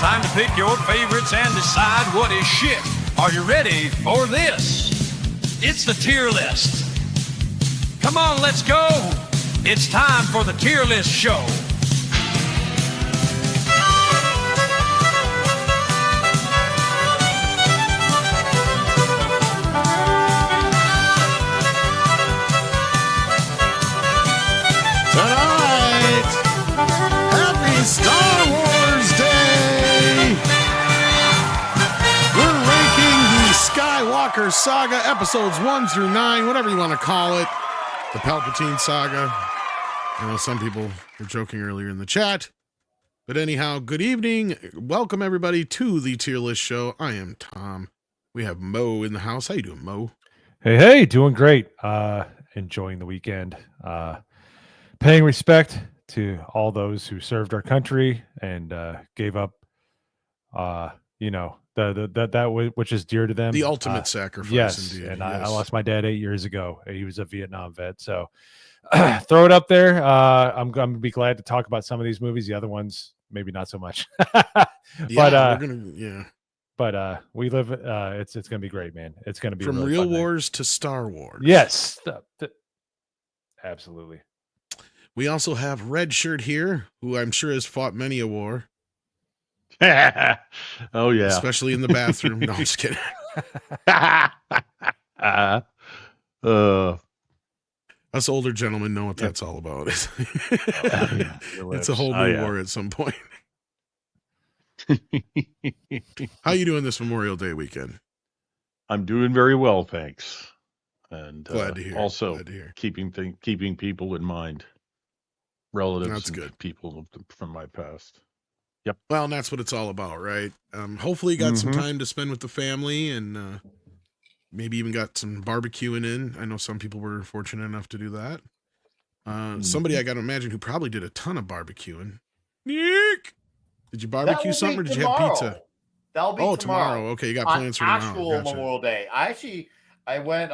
time to pick your favorites and decide what is shit. Are you ready for this? It's the tier list. Come on, let's go. It's time for the tier list show. Tonight, happy Star Wars Day! We're ranking the Skywalker Saga episodes 1 through 9, whatever you want to call it. The Palpatine Saga. I know some people were joking earlier in the chat. But anyhow, good evening. Welcome everybody to the Tier List Show. I am Tom. We have Mo in the house. How you doing, Mo? Hey, doing great. Enjoying the weekend. Paying respect to all those who served our country and gave up, which is dear to them. The ultimate sacrifice. Yes, indeed. and Yes. I lost my dad 8 years ago. He was a Vietnam vet, so throw it up there. I'm going to be glad to talk about some of these movies. The other ones, maybe not so much. But we live. It's going to be great, man. It's going to be from really Real fun Wars to Star Wars. Yes, absolutely. We also have Red Shirt here, who I'm sure has fought many a war. Oh, yeah. Especially in the bathroom. No, I'm just kidding. Us older gentlemen know what that's all about. It's a whole new war at some point. How you doing this Memorial Day weekend? I'm doing very well, thanks. And Glad to hear. Also Glad to hear. keeping people in mind. Relatives That's and good. People from my past. Well, and that's what it's all about, right? Hopefully you got some time to spend with the family and maybe even got some barbecuing in. I know some people were fortunate enough to do that. Somebody I got to imagine who probably did a ton of barbecuing. Nick! Did you barbecue something or did you have pizza? That'll be tomorrow. Okay, you got plans for tomorrow. Actual Gotcha. Memorial Day. I went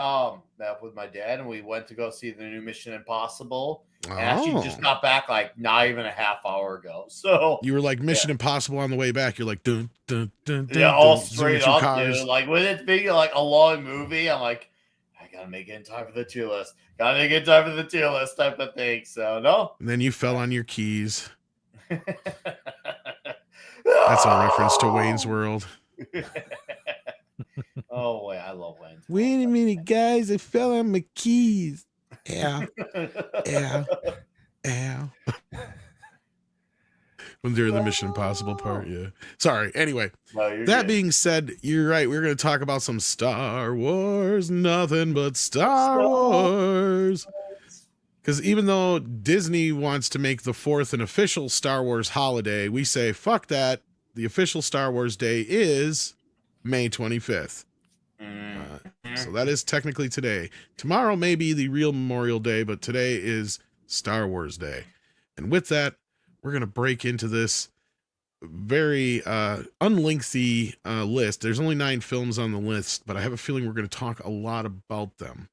met with my dad and we went to go see the new Mission Impossible. And actually just got back like not even a half hour ago. So you were like Mission Impossible on the way back. You're like dun dun dun dun. Yeah, all dun, straight up, dude. Like with it being like a long movie, I'm like, I gotta make it in time for the tier list. Gotta make it in time for the tier list type of thing. So no. And then you fell on your keys. That's a reference to Wayne's World. Oh wait, I love Wayne's World. Wait a minute, guys! I fell on my keys. Ow. When they're in the Mission Impossible part, yeah. Sorry. Anyway, that being said, you're right. We're going to talk about some Star Wars. Nothing but Star Wars. Because even though Disney wants to make the 4th an official Star Wars holiday, we say, fuck that. The official Star Wars day is May 25th. So that is technically today. Tomorrow may be the real Memorial Day, but today is Star Wars Day. And with that, we're going to break into this very unlengthy list. There's only 9 films on the list, but I have a feeling we're going to talk a lot about them.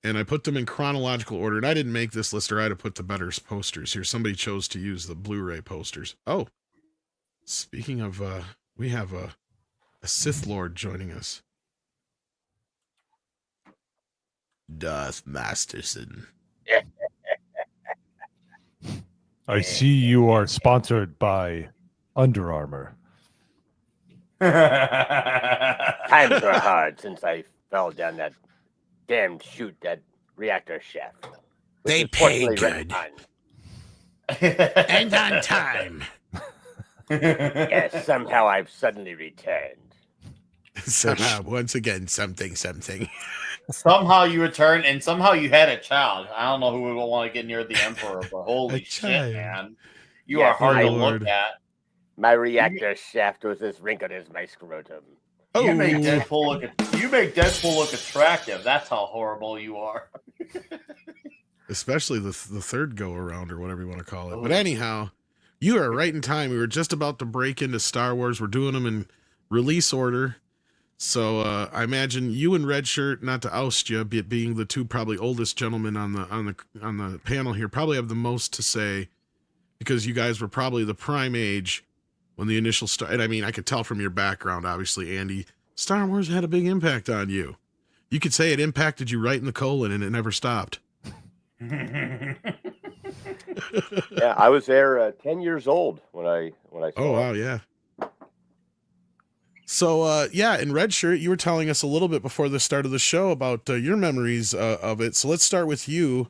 And I put them in chronological order. And I didn't make this list, or I had to put the better posters here. Somebody chose to use the Blu-ray posters. Oh, speaking of, we have a Sith Lord joining us. Darth Masterson. I see you are sponsored by Under Armour. Times were hard since I fell down that damn chute, that reactor shaft. They pay good. And on time. Yes, somehow I've suddenly returned. Somehow, once again, something. Somehow you returned, and somehow you had a child. I don't know who would want to get near the Emperor, but holy shit, man. You are hard to look at. My reactor shaft was as wrinkled as my scrotum. You make Deadpool look attractive. That's how horrible you are. Especially the third go around, or whatever you want to call it. But anyhow, you are right in time. We were just about to break into Star Wars. We're doing them in release order. So I imagine you and Red Shirt, not to oust you, being the two probably oldest gentlemen on the panel here, probably have the most to say, because you guys were probably the prime age when the initial start. And I mean, I could tell from your background, obviously, Andy, Star Wars had a big impact on you. You could say it impacted you right in the colon, and it never stopped. Yeah, I was there 10 years old when I saw Oh wow, it. yeah. So yeah, in Red Shirt, you were telling us a little bit before the start of the show about your memories of it. So let's start with you.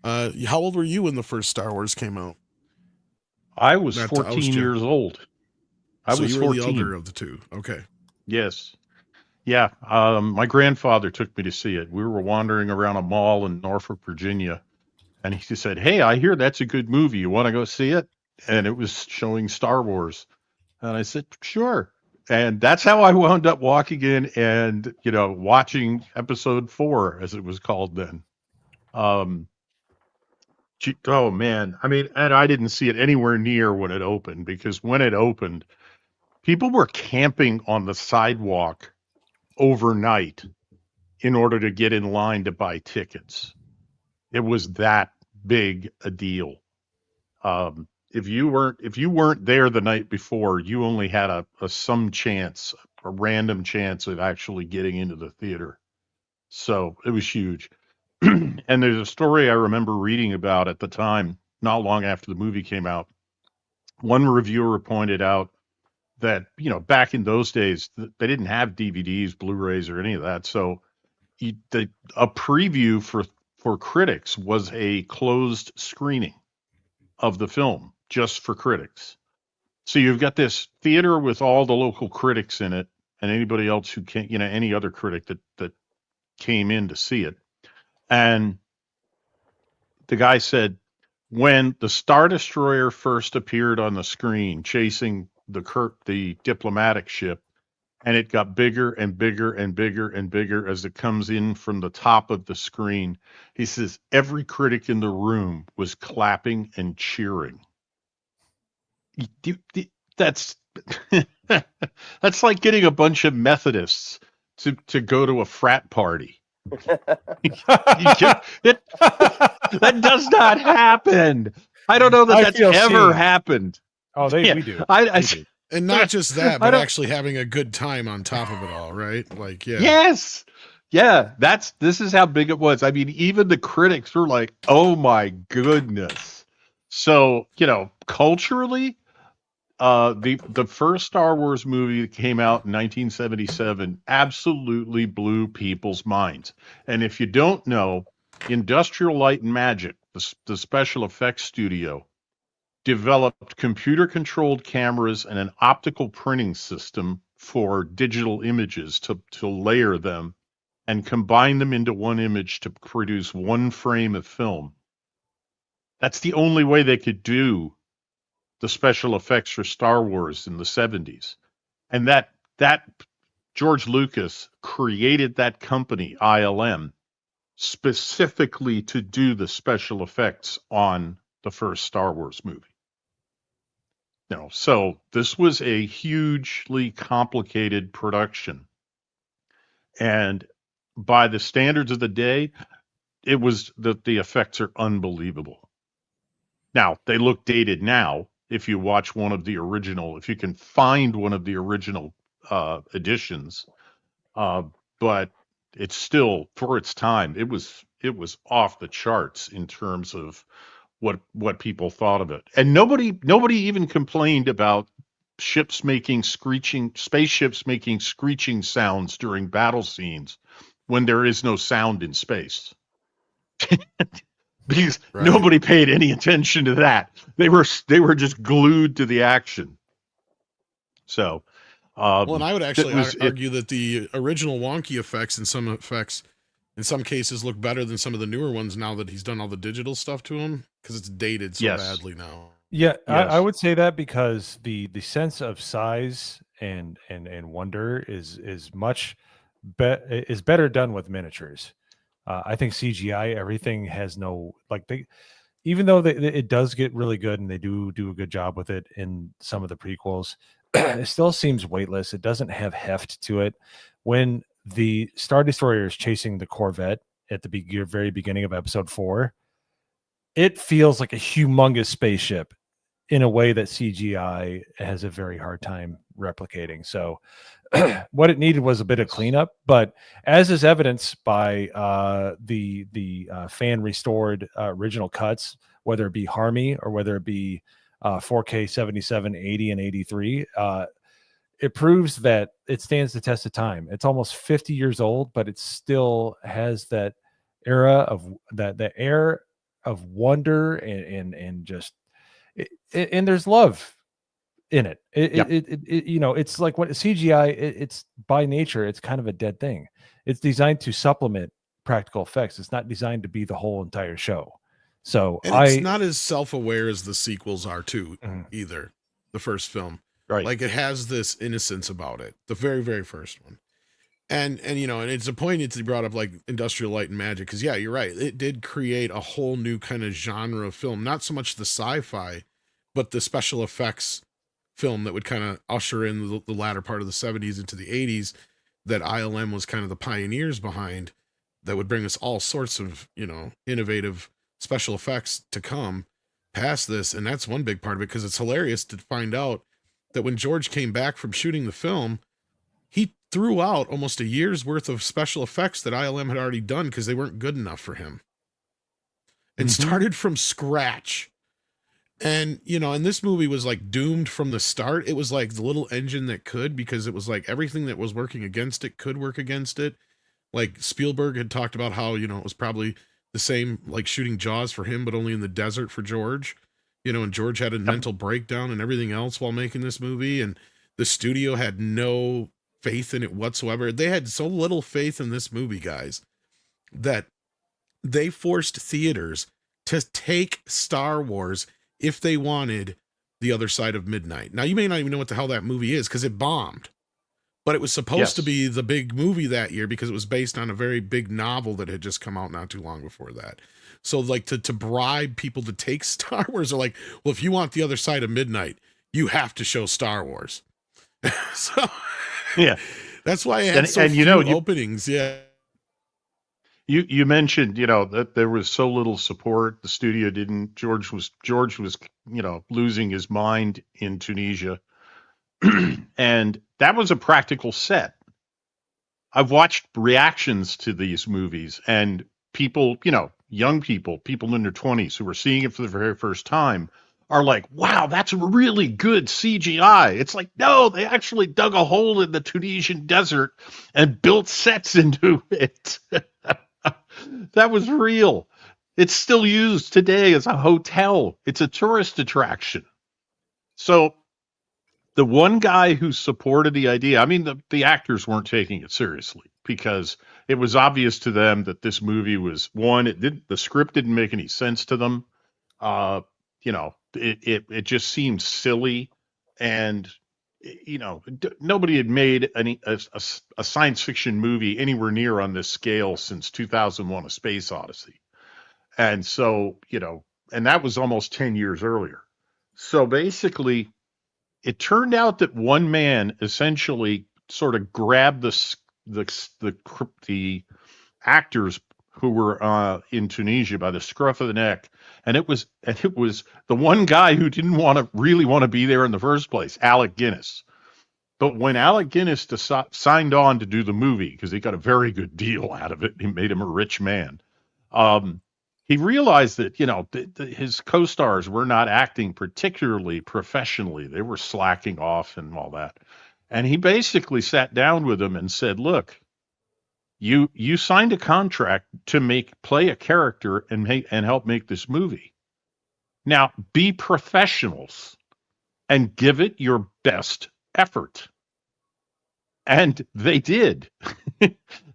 How old were you when the first Star Wars came out? I was Not to oust 14 you. years old. So was you were 14. the elder of the two. Okay. Yes. Yeah. My grandfather took me to see it. We were wandering around a mall in Norfolk, Virginia, and he said, "Hey, I hear that's a good movie. You want to go see it?" And it was showing Star Wars. And I said, "Sure." And that's how I wound up walking in and, watching episode 4, as it was called then. Oh man. I mean, and I didn't see it anywhere near when it opened, because when it opened, people were camping on the sidewalk overnight in order to get in line to buy tickets. It was that big a deal. If you weren't there the night before, you only had a random chance of actually getting into the theater. So it was huge. And there's a story I remember reading about at the time, not long after the movie came out. One reviewer pointed out that, back in those days, they didn't have DVDs, Blu-rays, or any of that. So a preview for critics was a closed screening of the film just for critics. So you've got this theater with all the local critics in it, and anybody else who can, any other critic that came in to see it. And the guy said, when the Star Destroyer first appeared on the screen chasing the diplomatic ship, and it got bigger and bigger and bigger and bigger as it comes in from the top of the screen, he says every critic in the room was clapping and cheering. That's that's like getting a bunch of Methodists to go to a frat party. That does not happen. I don't know that's ever happened. Oh, we do. And not just that, but actually having a good time on top of it all, right? Like, yeah. Yes. Yeah, this is how big it was. I mean, even the critics were like, "Oh my goodness." So, culturally, the first Star Wars movie that came out in 1977 absolutely blew people's minds. And if you don't know, Industrial Light and Magic, the special effects studio, developed computer-controlled cameras and an optical printing system for digital images to layer them and combine them into one image to produce one frame of film. That's the only way they could do the special effects for Star Wars in the 70s. And that George Lucas created that company, ILM, specifically to do the special effects on the first Star Wars movie. So this was a hugely complicated production. And by the standards of the day, it was the effects are unbelievable. Now, they look dated now. If you watch if you can find one of the original editions, but it's still, for its time, it was off the charts in terms of what people thought of it. And nobody even complained about spaceships making screeching sounds during battle scenes when there is no sound in space. Because nobody paid any attention to that. They were just glued to the action. So, and I would actually argue that the original wonky effects in some cases look better than some of the newer ones now that he's done all the digital stuff to them, because it's dated so badly now. Yeah, yes. I would say that because the sense of size and wonder is much better done with miniatures. I think CGI, everything has even though it does get really good and they do a good job with it in some of the prequels, it still seems weightless. It doesn't have heft to it. When the Star Destroyer is chasing the Corvette at the very beginning of episode 4, it feels like a humongous spaceship. in a way that CGI has a very hard time replicating. So what it needed was a bit of cleanup, but as is evidenced by the fan restored original cuts, whether it be Harmy or whether it be 4K 77, 80, and 83, it proves that it stands the test of time. It's almost 50 years old, but it still has that era of the air of wonder and just and there's love in it. It's like what CGI. It's by nature, it's kind of a dead thing. It's designed to supplement practical effects. It's not designed to be the whole entire show. So it's not as self-aware as the sequels are too, either. The first film, right? Like it has this innocence about it. The very, very first one, and it's a point it's brought up, like Industrial Light and Magic, because you're right. It did create a whole new kind of genre of film. Not so much the sci-fi, but the special effects film that would kind of usher in the latter part of the 70s into the 80s, that ILM was kind of the pioneers behind, that would bring us all sorts of, innovative special effects to come past this. And that's one big part of it, because it's hilarious to find out that when George came back from shooting the film, he threw out almost a year's worth of special effects that ILM had already done because they weren't good enough for him, and started from scratch. And, and this movie was like doomed from the start. It was like the little engine that could, because it was like everything that was working against it could work against it. Like Spielberg had talked about how, it was probably the same, like shooting Jaws for him, but only in the desert for George, and George had a mental breakdown and everything else while making this movie. And the studio had no faith in it whatsoever. They had so little faith in this movie, guys, that they forced theaters to take Star Wars if they wanted The Other Side of Midnight. Now, you may not even know what the hell that movie is because it bombed, but it was supposed to be the big movie that year because it was based on a very big novel that had just come out not too long before that. So like to bribe people to take Star Wars, are like, well, if you want The Other Side of Midnight, you have to show Star Wars. So that's why it had so few openings. Yeah. You mentioned, that there was so little support. The studio didn't. George was, losing his mind in Tunisia. And that was a practical set. I've watched reactions to these movies, and people, young people in their 20s who were seeing it for the very first time are like, wow, that's really good CGI. It's like, no, they actually dug a hole in the Tunisian desert and built sets into it. That was real. It's still used today as a hotel. It's a tourist attraction. So the one guy who supported the idea, I mean, the actors weren't taking it seriously because it was obvious to them that this movie was, one, the script didn't make any sense to them. It just seemed silly, and nobody had made a science fiction movie anywhere near on this scale since 2001: A Space Odyssey. And so, and that was almost 10 years earlier. So basically, it turned out that one man essentially sort of grabbed the actors who were in Tunisia by the scruff of the neck, and it was the one guy who didn't really want to be there in the first place, Alec Guinness. But when Alec Guinness signed on to do the movie, because he got a very good deal out of it, he made him a rich man. He realized that his co-stars were not acting particularly professionally; they were slacking off and all that. And he basically sat down with them and said, "Look, you signed a contract to play a character and help make this movie. Now be professionals and give it your best effort." And they did.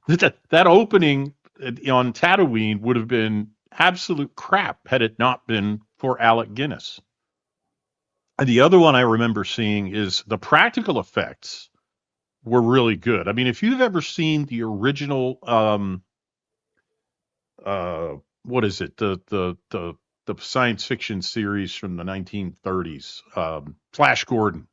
That opening on Tatooine would have been absolute crap had it not been for Alec Guinness. And the other one I remember seeing is the practical effects were really good. I mean, if you've ever seen the original, what is it? The science fiction series from the 1930s, Flash Gordon.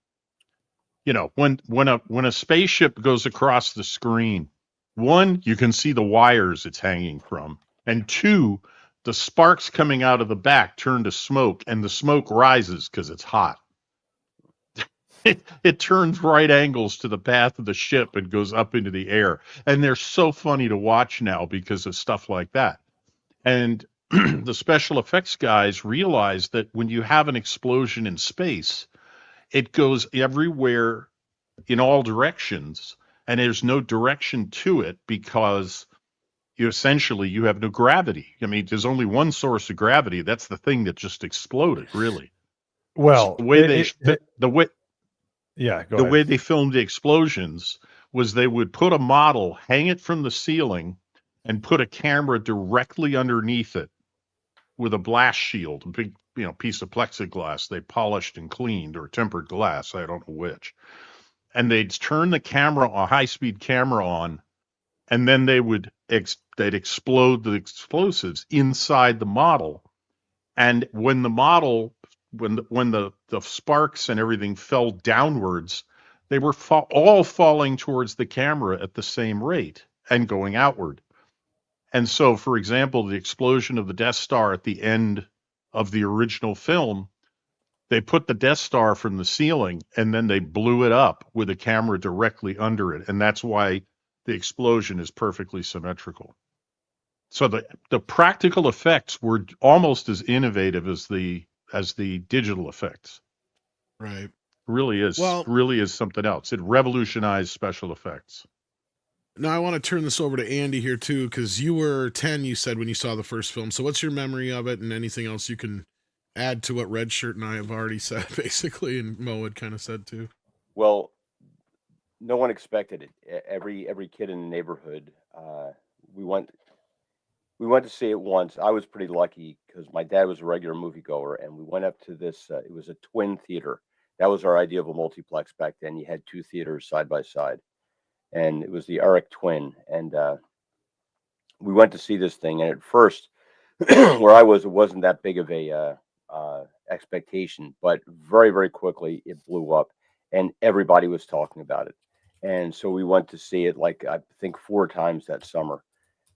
When a spaceship goes across the screen, one, you can see the wires it's hanging from, and two, the sparks coming out of the back turn to smoke, and the smoke rises because it's hot. It turns right angles to the path of the ship and goes up into the air. And they're so funny to watch now because of stuff like that. And the special effects guys realize that when you have an explosion in space, it goes everywhere in all directions, and there's no direction to it because you have no gravity. I mean, there's only one source of gravity. That's the thing that just exploded, really. Well, So the way yeah, go the ahead. way they filmed the explosions was they would put a model, hang it from the ceiling, and put a camera directly underneath it with a blast shield, a big piece of plexiglass they polished and cleaned, or tempered glass, I don't know which. And they'd turn the camera, a high-speed camera on, and then they'd explode the explosives inside the model. And when the model, when the sparks and everything fell downwards, they were all falling towards the camera at the same rate and going outward. And so, for example, the explosion of the Death Star at the end of the original film, they put the Death Star from the ceiling and then they blew it up with a camera directly under it. And that's why the explosion is perfectly symmetrical. So the practical effects were almost as innovative as the digital effects. Right. Really is something else. It revolutionized special effects. Now I want to turn this over to Andy here too, because you were 10, you said, when you saw the first film. So what's your memory of it, and anything else you can add to what Red Shirt and I have already said, basically, and Mo had kind of said too? Well, no one expected it. Every kid in the neighborhood, we went to see it once. I was pretty lucky because my dad was a regular moviegoer, and we went up to this. It was a twin theater. That was our idea of a multiplex back then. You had two theaters side by side, and it was the Eric Twin. And we went to see this thing. And at first, where I was, it wasn't that big of a expectation, but very, very quickly it blew up, and everybody was talking about it. And so we went to see it, like, I think 4 times that summer.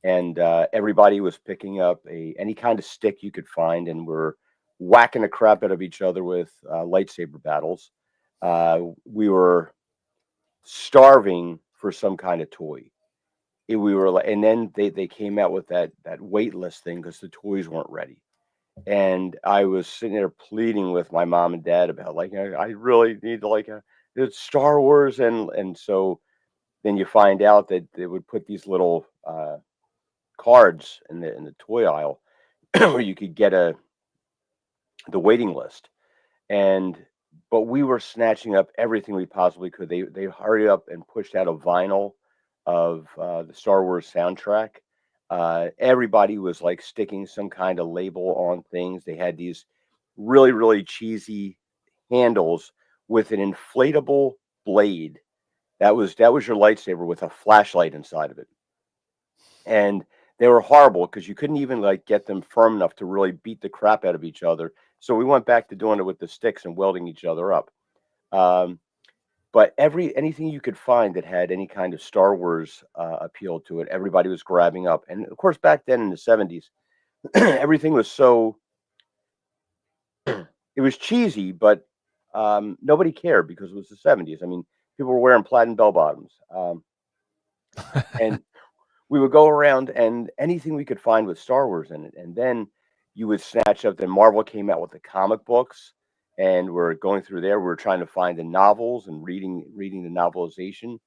And everybody was picking up any kind of stick you could find, and we're whacking the crap out of each other with lightsaber battles. We were starving for some kind of toy. And then they came out with that wait list thing because the toys weren't ready. And I was sitting there pleading with my mom and dad about, like, I really need it's Star Wars, and so then you find out that they would put these little cards in the toy aisle where you could get the waiting list. But we were snatching up everything we possibly could. They hurried up and pushed out a vinyl of the Star Wars soundtrack. Everybody was like sticking some kind of label on things. They had these really, really cheesy handles with an inflatable blade. That was your lightsaber with a flashlight inside of it. And they were horrible because you couldn't even like get them firm enough to really beat the crap out of each other. So we went back to doing it with the sticks and welding each other up. But anything you could find that had any kind of Star Wars appeal to it, everybody was grabbing up. And of course, back then in the 70s, everything was so, it was cheesy, but nobody cared because it was the 70s. I mean, people were wearing plaid bell bottoms. And we would go around, and anything we could find with Star Wars in it. And then you would snatch up, then Marvel came out with the comic books, and we're going through there. We're trying to find the novels and reading the novelization.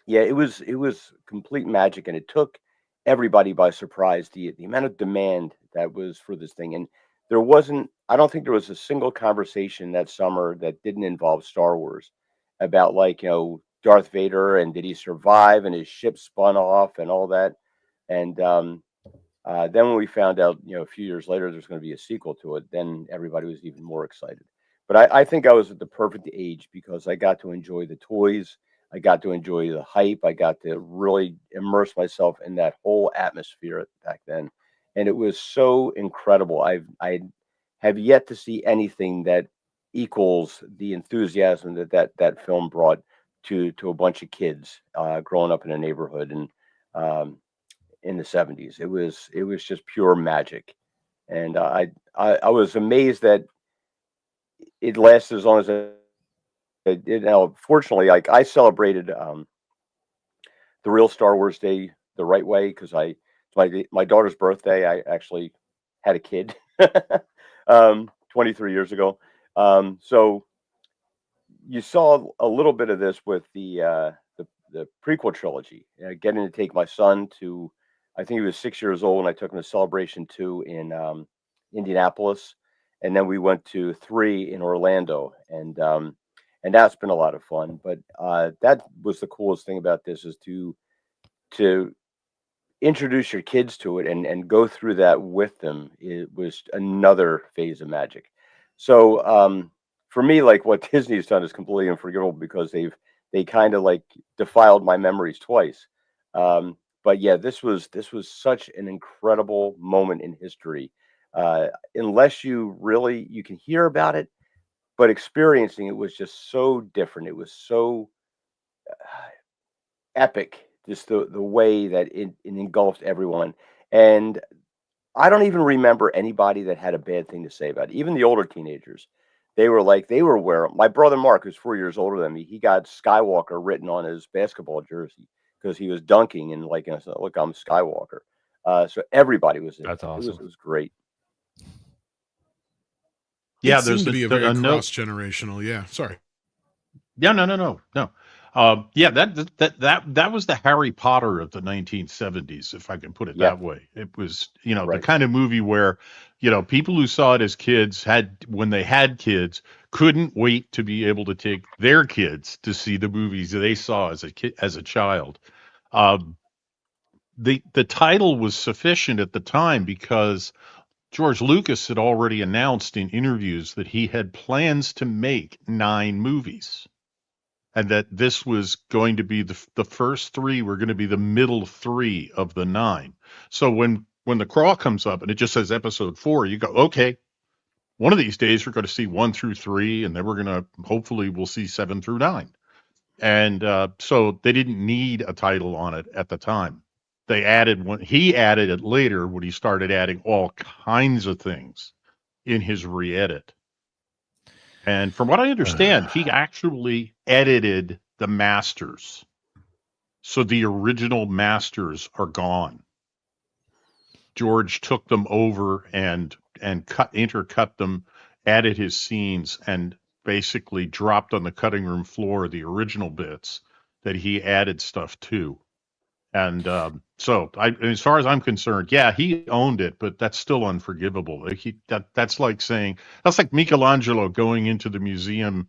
Yeah, it was complete magic, and it took everybody by surprise, the amount of demand that was for this thing. And I don't think there was a single conversation that summer that didn't involve Star Wars about, like, Darth Vader, and did he survive, and his ship spun off and all that. And then when we found out, a few years later, there's going to be a sequel to it, then everybody was even more excited. But I think I was at the perfect age because I got to enjoy the toys. I got to enjoy the hype. I got to really immerse myself in that whole atmosphere back then. And it was so incredible. I have yet to see anything that equals the enthusiasm that film brought to a bunch of kids growing up in a neighborhood. And in the 70s. It was just pure magic, and I was amazed that it lasted as long as it did. Now, fortunately, like I celebrated the real Star Wars Day the right way because my daughter's birthday, I actually had a kid 23 years ago. So you saw a little bit of this with the prequel trilogy. Getting to take my son to, I think he was 6 years old, and I took him to Celebration 2 in Indianapolis, and then we went to 3 in Orlando, and that's been a lot of fun. But that was the coolest thing about this, is to introduce your kids to it and go through that with them. It was another phase of magic. So for me, like what Disney's done is completely unforgivable because they kind of like defiled my memories twice. But yeah, this was such an incredible moment in history. Unless you can hear about it, but experiencing it was just so different. It was so epic, just the way that it engulfed everyone. And I don't even remember anybody that had a bad thing to say about it. Even the older teenagers, they were aware. My brother Mark, who's 4 years older than me, he got Skywalker written on his basketball jersey because he was dunking and like, I said, look, I'm Skywalker. So everybody was in. That's awesome. It was great. Yeah, there's to be a very cross generational. Yeah, sorry. Yeah, no. Yeah, that was the Harry Potter of the 1970s, if I can put it that way. It was, the kind of movie where, people who saw it as kids when they had kids, couldn't wait to be able to take their kids to see the movies that they saw as a child. The title was sufficient at the time because George Lucas had already announced in interviews that he had plans to make 9 movies. And that this was going to be the first 3 were going to be the middle 3 of the 9. So when the crawl comes up and it just says episode 4, you go, okay, one of these days we're going to see 1 through 3, and then hopefully we'll see 7 through 9. And so they didn't need a title on it at the time. He added it later when he started adding all kinds of things in his re-edit. And from what I understand, he actually edited the masters. So the original masters are gone. George took them over and intercut them, added his scenes, and basically dropped on the cutting room floor the original bits that he added stuff to. And so as far as I'm concerned, yeah, he owned it, but that's still unforgivable. That's like Michelangelo going into the museum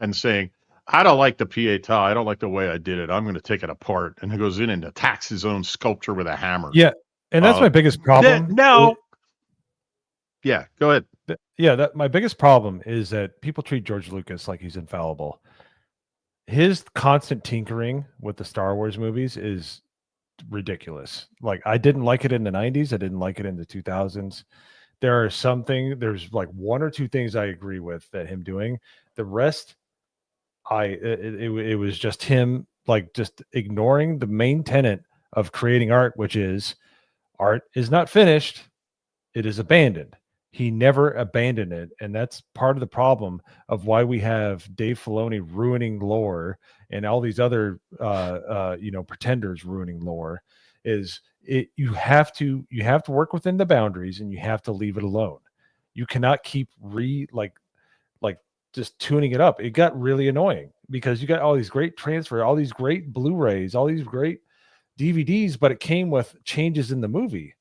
and saying, I don't like the Pietà. I don't like the way I did it. I'm going to take it apart. And he goes in and attacks his own sculpture with a hammer. Yeah. And that's my biggest problem. Yeah, go ahead. Yeah, my biggest problem is that people treat George Lucas like he's infallible. His constant tinkering with the Star Wars movies is ridiculous. Like, I didn't like it in the 90s. I didn't like it in the 2000s. There's like 1 or 2 things I agree with that him doing. The rest, it was just him like just ignoring the main tenet of creating art, which is art is not finished, it is abandoned. He never abandoned it, and that's part of the problem of why we have Dave Filoni ruining lore and all these other pretenders ruining lore. You have to work within the boundaries, and you have to leave it alone. You cannot keep just tuning it up. It got really annoying because you got all these great transfer, all these great Blu-rays, all these great DVDs, but it came with changes in the movie.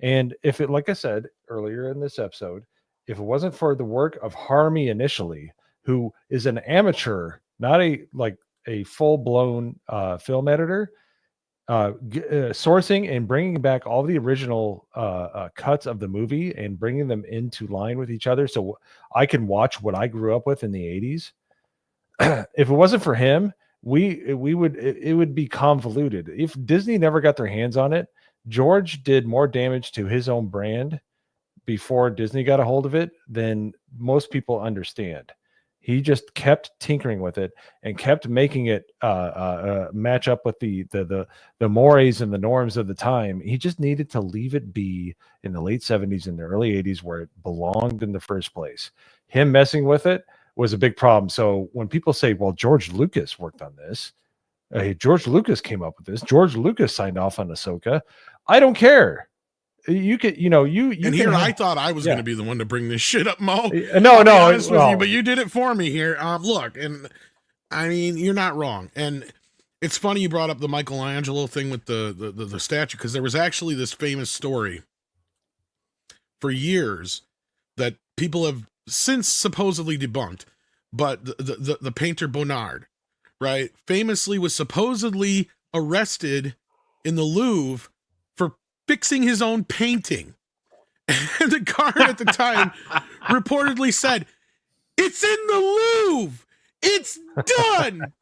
And if it, like I said earlier in this episode, if it wasn't for the work of Harmy initially, who is an amateur, not a full-blown film editor, sourcing and bringing back all the original cuts of the movie and bringing them into line with each other so I can watch what I grew up with in the 80s. If it wasn't for him, it would be convoluted. If Disney never got their hands on it, George did more damage to his own brand before Disney got a hold of it than most people understand. He just kept tinkering with it and kept making it match up with the mores and the norms of the time. He just needed to leave it be in the late 70s and the early 80s where it belonged in the first place. Him messing with it was a big problem. So when people say, well, George Lucas worked on this, George Lucas came up with this, George Lucas signed off on Ahsoka, I don't care. You could, you and here I thought I was going to be the one to bring this shit up, Mo. No, with you, but you did it for me here. Look, and I mean, you're not wrong. And it's funny you brought up the Michelangelo thing with the statue, because there was actually this famous story for years that people have since supposedly debunked, but the painter Bonnard, right, famously was supposedly arrested in the Louvre for fixing his own painting. And the guard at the time reportedly said, "It's in the Louvre. It's done."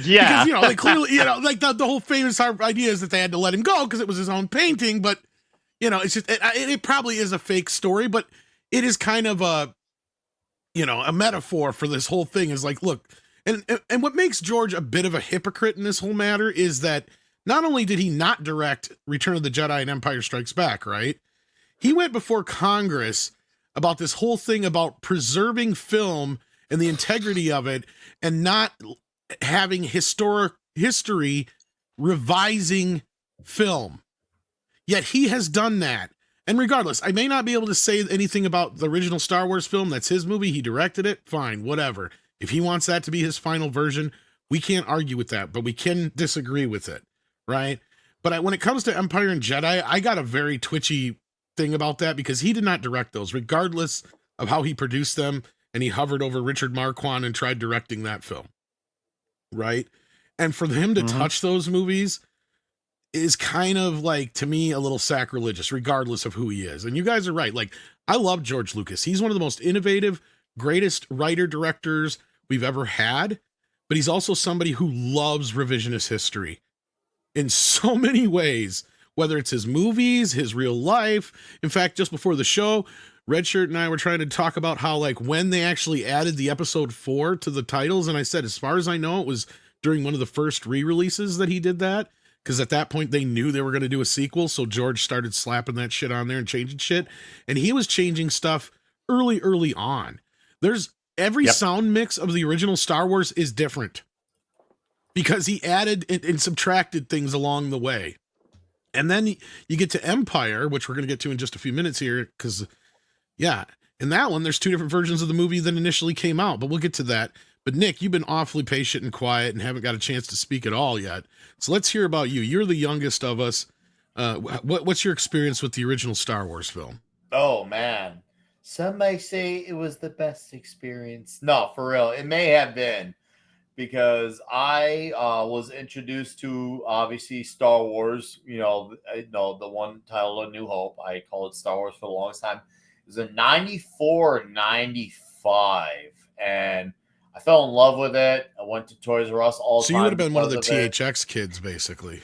Yeah. Because, they clearly, like the whole famous idea is that they had to let him go because it was his own painting. But, it's just, it probably is a fake story, but it is kind of a metaphor for this whole thing is like, look, and what makes George a bit of a hypocrite in this whole matter is that not only did he not direct Return of the Jedi and Empire Strikes Back, right? He went before Congress about this whole thing about preserving film and the integrity of it and not having history revising film. Yet he has done that. And regardless, I may not be able to say anything about the original Star Wars film. That's his movie. He directed it. Fine, whatever. If he wants that to be his final version, we can't argue with that, but we can disagree with it, right? But when it comes to Empire and Jedi, I got a very twitchy thing about that because he did not direct those, regardless of how he produced them, and he hovered over Richard Marquand and tried directing that film, right? And for him to touch those movies is kind of like, to me, a little sacrilegious, regardless of who he is. And you guys are right. Like, I love George Lucas. He's one of the most innovative, greatest writer-directors we've ever had, but he's also somebody who loves revisionist history in so many ways, whether it's his movies, his real life. In fact, just before the show, Redshirt and I were trying to talk about how, like, when they actually added the episode 4 to the titles, and I said, as far as I know, it was during one of the first re-releases that he did that, because at that point they knew they were going to do a sequel, so George started slapping that shit on there and changing shit, and he was changing stuff early on. There's every sound mix of the original Star Wars is different because he added and subtracted things along the way. And then you get to Empire, which we're going to get to in just a few minutes here, because, in that one, there's 2 different versions of the movie that initially came out, but we'll get to that. But Nick, you've been awfully patient and quiet and haven't got a chance to speak at all yet. So let's hear about you. You're the youngest of us. What's your experience with the original Star Wars film? Oh, man. Some may say it was the best experience. No, for real. It may have been, because I was introduced to, obviously, Star Wars, the one titled A New Hope. I called it Star Wars for the longest time. It was in 94, 95, and I fell in love with it. I went to Toys R Us all the time. So you would have been one of the THX kids, basically.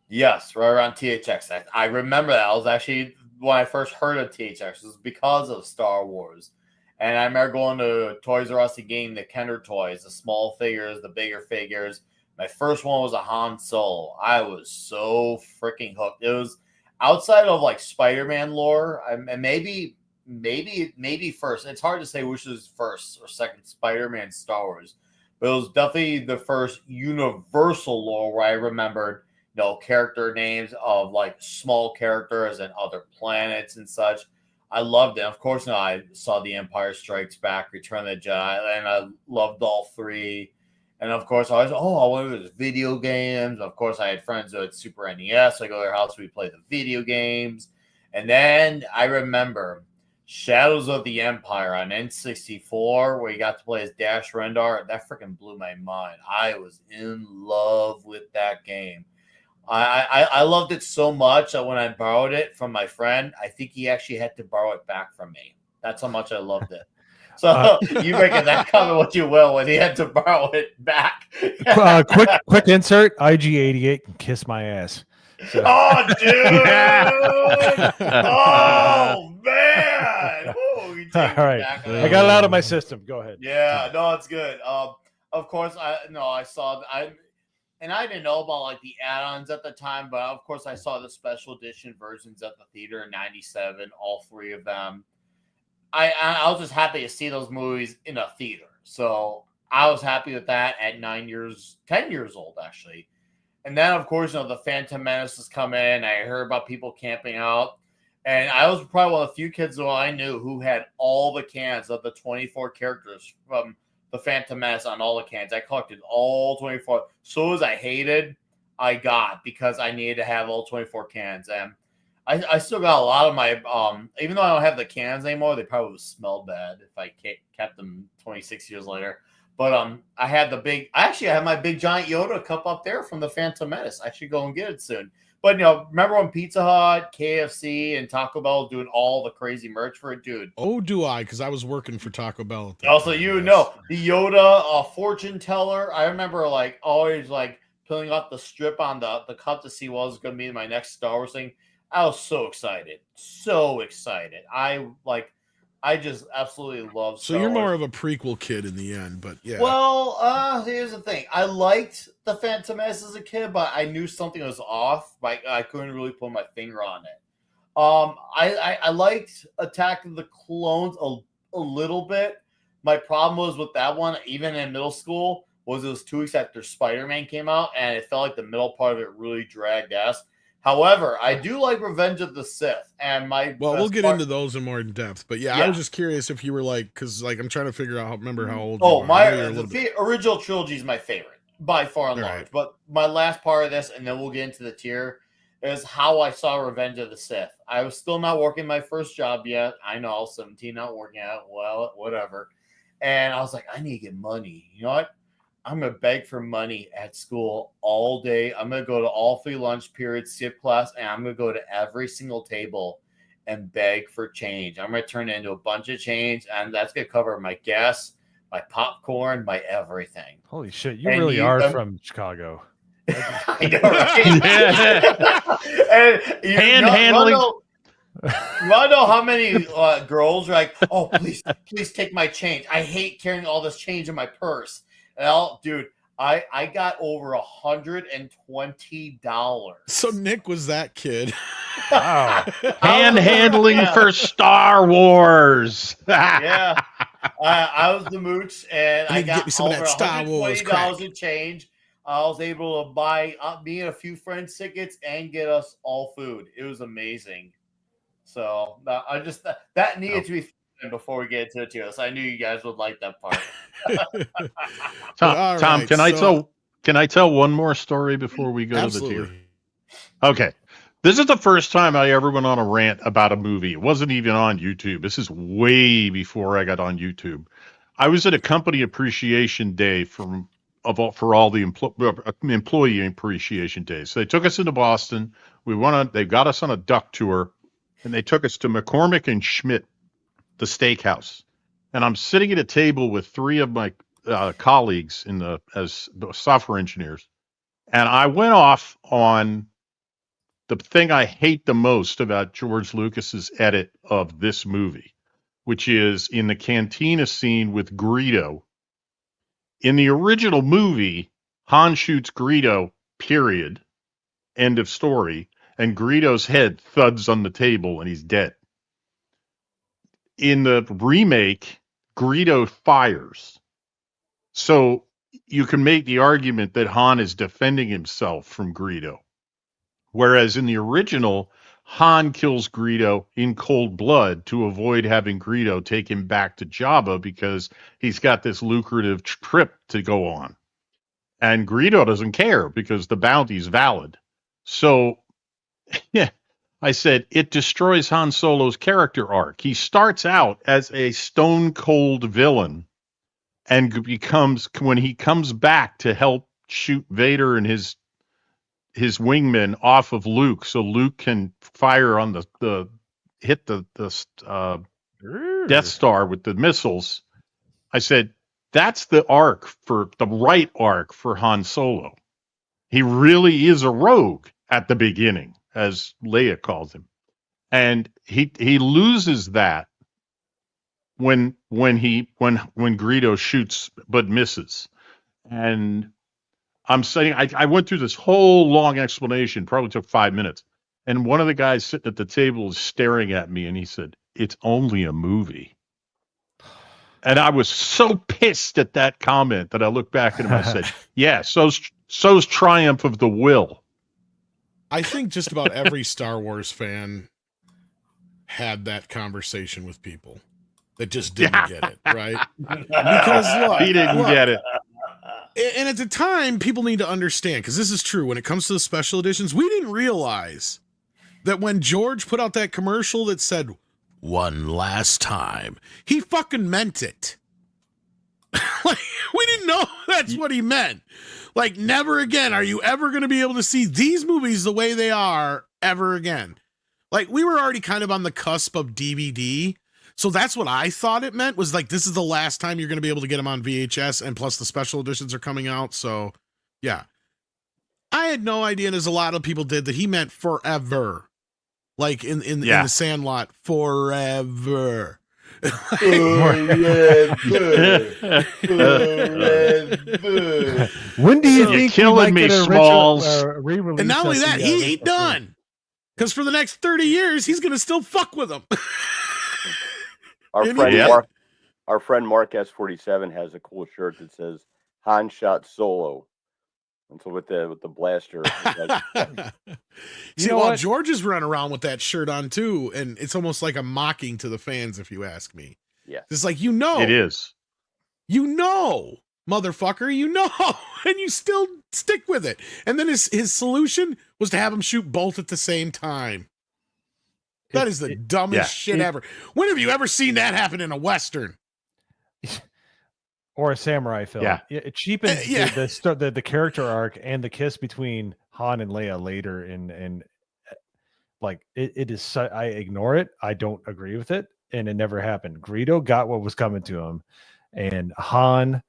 Yes, right around THX. I remember that. I was actually, when I first heard of THX, it was because of Star Wars. And I remember going to Toys R Us and getting the Kenner toys, the small figures, the bigger figures. My first one was a Han Solo. I was so freaking hooked. It was outside of like Spider-Man lore, and maybe first. It's hard to say which is first or second Spider-Man Star Wars, but it was definitely the first universal lore where I remembered, character names of like small characters and other planets and such. I loved it. Of course, I saw The Empire Strikes Back, Return of the Jedi, and I loved all 3. And of course, I wanted those video games. Of course, I had friends who had Super NES. I go to their house, we play the video games. And then I remember Shadows of the Empire on N64, where you got to play as Dash Rendar. That freaking blew my mind. I was in love with that game. I loved it so much that when I borrowed it from my friend, I think he actually had to borrow it back from me. That's how much I loved it. So you make that comment what you will when he had to borrow it back. quick insert, IG88 can kiss my ass. So. Oh, dude! Oh, man! Oh, he takes bring All right. back. I got it out of my system. Go ahead. Yeah, no, it's good. Of course, I saw and I didn't know about like the add-ons at the time, but of course I saw the special edition versions at the theater in '97, all three of them. I was just happy to see those movies in a theater, so I was happy with that at 10 years old actually. And then of course, the Phantom Menace has come in. I heard about people camping out. And I was probably one of the few kids who I knew who had all the cans of the 24 characters from the Phantom Menace on all the cans. I collected all 24. So as I hated, I got because I needed to have all 24 cans. And I still got a lot of my, even though I don't have the cans anymore, they probably would smell bad if I kept them 26 years later. But I had I have my big giant Yoda cup up there from the Phantom Menace. I should go and get it soon. But, remember when Pizza Hut, KFC, and Taco Bell doing all the crazy merch for it, dude? Oh, do I? Because I was working for Taco Bell at that Also, time, the Yoda fortune teller. I remember, always, peeling off the strip on the cup to see what was going to be my next Star Wars thing. I was so excited. So excited. I just absolutely love Star So you're Wars. more of a prequel kid in the end, but yeah. Well, here's the thing. I liked the Phantom Menace as a kid, but I knew something was off. I couldn't really put my finger on it. I liked Attack of the Clones a little bit. My problem was with that one, even in middle school, was it was 2 weeks after Spider-Man came out, and it felt like the middle part of it really dragged ass. However, I do like Revenge of the Sith, and we'll get into those in more in depth. But yeah, I was just curious if you were because I'm trying to figure out how old. Oh, the original trilogy is my favorite by far and large. Right. But my last part of this, and then we'll get into the tier, is how I saw Revenge of the Sith. I was still not working my first job yet. I know, 17, not working out. Well, whatever. And I was like, I need to get money. You know what? I'm going to beg for money at school all day. I'm going to go to all 3 lunch periods, skip class, and I'm going to go to every single table and beg for change. I'm going to turn it into a bunch of change, and that's going to cover my gas, my popcorn, my everything. Holy shit, you really are from Chicago. I know, right? And handling. You want to know how many girls are like, oh, please take my change. I hate carrying all this change in my purse. Well, dude, I got over $120. So Nick was that kid. Wow. Handling for Star Wars. Yeah. I was the mooch, and I got some over of that Star Wars $120 in change. I was able to buy me and a few friends tickets and get us all food. It was amazing. So that needed to be before we get into it too. So I knew you guys would like that part. Tom, can I tell one more story before we go to the tier? Okay. This is the first time I ever went on a rant about a movie. It wasn't even on YouTube. This is way before I got on YouTube. I was at a company appreciation day for all the employee appreciation days. So they took us into Boston. They got us on a duck tour, and they took us to McCormick and Schmidt, the steakhouse. And I'm sitting at a table with 3 of my colleagues as software engineers. And I went off on the thing I hate the most about George Lucas's edit of this movie, which is in the cantina scene with Greedo. In the original movie, Han shoots Greedo, period, end of story, and Greedo's head thuds on the table and he's dead. In the remake, Greedo fires. So you can make the argument that Han is defending himself from Greedo. Whereas in the original, Han kills Greedo in cold blood to avoid having Greedo take him back to Jabba because he's got this lucrative trip to go on. And Greedo doesn't care because the bounty's valid. So, yeah, I said, it destroys Han Solo's character arc. He starts out as a stone-cold villain and becomes, when he comes back to help shoot Vader and his wingmen off of Luke, so Luke can fire on hit the Death Star with the missiles. I said, that's the right arc for Han Solo. He really is a rogue at the beginning, as Leia calls him. And he loses that when Greedo shoots but misses, and I'm saying I went through this whole long explanation, probably took 5 minutes, and one of the guys sitting at the table is staring at me, and he said, "It's only a movie." And I was so pissed at that comment that I looked back at him and I said, "Yeah, so's Triumph of the Will." I think just about every Star Wars fan had that conversation with people that just didn't get it, right? Because look, he didn't get it. And at the time, people need to understand, because this is true, when it comes to the special editions, we didn't realize that when George put out that commercial that said, "One last time," he fucking meant it. Like, we didn't know that's what he meant. Like, never again are you ever going to be able to see these movies the way they are ever again. Like, we were already kind of on the cusp of DVD, so that's what I thought it meant, was like, this is the last time you're going to be able to get them on VHS, and plus the special editions are coming out, so yeah. I had no idea, and as a lot of people did, that he meant forever. Like in the Sandlot, forever. When do you think killing me, Smalls? And not only that, he ain't done. Because for the next 30 years, he's gonna still fuck with them. Our friend Mark S47 has a cool shirt that says "Han shot Solo." And so with the blaster. See, well, George is running around with that shirt on too, and it's almost like a mocking to the fans, if you ask me. Yeah. It's like, you know. It is. You know, motherfucker, you know, and you still stick with it. And then his solution was to have him shoot both at the same time. That is the dumbest shit ever. When have you ever seen that happen in a Western? Or a samurai film. Yeah. It cheapens the character arc and the kiss between Han and Leia later in like it is I ignore it. I don't agree with it, and it never happened. Greedo got what was coming to him, and Han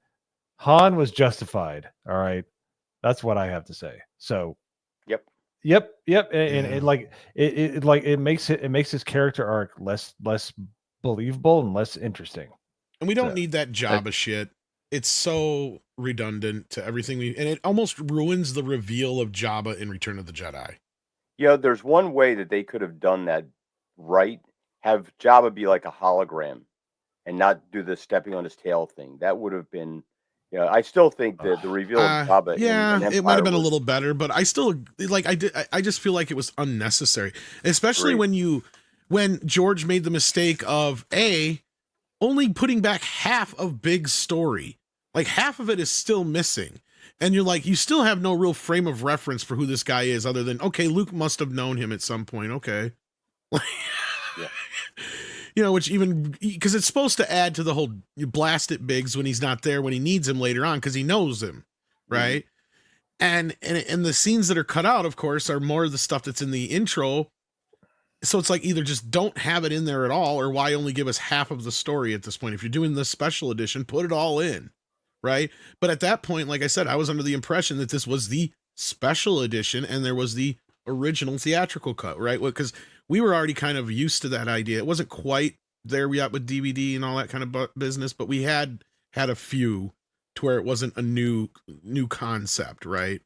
was justified. All right. That's what I have to say. So Yep. And it makes his character arc less believable and less interesting. And we don't need that Jabba shit. It's so redundant to everything and it almost ruins the reveal of Jabba in Return of the Jedi. Yeah, there's one way that they could have done that right. Have Jabba be like a hologram and not do the stepping on his tail thing. That would have been, I still think that the reveal of Jabba. It might have been a little better, but I still I just feel like it was unnecessary, especially when George made the mistake of only putting back half of Big's story. Like, half of it is still missing. And you're like, you still have no real frame of reference for who this guy is other than, okay, Luke must have known him at some point. Okay. Yeah. Which even, because it's supposed to add to the whole, you blast at Biggs when he's not there, when he needs him later on, because he knows him. Right. Mm-hmm. And the scenes that are cut out, of course, are more of the stuff that's in the intro. So it's like, either just don't have it in there at all, or why only give us half of the story at this point? If you're doing the special edition, put it all in, right? But at that point, like I said, I was under the impression that this was the special edition and there was the original theatrical cut, right? Because we were already kind of used to that idea. It wasn't quite there yet with DVD and all that kind of business, but we had a few to where it wasn't a new concept, right?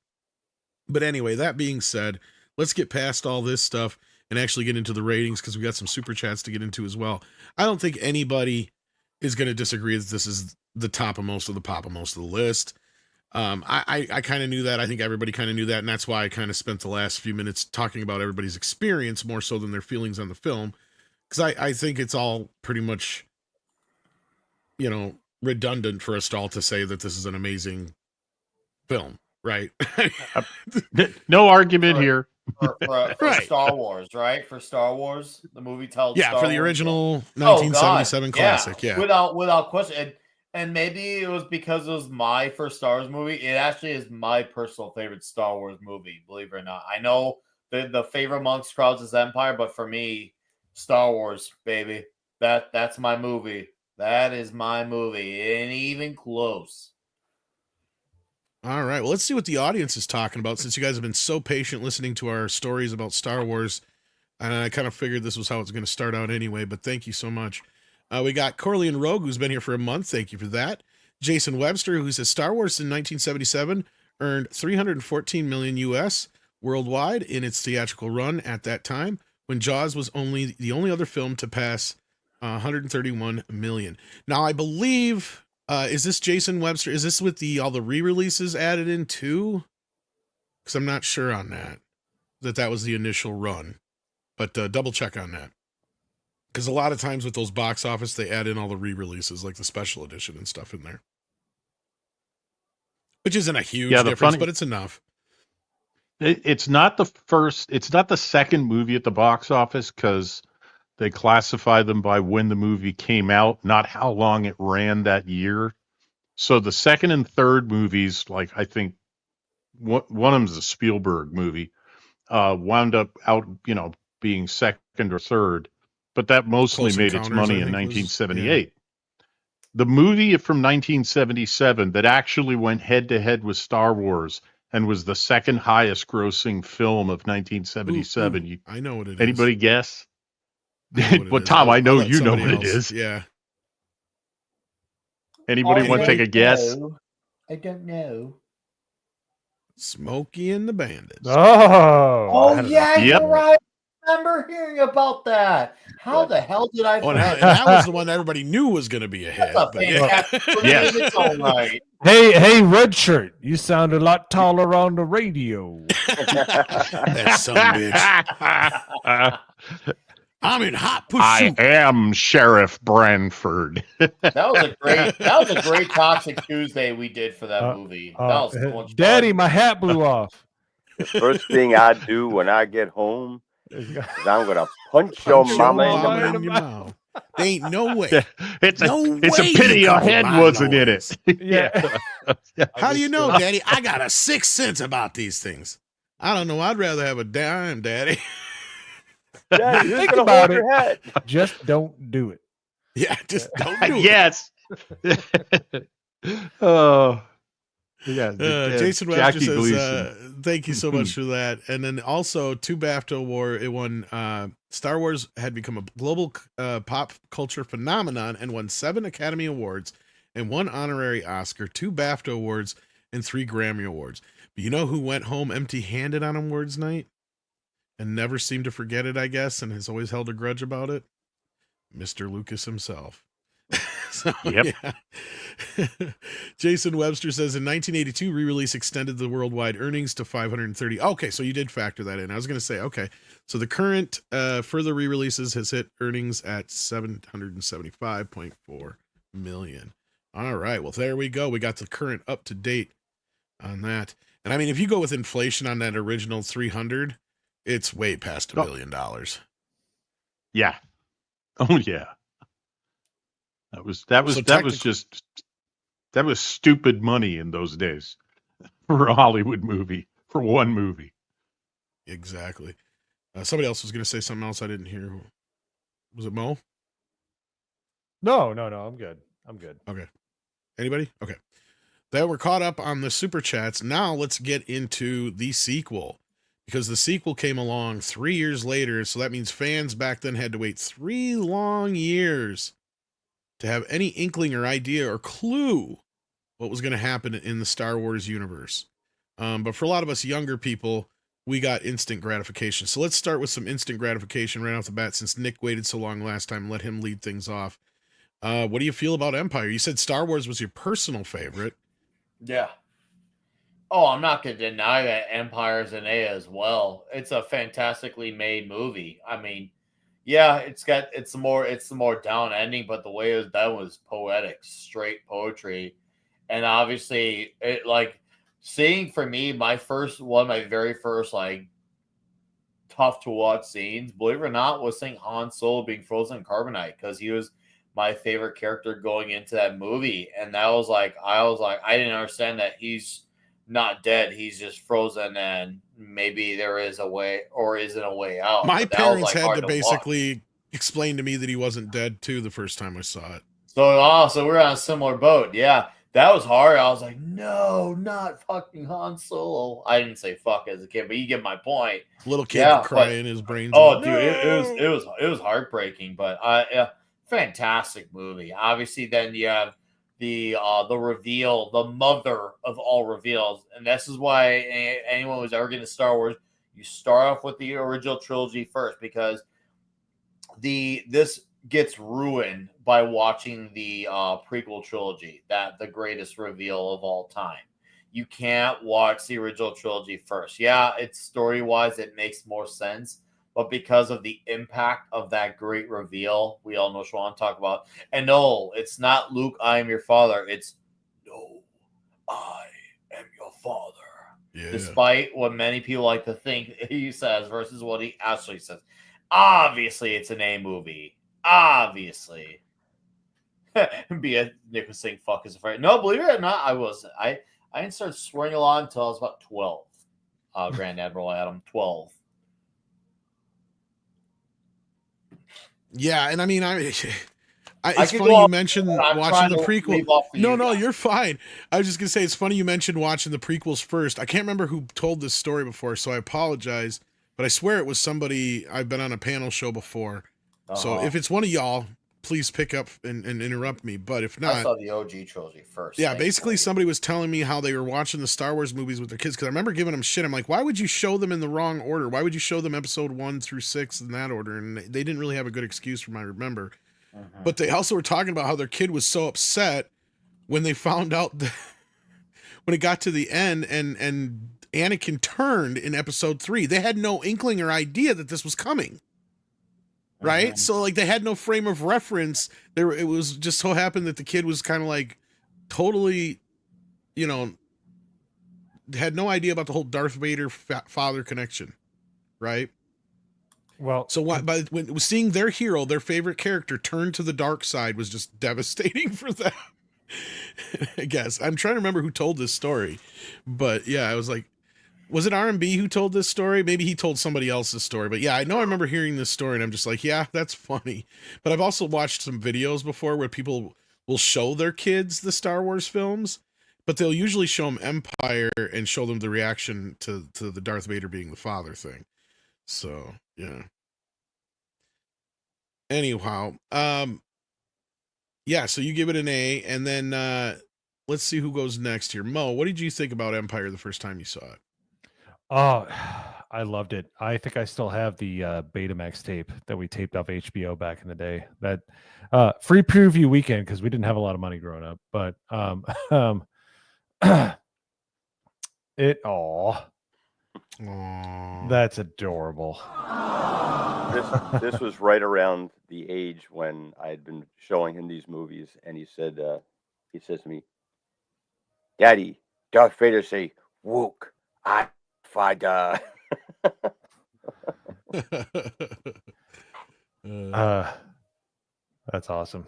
But anyway, that being said, let's get past all this stuff and actually get into the ratings, because we got some super chats to get into as well. I don't think anybody is going to disagree that this is the top of most of the list. I kind of knew that. I think everybody kind of knew that, and that's why I kind of spent the last few minutes talking about everybody's experience more so than their feelings on the film, because I think it's all pretty much, redundant for us all to say that this is an amazing film, right? No argument here. For Star Wars, right? For Star Wars, the movie tells. Yeah, Star for the Wars. original 1977 classic. Yeah, without question. And maybe it was because it was my first Star Wars movie. It actually is my personal favorite Star Wars movie, believe it or not. I know the favorite amongst crowds is Empire, but for me, Star Wars, baby, that's my movie. That is my movie. It ain't even close. All right, well, let's see what the audience is talking about, since you guys have been so patient listening to our stories about Star Wars. And I kind of figured this was how it's going to start out anyway, but thank you so much. We got Corleone Rogue, who's been here for a month. Thank you for that. Jason Webster, who says Star Wars in 1977 earned 314 million US worldwide in its theatrical run at that time, when Jaws was the only other film to pass 131 million. Now, I believe, is this Jason Webster? Is this with all the re-releases added in too? Because I'm not sure on that was the initial run, but double check on that. Because a lot of times with those box office, they add in all the re-releases, like the special edition and stuff in there, which isn't a huge difference, but it's enough. It's not the second movie at the box office, because they classify them by when the movie came out, not how long it ran that year. So the second and third movies, like I think one of them is a Spielberg movie, wound up out, being second or third, but that mostly made its money in 1978. The movie from 1977 that actually went head to head with Star Wars and was the second highest grossing film of 1977. I know what it is. Anybody guess? But Tom, I know you know what it is. Yeah. Anybody want to take a guess? I don't know. Smokey and the Bandits. Oh yeah, Yep. you're right. I remember hearing about that. How the hell did I forget? That was the one that everybody knew was going to be a hit. That's a fantastic Yes. It's all right. Hey, red shirt, you sound a lot taller on the radio. That son of a bitch. I'm in hot pursuit. I am Sheriff Branford. That was a great Toxic Tuesday we did for that movie. That was so much Daddy, fun. my hat blew off. The first thing I do when I get home is I'm gonna punch your mama in the mouth. There ain't no way. It's way a pity you your cover head my wasn't in noise. it. Yeah. How do you know, Daddy? I got a sixth sense about these things. I don't know. I'd rather have a dime, Daddy. Daddy, Think about it. Just don't do it. Yeah, just don't do it. Yes. Oh. Yeah, Jason Jackie Webster Gleason. says, thank you so much for that. And then also, 2 BAFTA Award. It won, Star Wars had become a global pop culture phenomenon and won 7 Academy Awards and 1 honorary Oscar, 2 BAFTA Awards, and 3 Grammy Awards. But you know who went home empty-handed on awards night? And never seemed to forget it, I guess, and has always held a grudge about it? Mr. Lucas himself. So, Yep. Yeah. Jason Webster says in 1982, re-release extended the worldwide earnings to 530. Okay, so you did factor that in. I was going to say, okay, so the current further re-releases has hit earnings at 775.4 million. All right, well, there we go. We got the current up to date on that. And I mean, if you go with inflation on that original 300, it's way past $1 billion. Yeah. Oh yeah. That was stupid money in those days for a Hollywood movie, for one movie. Exactly. Somebody else was going to say something else I didn't hear. Was it Mo? No, I'm good. Okay. Anybody? Okay. That we're caught up on the super chats. Now let's get into the sequel, because the sequel came along 3 years later. So that means fans back then had to wait 3 long years to have any inkling or idea or clue what was going to happen in the Star Wars universe. But for a lot of us younger people, we got instant gratification. So let's start with some instant gratification right off the bat, since Nick waited so long last time. Let him lead things off. What do you feel about Empire? You said Star Wars was your personal favorite. Yeah. Oh, I'm not going to deny that Empire's an A as well. It's a fantastically made movie. I mean, yeah, it's the more down ending, but the way it was done was poetic, straight poetry. And obviously it, like, seeing, for me, my very first like tough to watch scenes, believe it or not, was seeing Han Solo being frozen in carbonite, because he was my favorite character going into that movie. And I was like, I didn't understand that he's not dead, he's just frozen, and maybe there is a way, or isn't a way out. My parents had to basically explain to me that he wasn't dead too the first time I saw it. So we're on a similar boat. Yeah, that was hard. I was like, no, not fucking Han Solo. I didn't say fuck as a kid, but you get my point. Little kid crying his brains out. out. Dude, it was heartbreaking. But fantastic movie. Obviously, then you have the reveal, the mother of all reveals, and this is why anyone who's ever getting to Star Wars, you start off with the original trilogy first, because this gets ruined by watching the prequel trilogy, that the greatest reveal of all time. You can't watch the original trilogy first. Yeah, it's story-wise, it makes more sense, but because of the impact of that great reveal, we all know what I want to talk about. And no, it's not Luke, I am your father. It's no, I am your father. Yeah. Despite what many people like to think he says versus what he actually says. Obviously, it's an A movie. Obviously. Be a Nicholas saying fuck is afraid. No, believe it or not, I wasn't. I didn't start swearing a lot until I was about 12. Grand Admiral Adam, 12. Yeah, and I mean, it's funny you mentioned watching the prequel. No, you're fine. I was just gonna say it's funny you mentioned watching the prequels first. I can't remember who told this story before, so I apologize. But I swear it was somebody I've been on a panel show before. So if it's one of y'all, please pick up and interrupt me. But if not, I saw the OG trilogy first. Yeah, basically somebody was telling me how they were watching the Star Wars movies with their kids, because I remember giving them shit. I'm like, why would you show them in the wrong order? Why would you show them episode 1 through 6 in that order? And they didn't really have a good excuse from what I remember. But they also were talking about how their kid was so upset when they found out that when it got to the end and Anakin turned in episode 3. They had no inkling or idea that this was coming. Right? So like they had no frame of reference. It was just so happened that the kid was kind of like totally, had no idea about the whole Darth Vader father connection. Right? Well, so when seeing their hero, their favorite character, turn to the dark side was just devastating for them. I guess I'm trying to remember who told this story, but yeah, I was like, was it R&B who told this story? Maybe he told somebody else's story, but yeah, I know I remember hearing this story, and I'm just like, yeah, that's funny. But I've also watched some videos before where people will show their kids the Star Wars films, but they'll usually show them Empire and show them the reaction to the Darth Vader being the father thing. So yeah. Anyhow, yeah, so you give it an A, and then let's see who goes next here. Mo, what did you think about Empire the first time you saw it? Oh, I loved it. I think I still have the Betamax tape that we taped off HBO back in the day. That free preview weekend, because we didn't have a lot of money growing up. But that's adorable. This was right around the age when I had been showing him these movies, and he says to me, "Daddy, Darth Vader say wook. Father." That's awesome.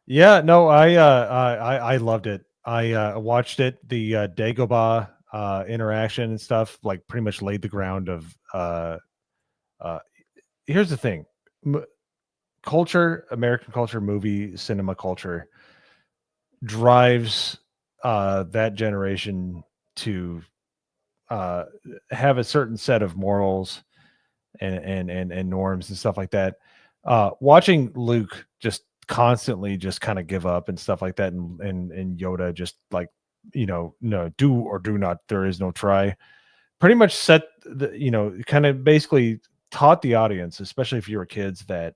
Yeah, no, I loved it. I watched it. The Dagobah interaction and stuff like pretty much laid the ground of here's the thing. American culture, movie, cinema culture drives that generation to have a certain set of morals and norms and stuff like that. Watching Luke just constantly just kind of give up and stuff like that, and Yoda just like, no, do or do not, there is no try, pretty much set the, kind of basically taught the audience, especially if you were kids, that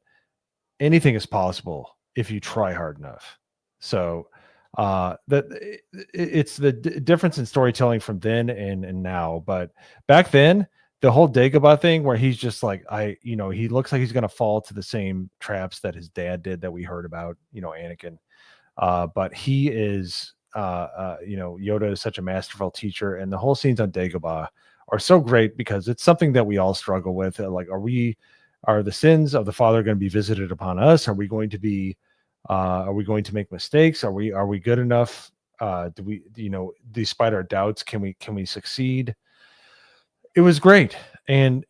anything is possible if you try hard enough. So that it's the difference in storytelling from then and now. But back then, the whole Dagobah thing, where he's just like, he looks like he's going to fall to the same traps that his dad did that we heard about, Anakin. But he is, Yoda is such a masterful teacher, and the whole scenes on Dagobah are so great because it's something that we all struggle with. Like, are the sins of the father going to be visited upon us? Are we going to make mistakes? Are we good enough? Do we, despite our doubts, can we succeed? It was great. And,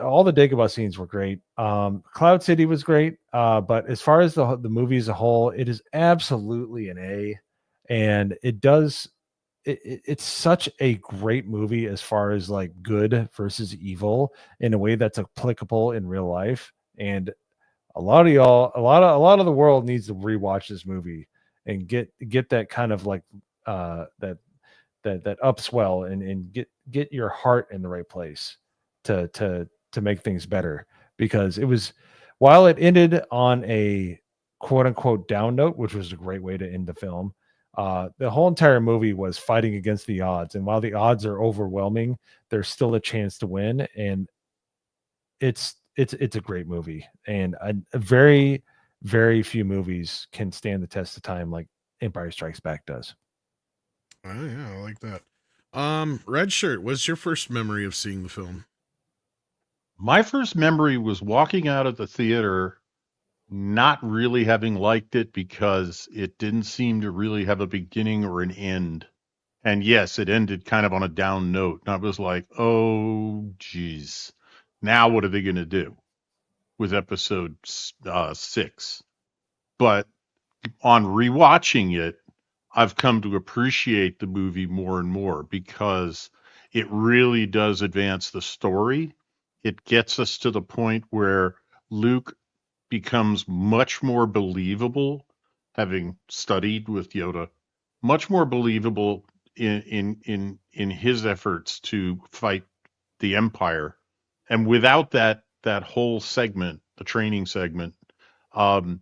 all the Dagobah scenes were great. Cloud City was great. But as far as the movie as a whole, it is absolutely an A. And it's such a great movie as far as like good versus evil in a way that's applicable in real life. And a lot of the world needs to rewatch this movie and get that kind of like that upswell and get your heart in the right place to make things better, because it was, while it ended on a quote unquote down note, which was a great way to end the film. The whole entire movie was fighting against the odds, and while the odds are overwhelming, there's still a chance to win, and it's a great movie, and a very very few movies can stand the test of time like Empire Strikes Back does. Oh yeah, I like that. Red Shirt, what's your first memory of seeing the film? My first memory was walking out of the theater, not really having liked it because it didn't seem to really have a beginning or an end. And yes, it ended kind of on a down note. And I was like, oh, geez. Now what are they going to do with episode 6? But on rewatching it, I've come to appreciate the movie more and more because it really does advance the story. It gets us to the point where Luke becomes much more believable, having studied with Yoda, much more believable in his efforts to fight the Empire. And without that whole segment, the training segment, um,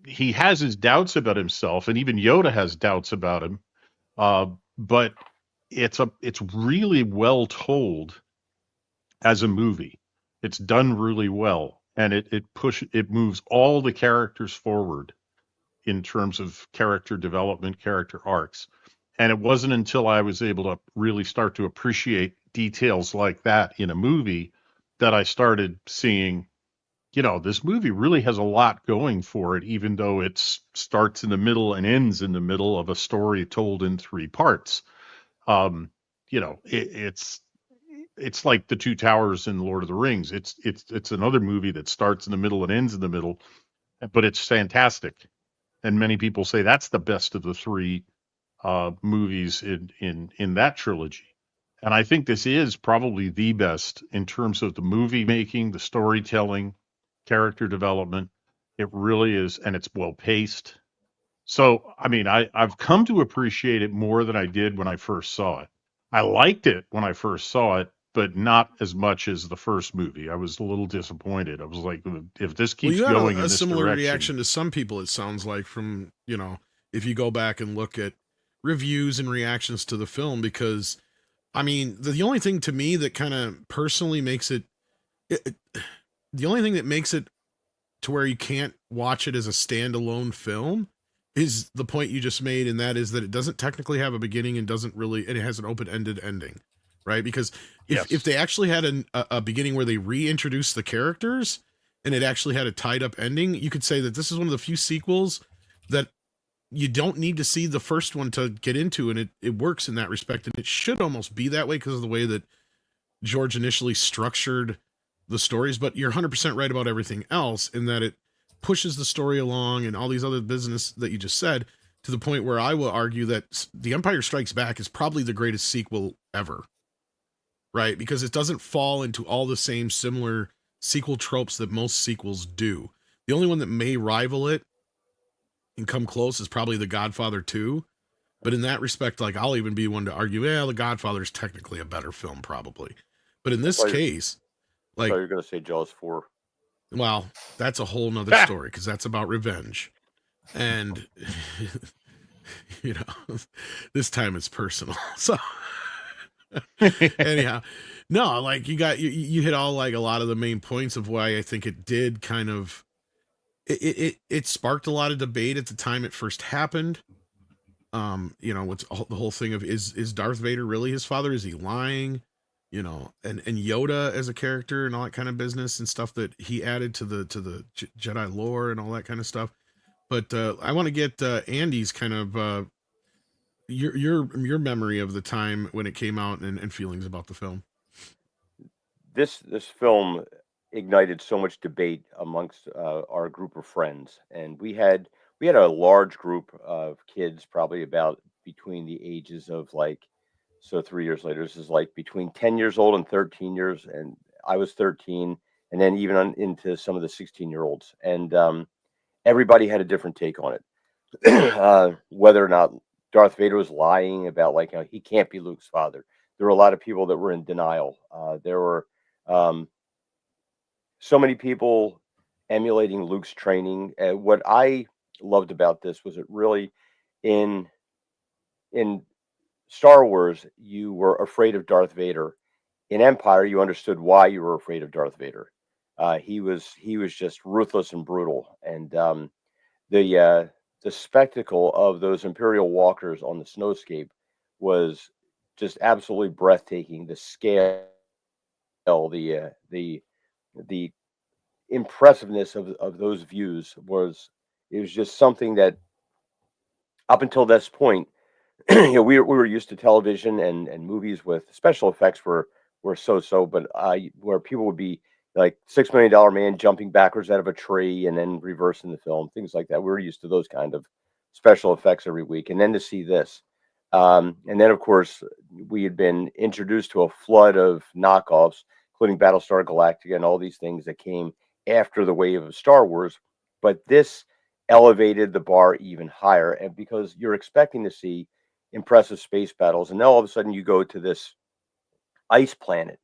he has his doubts about himself, and even Yoda has doubts about him. But it's really well told as a movie. It's done really well, and it moves all the characters forward in terms of character development, character arcs. And it wasn't until I was able to really start to appreciate details like that in a movie that I started seeing, this movie really has a lot going for it, even though it starts in the middle and ends in the middle of a story told in 3 parts. It's like the Two Towers in Lord of the Rings. It's another movie that starts in the middle and ends in the middle, but it's fantastic. And many people say that's the best of the 3 movies in that trilogy. And I think this is probably the best in terms of the movie making, the storytelling, character development. It really is, and it's well paced. So, I mean, I've come to appreciate it more than I did when I first saw it. I liked it when I first saw it, but not as much as the first movie. I was a little disappointed. I was like, if this keeps you had going in a this similar direction, reaction to some people, it sounds like, from, if you go back and look at reviews and reactions to the film, because I mean, the only thing to me that kind of personally makes the only thing that makes it to where you can't watch it as a standalone film is the point you just made, and that is that it doesn't technically have a beginning and it has an open-ended ending, right? Because if they actually had a beginning where they reintroduced the characters and it actually had a tied-up ending, you could say that this is one of the few sequels that you don't need to see the first one to get into, and it works in that respect, and it should almost be that way because of the way that George initially structured the stories. But you're 100% right about everything else, in that it pushes the story along and all these other business that you just said, to the point where I will argue that The Empire Strikes Back is probably the greatest sequel ever, right? Because it doesn't fall into all the same similar sequel tropes that most sequels do. The only one that may rival it and come close is probably The Godfather 2. But in that respect, like, I'll even be one to argue, The Godfather is technically a better film, probably. But in this case, like, so you're going to say Jaws 4. Well, that's a whole nother story, because that's about revenge. And, this time it's personal. So, anyhow, no, like, you hit all, like, a lot of the main points of why I think it did kind of, it sparked a lot of debate at the time it first happened. What's the whole thing of, is Darth Vader really his father? Is he lying? And Yoda as a character and all that kind of business and stuff that he added to the Jedi lore and all that kind of stuff. But I want to get Andy's kind of your memory of the time when it came out and feelings about the film. This film ignited so much debate amongst our group of friends, and we had a large group of kids, probably about between the ages of, like, so 3 years later, this is like between 10 years old and 13 years, and I was 13, and then even into some of the 16-year-olds, and everybody had a different take on it. Whether or not Darth Vader was lying about, like, he can't be Luke's father. There were a lot of people that were in denial. There were so many people emulating Luke's training. What I loved about this was it really in Star Wars, you were afraid of Darth Vader. In Empire, you understood why you were afraid of Darth Vader. He was just ruthless and brutal, and the spectacle of those Imperial walkers on the snowscape was just absolutely breathtaking. The scale, the impressiveness of those views was just something that up until this point, we were used to television and movies with special effects were so, but where people would be like $6 Million Man jumping backwards out of a tree and then reversing the film, things like that. We were used to those kind of special effects every week, and then to see this, and then of course we had been introduced to a flood of knockoffs, including Battlestar Galactica and all these things that came after the wave of Star Wars, but this elevated the bar even higher, and because you're expecting to see impressive space battles, and now all of a sudden you go to this ice planet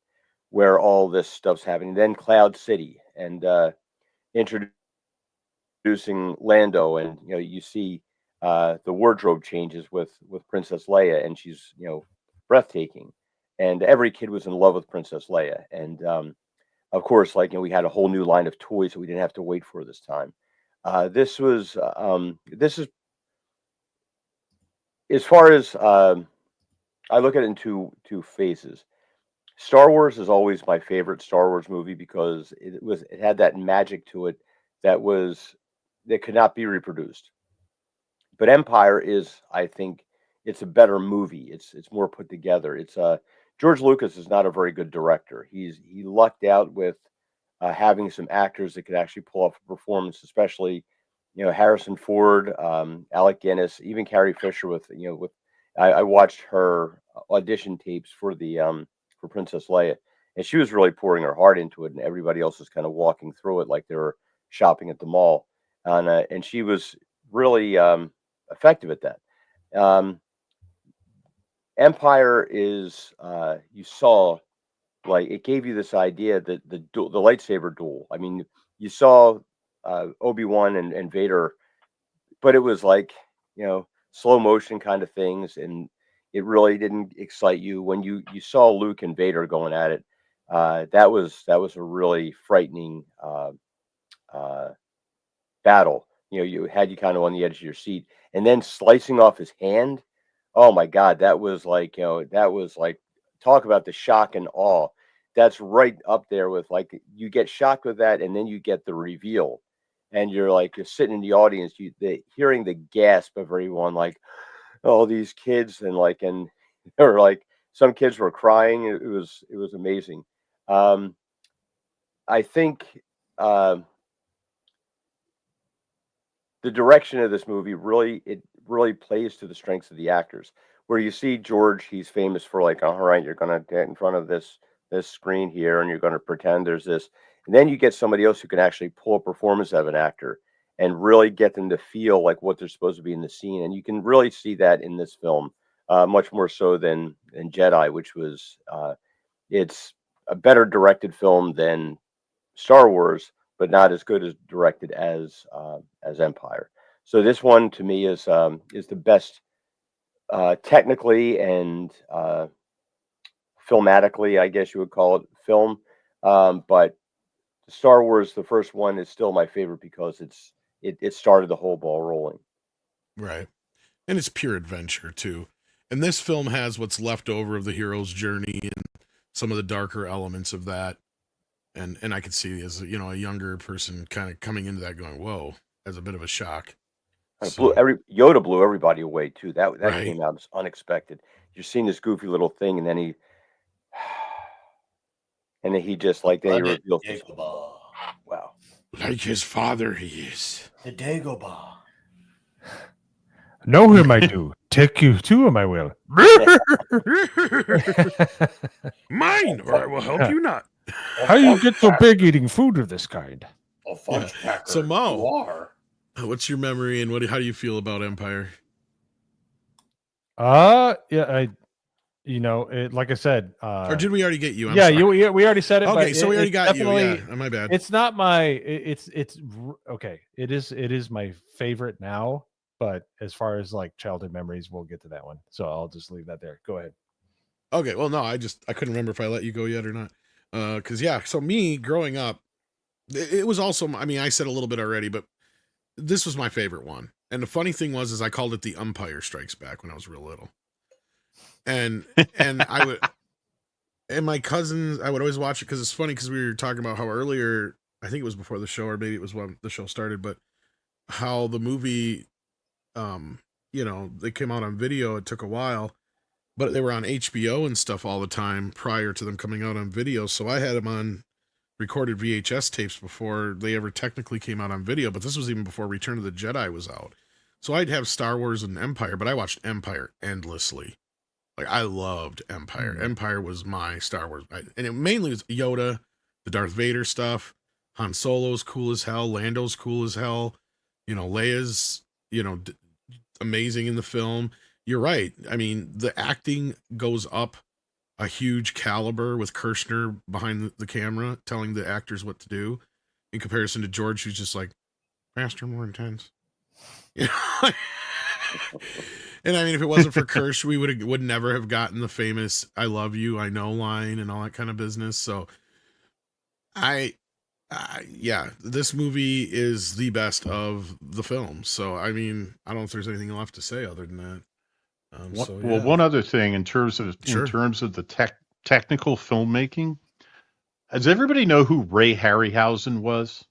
where all this stuff's happening, then Cloud City, and introducing Lando, and you see the wardrobe changes with Princess Leia, and she's breathtaking, and every kid was in love with Princess Leia, and of course, like, we had a whole new line of toys that we didn't have to wait for this time. This is as far as I look at it in two phases. Star Wars is always my favorite Star Wars movie because it had that magic to it that could not be reproduced. But Empire is, I think, it's a better movie. It's more put together. It's George Lucas is not a very good director. He lucked out with having some actors that could actually pull off a performance, especially Harrison Ford, Alec Guinness, even Carrie Fisher. I watched her audition tapes for for Princess Leia, and she was really pouring her heart into it, and everybody else was kind of walking through it like they were shopping at the mall, and she was really effective at that. Empire is you saw, like, it gave you this idea that the lightsaber duel. I mean, you saw Obi-Wan and Vader, but it was like slow motion kind of things, and it really didn't excite you when you saw Luke and Vader going at it. That was a really frightening battle. You had you kind of on the edge of your seat, and then slicing off his hand. Oh my God, that was like talk about the shock and awe. That's right up there with, like, you get shocked with that, and then you get the reveal, and you're sitting in the audience, hearing the gasp of everyone, like, all these kids, and there were some kids were crying. It was amazing. I think the direction of this movie really plays to the strengths of the actors. Where you see George, he's famous for all right, you're gonna get in front of this screen here, and you're gonna pretend there's this, and then you get somebody else who can actually pull a performance of an actor and really get them to feel like what they're supposed to be in the scene. And you can really see that in this film, much more so than Jedi, which was it's a better directed film than Star Wars, but not as good as directed as Empire. So this one to me is the best technically and filmatically, I guess you would call it, film. But Star Wars, the first one, is still my favorite because it started the whole ball rolling. Right. And it's pure adventure too. And this film has what's left over of the hero's journey and some of the darker elements of that. And I could see, as a younger person kind of coming into that going, whoa, as a bit of a shock. Yoda blew everybody away too. That Right. came out as unexpected. You're seeing this goofy little thing, and then he just then he reveals this. Wow. Like his father, he is. The Dagobah. Know him, I do. Take you to him, I will. Mine, or I will help you not. How you get so big eating food of this kind? A fudge packer. So Mo, you are. what's your memory and how do you feel about Empire? Yeah, like I said, Or did we already get you? we already said it. Okay, but so we already got you. definitely- Yeah, my bad. It's not my. It's okay. It is my favorite now. But as far as like childhood memories, we'll get to that one. So I'll just leave that there. Go ahead. Okay, well, no, I couldn't remember if I let you go yet or not. Because yeah, so me growing up, it was also. I mean, I said a little bit already, but this was my favorite one. And the funny thing is I called it the Umpire Strikes Back when I was real little. And I would, and my cousins, I would always watch it because it's funny because we were talking about how earlier, I think it was before the show or maybe it was when the show started, but how the movie, they came out on video. It took a while, but they were on HBO and stuff all the time prior to them coming out on video. So I had them on recorded VHS tapes before they ever technically came out on video, but this was even before Return of the Jedi was out. So I'd have Star Wars and Empire, but I watched Empire endlessly. Like I loved Empire. Mm-hmm. Empire was my Star Wars. And it mainly was Yoda, the Darth Vader stuff. Han Solo's cool as hell. Lando's cool as hell. Leia's, amazing in the film. You're right. I mean, the acting goes up a huge caliber with Kirshner behind the camera telling the actors what to do in comparison to George, who's just like faster, more intense. And I mean, if it wasn't for Kirsch, we would never have gotten the famous "I love you, I know" line and all that kind of business. So this movie is the best of the film. So, I mean, I don't know if there's anything left to say other than that. Well, one other thing in terms of the technical filmmaking, does everybody know who Ray Harryhausen was?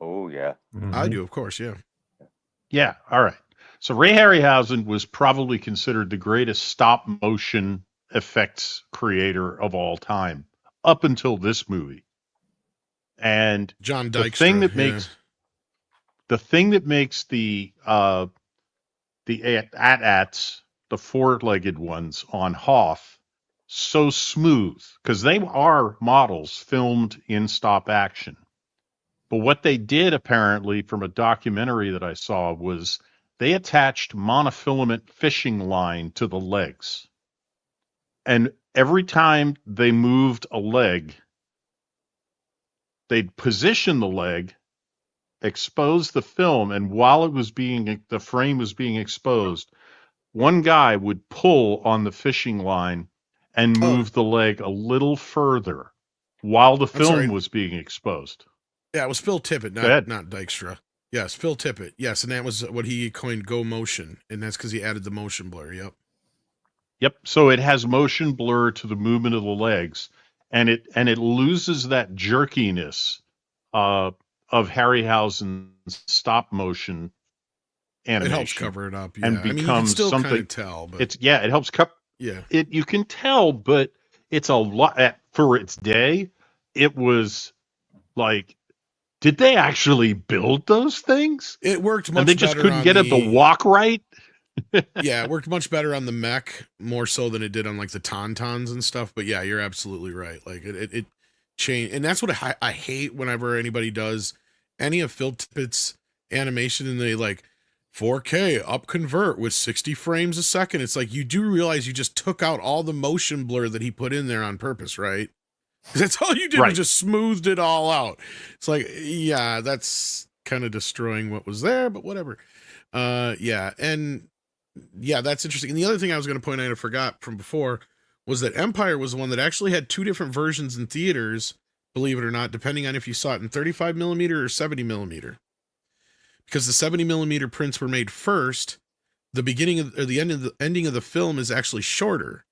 Oh yeah, I do, of course. Yeah. Yeah. All right. So Ray Harryhausen was probably considered the greatest stop motion effects creator of all time up until this movie. And John Dykstra, the thing that makes the AT-ATs, the four-legged ones on Hoth, so smooth, because they are models filmed in stop action. But what they did apparently from a documentary that I saw was they attached monofilament fishing line to the legs. And every time they moved a leg, they'd position the leg, expose the film, and while the frame was being exposed, one guy would pull on the fishing line and move the leg a little further while the film was being exposed. Yeah, it was Phil Tippett, not Dykstra. Yes, Phil Tippett. Yes, and that was what he coined Go Motion, and that's because he added the motion blur. Yep. So it has motion blur to the movement of the legs, and it loses that jerkiness of Harryhausen's stop motion animation. It helps cover it up, and becomes you can still something. Kind of tell, but it helps cover. Yeah, you can tell, but it's a lot for its day. It was like, did they actually build those things? It worked much better. And they just couldn't get it to walk right? Yeah, it worked much better on the mech, more so than it did on like the Tauntauns and stuff. But yeah, you're absolutely right. Like it changed. And that's what I hate whenever anybody does any of Phil Tippett's animation and they like 4K up convert with 60 frames a second. It's like, you do realize you just took out all the motion blur that he put in there on purpose, right? That's all you did was just smoothed it all out. It's like, yeah, that's kind of destroying what was there, but whatever. Yeah, that's interesting. And the other thing I was going to point out, I forgot from before, was that Empire was the one that actually had two different versions in theaters, believe it or not, depending on if you saw it in 35 millimeter or 70 millimeter. Because the 70 millimeter prints were made first. The ending of the film is actually shorter.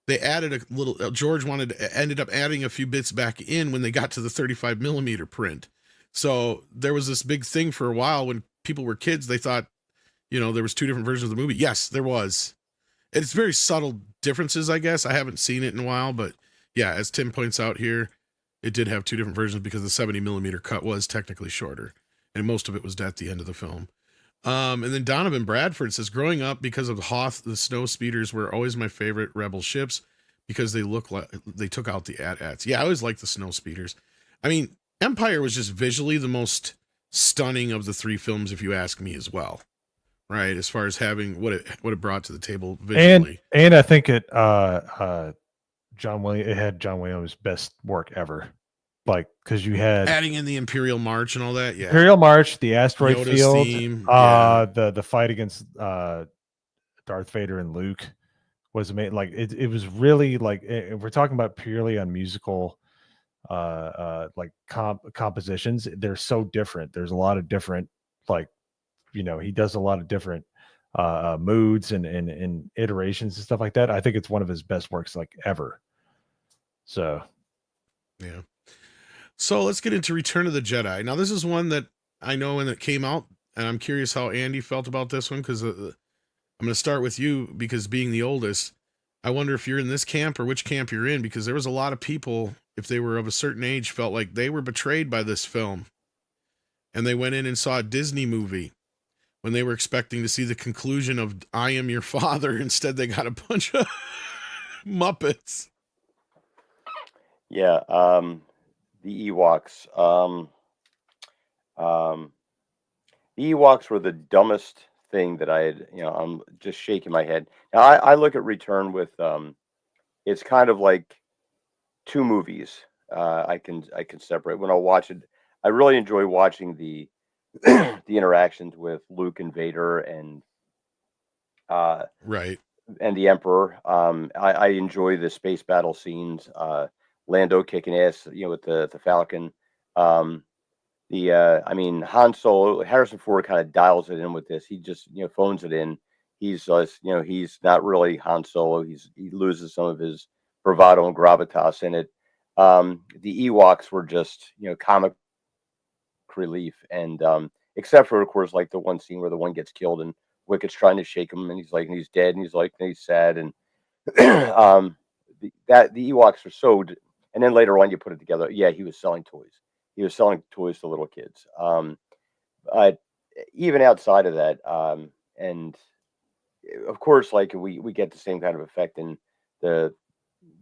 They added a little. George ended up adding a few bits back in when they got to the 35 millimeter print. So there was this big thing for a while when people were kids. They thought, there was two different versions of the movie. Yes, there was. It's very subtle differences, I guess. I haven't seen it in a while, but yeah, as Tim points out here, it did have two different versions because the 70 millimeter cut was technically shorter, and most of it was at the end of the film. And then Donovan Bradford says, growing up because of Hoth, the snow speeders were always my favorite Rebel ships because they look like they took out the AT-ATs. Yeah, I always liked the snow speeders. I mean, Empire was just visually the most stunning of the 3 films, if you ask me as well. Right, as far as having what it brought to the table visually. And I think it had John Williams' best work ever. Like, because you had adding in the Imperial March and all that, yeah. Imperial March, the asteroid Yoda's field, theme, the fight against Darth Vader and Luke was amazing. Like it was really like, if we're talking about purely on musical like compositions, they're so different. There's a lot of different, like, he does a lot of different moods and iterations and stuff like that. I think it's one of his best works like ever. So yeah. So let's get into Return of the Jedi. Now, this is one that I know when it came out, and I'm curious how Andy felt about this one, because I'm going to start with you, because being the oldest, I wonder if you're in this camp or which camp you're in, because there was a lot of people, if they were of a certain age, felt like they were betrayed by this film. And they went in and saw a Disney movie when they were expecting to see the conclusion of I Am Your Father. Instead, they got a bunch of Muppets. Yeah, the Ewoks. The Ewoks were the dumbest thing that I had. I'm just shaking my head. Now I look at Return with it's kind of like 2 movies. I can separate when I watch it. I really enjoy watching the the interactions with Luke and Vader and right, and the Emperor. I enjoy the space battle scenes. Lando kicking ass, with the Falcon. I mean, Han Solo, Harrison Ford kind of dials it in with this. He just, phones it in. He's he's not really Han Solo. He loses some of his bravado and gravitas in it. The Ewoks were just, comic relief, and except for, of course, like the one scene where the one gets killed and Wicked's trying to shake him, and he's like, and he's dead, and he's like, and he's sad, and the Ewoks are so. And then later on, you put it together. Yeah, he was selling toys. He was selling toys to little kids. But even outside of that, and of course, like we get the same kind of effect in the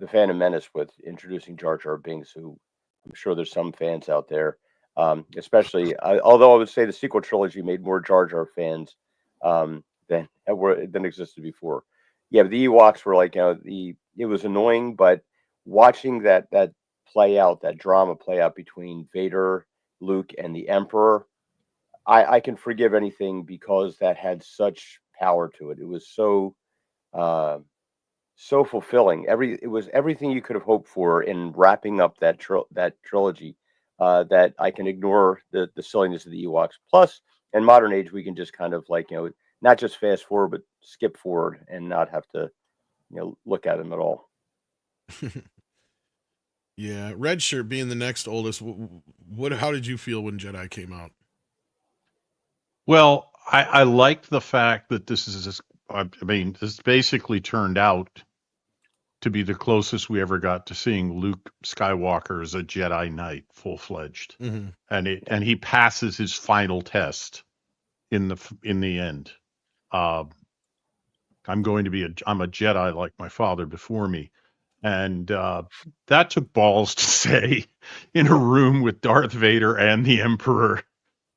Phantom Menace with introducing Jar Jar Binks, who I'm sure there's some fans out there, especially. Although I would say the sequel trilogy made more Jar Jar fans than existed before. Yeah, but the Ewoks were like, it was annoying, but watching that drama play out between Vader, Luke, and the Emperor, I can forgive anything because that had such power to it. It was so fulfilling. It was everything you could have hoped for in wrapping up that trilogy. That I can ignore the silliness of the Ewoks. Plus, in modern age, we can just kind of like not just fast forward, but skip forward and not have to look at them at all. Yeah, Red Shirt being the next oldest, how did you feel when Jedi came out? Well, I liked the fact that this basically turned out to be the closest we ever got to seeing Luke Skywalker as a Jedi Knight, full-fledged, and he passes his final test in the end. I'm a Jedi like my father before me. And that took balls to say in a room with Darth Vader and the Emperor,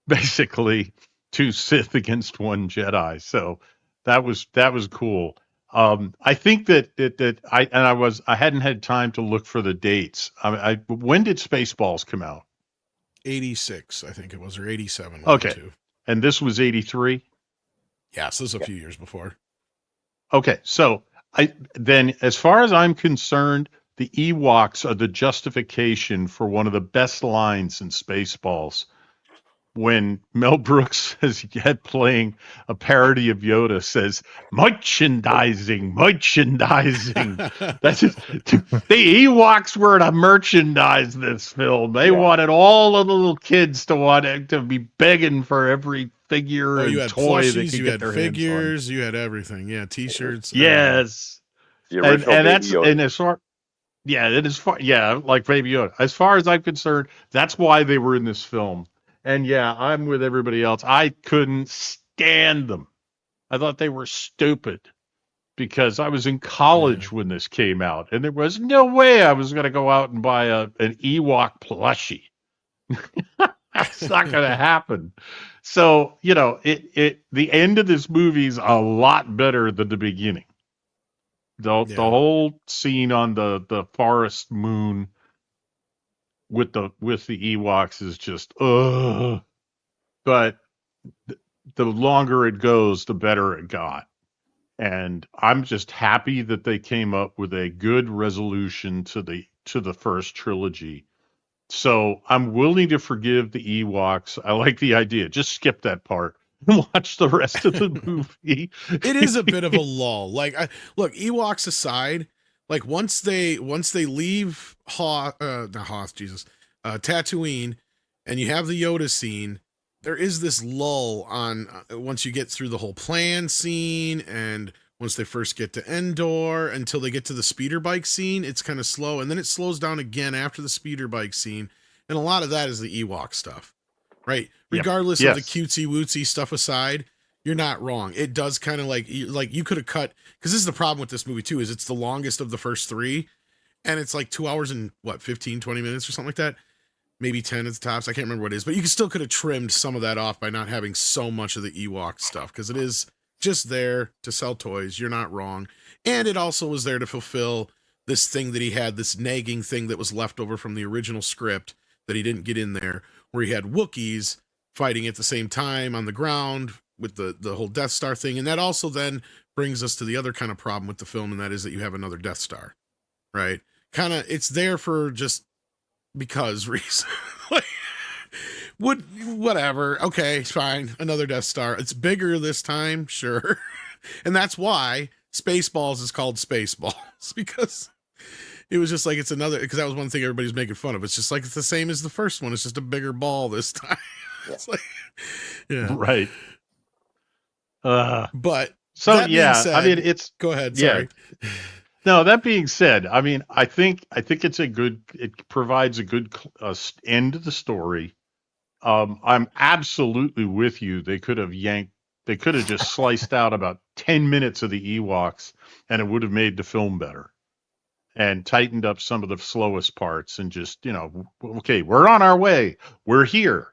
basically 2 Sith against 1 Jedi. So that was cool. I think that I hadn't had time to look for the dates. When did Spaceballs come out? 86, I think it was, or 87. Okay, and this was 83. Yeah, so this is a few years before. Okay, so. Then, as far as I'm concerned, the Ewoks are the justification for one of the best lines in Spaceballs. When Mel Brooks is yet playing a parody of Yoda, says merchandising. That's just, the Ewoks were to merchandise this film. They wanted all of the little kids to be begging for every figure and you had toy plushies, they could you get had their figures, hands on. you had everything. Yeah, T-shirts. Yes. The original and that's Yoda. and as far like Baby Yoda. As far as I'm concerned, that's why they were in this film. And yeah, I'm with everybody else. I couldn't stand them. I thought they were stupid. because I was in college when this came out, and there was no way I was going to go out and buy an Ewok plushie. That's not going to happen. So, you know, the end of this movie is a lot better than the beginning. The whole scene on the forest moon with the Ewoks is just but the longer it goes, the better it got. And I'm just happy that they came up with a good resolution to the first trilogy. So I'm willing to forgive the Ewoks. I like the idea. Just skip that part and watch the rest of the movie. It is a bit of a lull. Like, look, Ewoks aside, like once they leave Tatooine, and you have the Yoda scene, there is this lull on once you get through the whole plan scene, and once they first get to Endor until they get to the speeder bike scene, it's kind of slow, and then it slows down again after the speeder bike scene, and a lot of that is the Ewok stuff, right? Regardless of the cutesy wootsy stuff aside, you're not wrong. It does kind of like you could have cut, because this is the problem with this movie too, is it's the longest of the first three, and it's like 2 hours and 15, 20 minutes or something like that. Maybe 10 at the tops. I can't remember what it is, but you still could have trimmed some of that off by not having so much of the Ewok stuff, because it is just there to sell toys. You're not wrong. And it also was there to fulfill this thing that he had, this nagging thing that was left over from the original script that he didn't get in there, where he had Wookiees fighting at the same time on the ground with the whole Death Star thing. And that also then brings us to the other kind of problem with the film, and that is that you have another Death Star, right? Kind of, it's there for just because reason. Like, whatever. Okay, fine. Another Death Star. It's bigger this time, sure. And that's why Spaceballs is called Spaceballs, because it was just like, it's another, because that was one thing everybody's making fun of. It's just like, it's the same as the first one. It's just a bigger ball this time. It's like, right. But so said, I mean, it's, go ahead. Sorry. Yeah. No, that being said, I mean, I think it provides a good end to the story. I'm absolutely with you. They could have just sliced out about 10 minutes of the Ewoks, and it would have made the film better, and tightened up some of the slowest parts, and just, okay, we're on our way. We're here.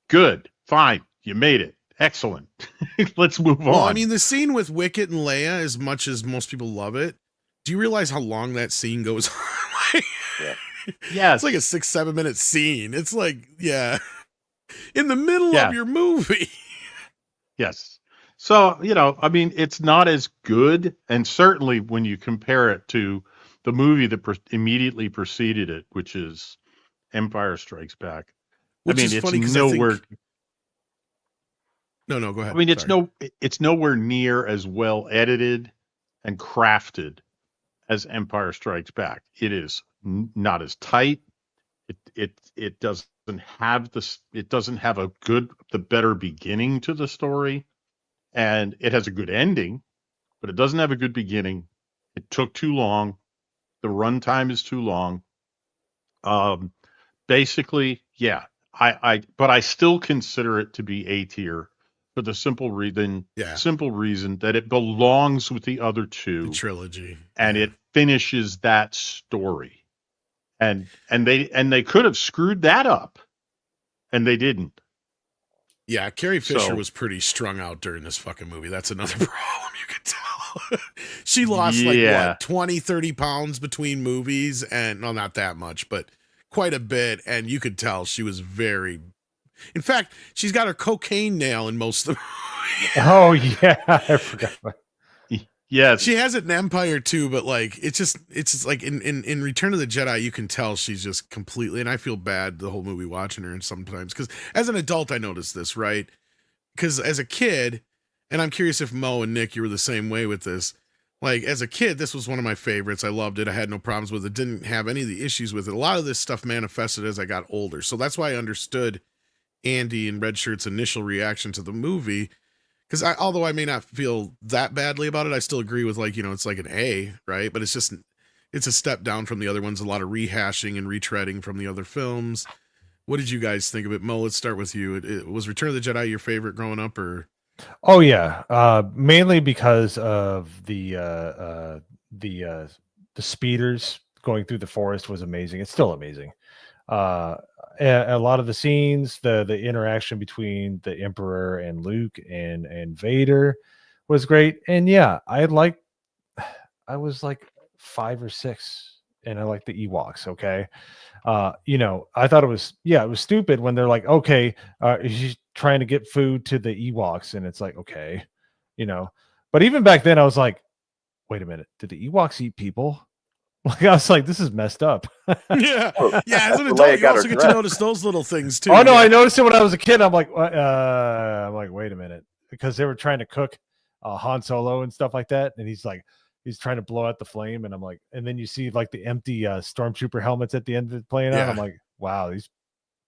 Good. Fine. You made it. Excellent. Let's move on. Well, I mean, the scene with Wicket and Leia, as much as most people love it, do you realize how long that scene goes on? Yeah. It's like a 6-7 minute scene. It's like, in the middle of your movie. Yes. So, I mean, it's not as good. And certainly when you compare it to the movie that immediately preceded it, which is Empire Strikes Back. Which is funny, it's nowhere. No, go ahead. I mean, it's nowhere near as well edited and crafted as Empire Strikes Back. It is not as tight. It doesn't have the better beginning to the story, and it has a good ending, but it doesn't have a good beginning. It took too long. The runtime is too long. Basically, but I still consider it to be A tier for the simple reason that it belongs with the other two, the trilogy, and it finishes that story. And they could have screwed that up, and they didn't. Yeah, Carrie Fisher was pretty strung out during this fucking movie. That's another problem, you could tell. She lost 20, 30 pounds between movies, and not that much, but quite a bit. And you could tell she was very, in fact, she's got her cocaine nail in most of the movie. Oh yeah, I forgot. Yes, she has it in Empire too, but like it's just like in Return of the Jedi, you can tell she's just completely. And I feel bad the whole movie watching her, and sometimes because as an adult I noticed this, right? Because as a kid, and I'm curious if Mo and Nick, you were the same way with this. Like as a kid, this was one of my favorites. I loved it. I had no problems with it. Didn't have any of the issues with it. A lot of this stuff manifested as I got older, so that's why I understood Andy and Red Shirt's initial reaction to the movie. Because although I may not feel that badly about it, I still agree with it's like an A, right? But it's a step down from the other ones. A lot of rehashing and retreading from the other films. What did you guys think of it? Mo, let's start with you. Was Return of the Jedi your favorite growing up, or Oh yeah, mainly because of the speeders going through the forest was amazing. It's still amazing. Uh, a lot of the scenes, the interaction between the Emperor and Luke and Vader was great. And yeah, I was like 5 or 6, and I like the Ewoks. Okay, I thought it was stupid when they're like, okay, he's trying to get food to the Ewoks, and it's like, okay, you know. But even back then, I was like, wait a minute, did the Ewoks eat people? Like I was like, this is messed up. Yeah, yeah. As an Leia adult, you got her also get to dress. notice those little things too. Oh no, yeah. I noticed it when I was a kid. I'm like, wait a minute, because they were trying to cook Han Solo and stuff like that, and he's trying to blow out the flame, and I'm like, and then you see like the empty stormtrooper helmets at the end of it playing out. Yeah. I'm like, wow, these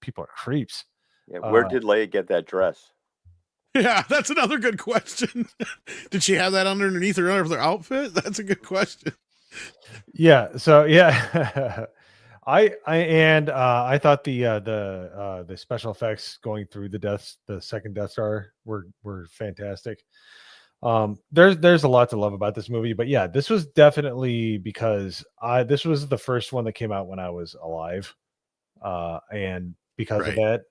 people are creeps. Yeah, where did Leia get that dress? Yeah, that's another good question. Did she have that underneath her other outfit? That's a good question. Yeah. So yeah, I thought the special effects going through the second Death Star were fantastic. There's a lot to love about this movie, but yeah, this was definitely because this was the first one that came out when I was alive, and because of Right. that,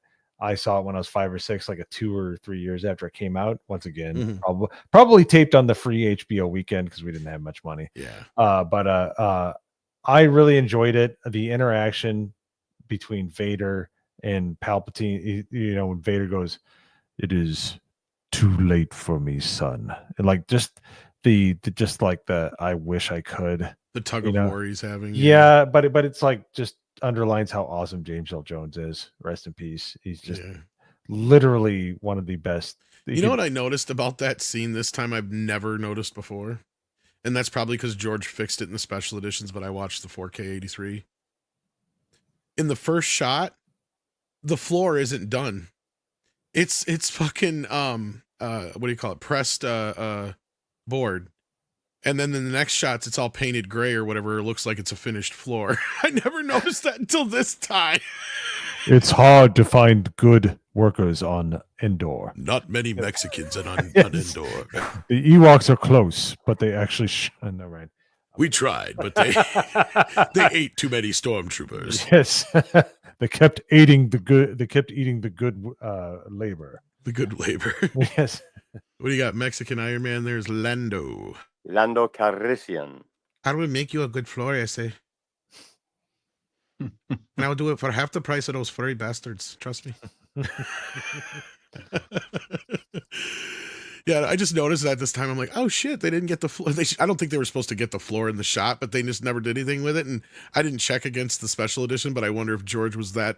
I saw it when I was 5 or 6, like 2 or 3 years after it came out. Once again, Mhm. probably taped on the free HBO weekend because we didn't have much money. Yeah. But I really enjoyed it. The interaction between Vader and Palpatine, when Vader goes, "It is too late for me, son," and like just the I wish I could. The tug of war he's having. Yeah, but it's like just underlines how awesome James Earl Jones is. Rest in peace. He's just literally one of the best. You know what I noticed about that scene this time I've never noticed before? And that's probably because George fixed it in the special editions, but I watched the 4K 83. In the first shot, the floor isn't done. It's fucking what do you call it? Pressed board. And then in the next shots, it's all painted gray or whatever. It looks like it's a finished floor. I never noticed that until this time. It's hard to find good workers on Endor. Not many Mexicans on Endor. The Ewoks are close, but they actually no, right. We tried, but they ate too many stormtroopers. Yes. They kept eating the good labor. The good labor. Yes. What do you got? Mexican Iron Man, there's Lando. Lando Calrissian. How do we make you a good floor essay? And I'll do it for half the price of those furry bastards. Trust me. Yeah, I just noticed that this time. I'm like, oh shit, they didn't get the floor. I don't think they were supposed to get the floor in the shot, but they just never did anything with it. And I didn't check against the special edition, but I wonder if George was that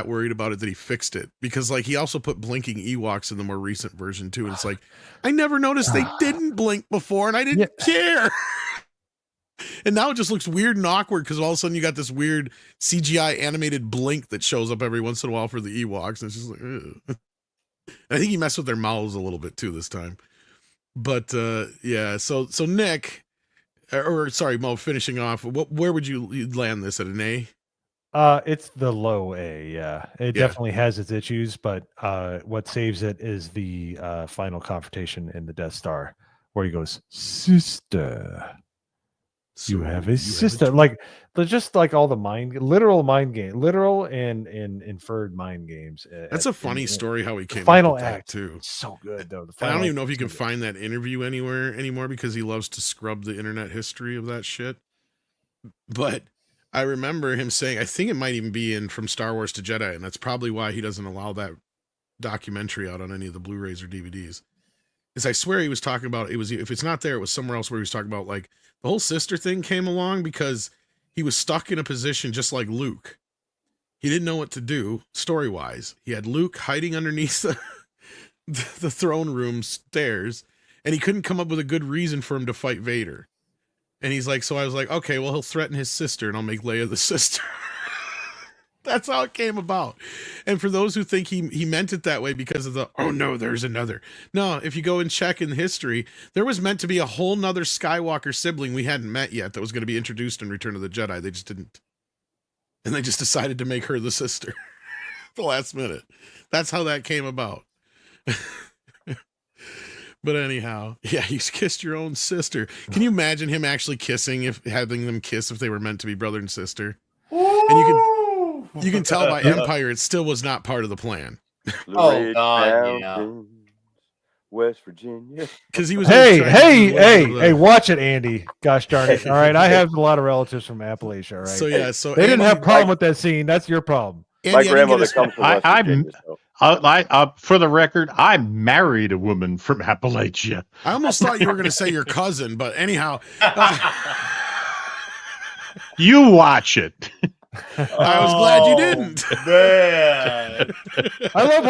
worried about it that he fixed it, because like he also put blinking Ewoks in the more recent version too, and it's like I never noticed they didn't blink before, and I didn't care. And now it just looks weird and awkward because all of a sudden you got this weird CGI animated blink that shows up every once in a while for the Ewoks, and it's just like, ugh. I think he messed with their mouths a little bit too this time. But yeah, so Nick, or sorry, Mo, finishing off, where would you land this, at an A? It's the low A, yeah. It definitely has its issues, but what saves it is the final confrontation in the Death Star, where he goes, "Sister, you have a sister." Like, they're just like all the literal and inferred mind games. That's a funny story how he came final up with act that too. So good though. I don't even know if you can find that interview anywhere anymore, because he loves to scrub the internet history of that shit. But I remember him saying, I think it might even be in From Star Wars to Jedi, and that's probably why he doesn't allow that documentary out on any of the Blu-rays or DVDs. Is I swear he was talking about, if it's not there, it was somewhere else where he was talking about like the whole sister thing came along because he was stuck in a position just like Luke. He didn't know what to do story-wise. He had Luke hiding underneath the throne room stairs, and he couldn't come up with a good reason for him to fight Vader. And he's like, so I was like, okay, well, he'll threaten his sister and I'll make Leia the sister. That's how it came about. And for those who think he meant it that way because of oh no, there's another. No, if you go and check in history, there was meant to be a whole nother Skywalker sibling we hadn't met yet that was going to be introduced in Return of the Jedi. They just didn't. And they just decided to make her the sister the last minute. That's how that came about. But anyhow, yeah, you kissed your own sister. Can you imagine him actually kissing, if having them kiss if they were meant to be brother and sister? And you can tell by Empire it still was not part of the plan. The God, Mountains, West Virginia. Because he was hey, watch it, Andy. Gosh darn it. All right. I have a lot of relatives from Appalachia. All right. So yeah, so they didn't Andy, have a problem with that scene. That's your problem. My grandmother comes from West Virginia. For the record, I married a woman from Appalachia. I almost thought you were going to say your cousin, but anyhow. You watch it. I was glad you didn't. Man. I love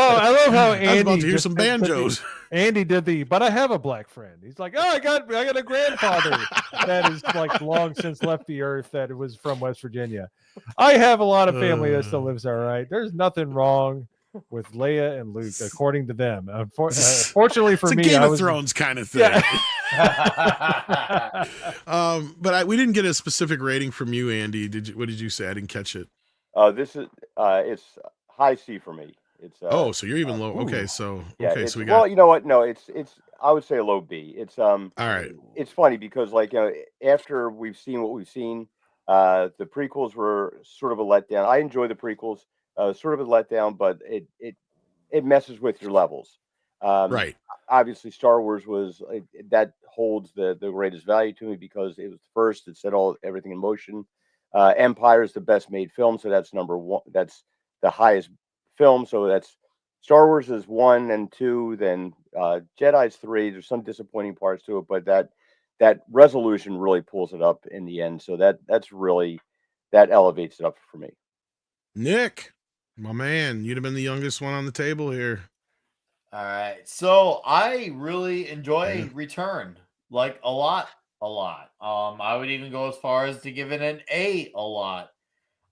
how Andy. I was about to hear some banjos. Andy did but I have a black friend. He's like, oh, I got a grandfather that is like long since left the earth that was from West Virginia. I have a lot of family that still lives there. Right? There's nothing wring with Leia and Luke, according to them. Fortunately for it's me, a Game of Thrones kind of thing. Yeah. But we didn't get a specific rating from you, Andy. What did you say? I didn't catch it. This is it's high C for me. It's so you're even low. Okay, so yeah, so we got. Well, you know what? No, it's I would say a low B. It's all right. It's funny because like after we've seen what we've seen, the prequels were sort of a letdown. I enjoy the prequels, sort of a letdown, but it messes with your levels. Right. Obviously, Star Wars was that holds the greatest value to me because it was the first. It set everything in motion. Empire is the best made film, so that's number one. That's the highest film, so that's Star Wars is 1 and 2. Then Jedi's 3. There's some disappointing parts to it, but that resolution really pulls it up in the end. So that's really that elevates it up for me. Nick, my man, you'd have been the youngest one on the table here. All right, so I really enjoy Return, like a lot. I would even go as far as to give it an A lot.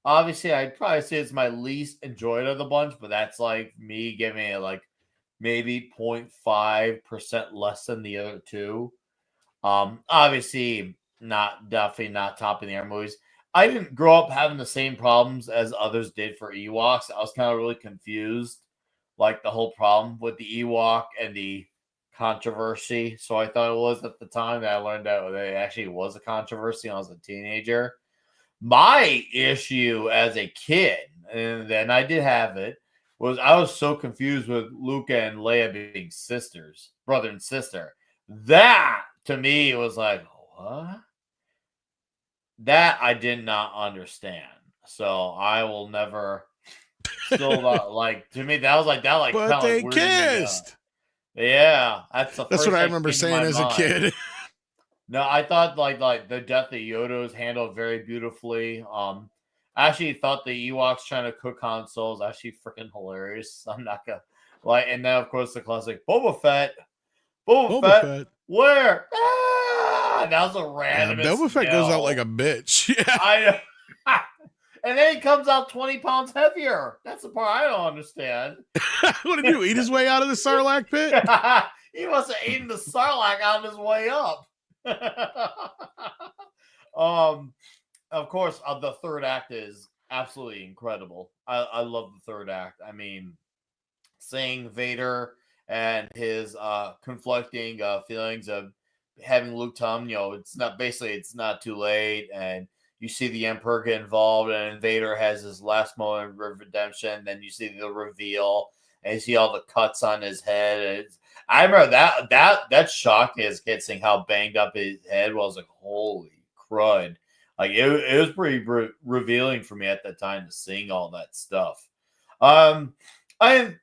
Obviously, I'd probably say it's my least enjoyed of the bunch, but that's like me giving it like maybe 0.5% less than the other two. Obviously, definitely not top of the air movies. I didn't grow up having the same problems as others did for Ewoks. I was kind of really confused, like the whole problem with the Ewok and the controversy. So I thought it was at the time that I learned that it actually was a controversy when I was a teenager. My issue as a kid, and then I did have it, was I was so confused with Luke and Leia being sisters, brother and sister. That, to me, was like, what? That I did not understand. So I will never, still not, like, to me, that was like, that like, but they kissed. Yeah, that's what I remember saying as a kid. No, I thought like the death of Yoda was handled very beautifully. I actually thought the Ewoks trying to cook Han Solo is actually freaking hilarious. I'm not gonna and then of course the classic Boba Fett, where? Ah, that was a random. Boba Fett goes out like a bitch. Yeah, I and then he comes out 20 pounds heavier. That's the part I don't understand. What did he do? Eat his way out of the Sarlacc pit? He must have eaten the Sarlacc on his way up. Of course, the third act is absolutely incredible. I love the third act. I mean, seeing Vader and his conflicting feelings of having Luke tell him, it's not too late, and you see the Emperor get involved, and Vader has his last moment of redemption. Then you see the reveal, and you see all the cuts on his head. I remember that shocked me as a kid, seeing how banged up his head was. Like, holy crud! Like it was pretty revealing for me at that time to seeing all that stuff. I didn't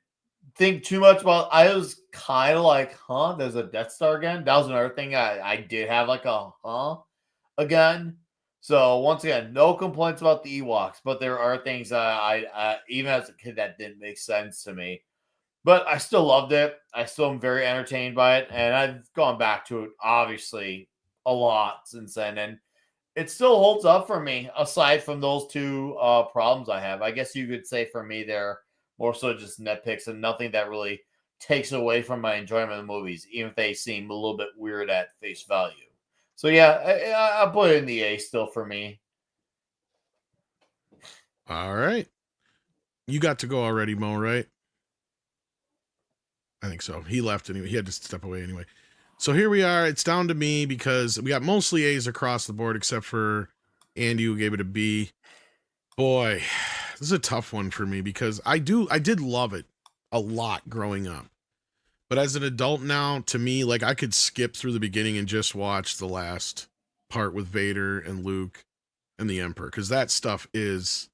think too much about. I was kind of like, huh? There's a Death Star again. That was another thing I did have like a again. So once again, no complaints about the Ewoks, but there are things that I even as a kid that didn't make sense to me. But I still loved it. I still am very entertained by it, and I've gone back to it obviously a lot since then, and it still holds up for me. Aside from those two problems I have, I guess you could say for me they're more so just nitpicks and nothing that really takes away from my enjoyment of the movies, even if they seem a little bit weird at face value. So yeah, I'll put it in the A still for me. All right. You got to go already, Mo, right? I think so. He left anyway. He had to step away anyway. So here we are. It's down to me because we got mostly A's across the board, except for Andy, who gave it a B. Boy, this is a tough one for me because I did love it a lot growing up. But as an adult now, to me, like I could skip through the beginning and just watch the last part with Vader and Luke and the Emperor, because that stuff is,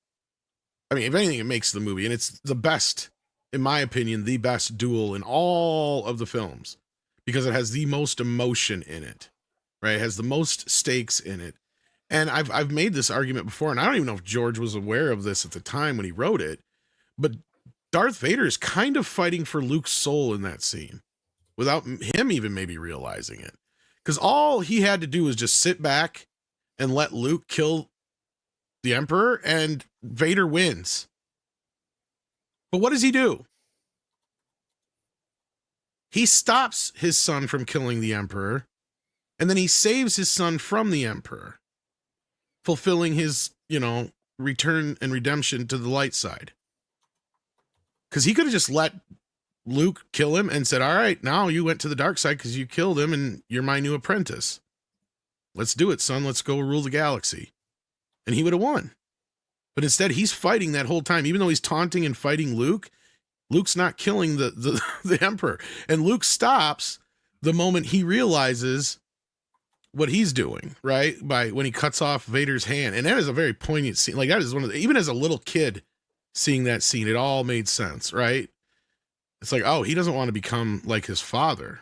I mean, if anything, it makes the movie, and it's the best, in my opinion, the best duel in all of the films, because it has the most emotion in it, right? It has the most stakes in it. And I've made this argument before, and I don't even know if George was aware of this at the time when he wrote it, but Darth Vader is kind of fighting for Luke's soul in that scene without him even maybe realizing it. Because all he had to do was just sit back and let Luke kill the Emperor, and Vader wins. But what does he do? He stops his son from killing the Emperor, and then he saves his son from the Emperor, fulfilling his, return and redemption to the light side. Because he could have just let Luke kill him and said, all right, now you went to the dark side because you killed him and you're my new apprentice. Let's do it, son. Let's go rule the galaxy. And he would have won. But instead, he's fighting that whole time. Even though he's taunting and fighting Luke, Luke's not killing the Emperor. And Luke stops the moment he realizes what he's doing, right? By when he cuts off Vader's hand. And that is a very poignant scene. Like, that is one of the, even as a little kid, seeing that scene, it all made sense, right? It's like, oh, he doesn't want to become like his father.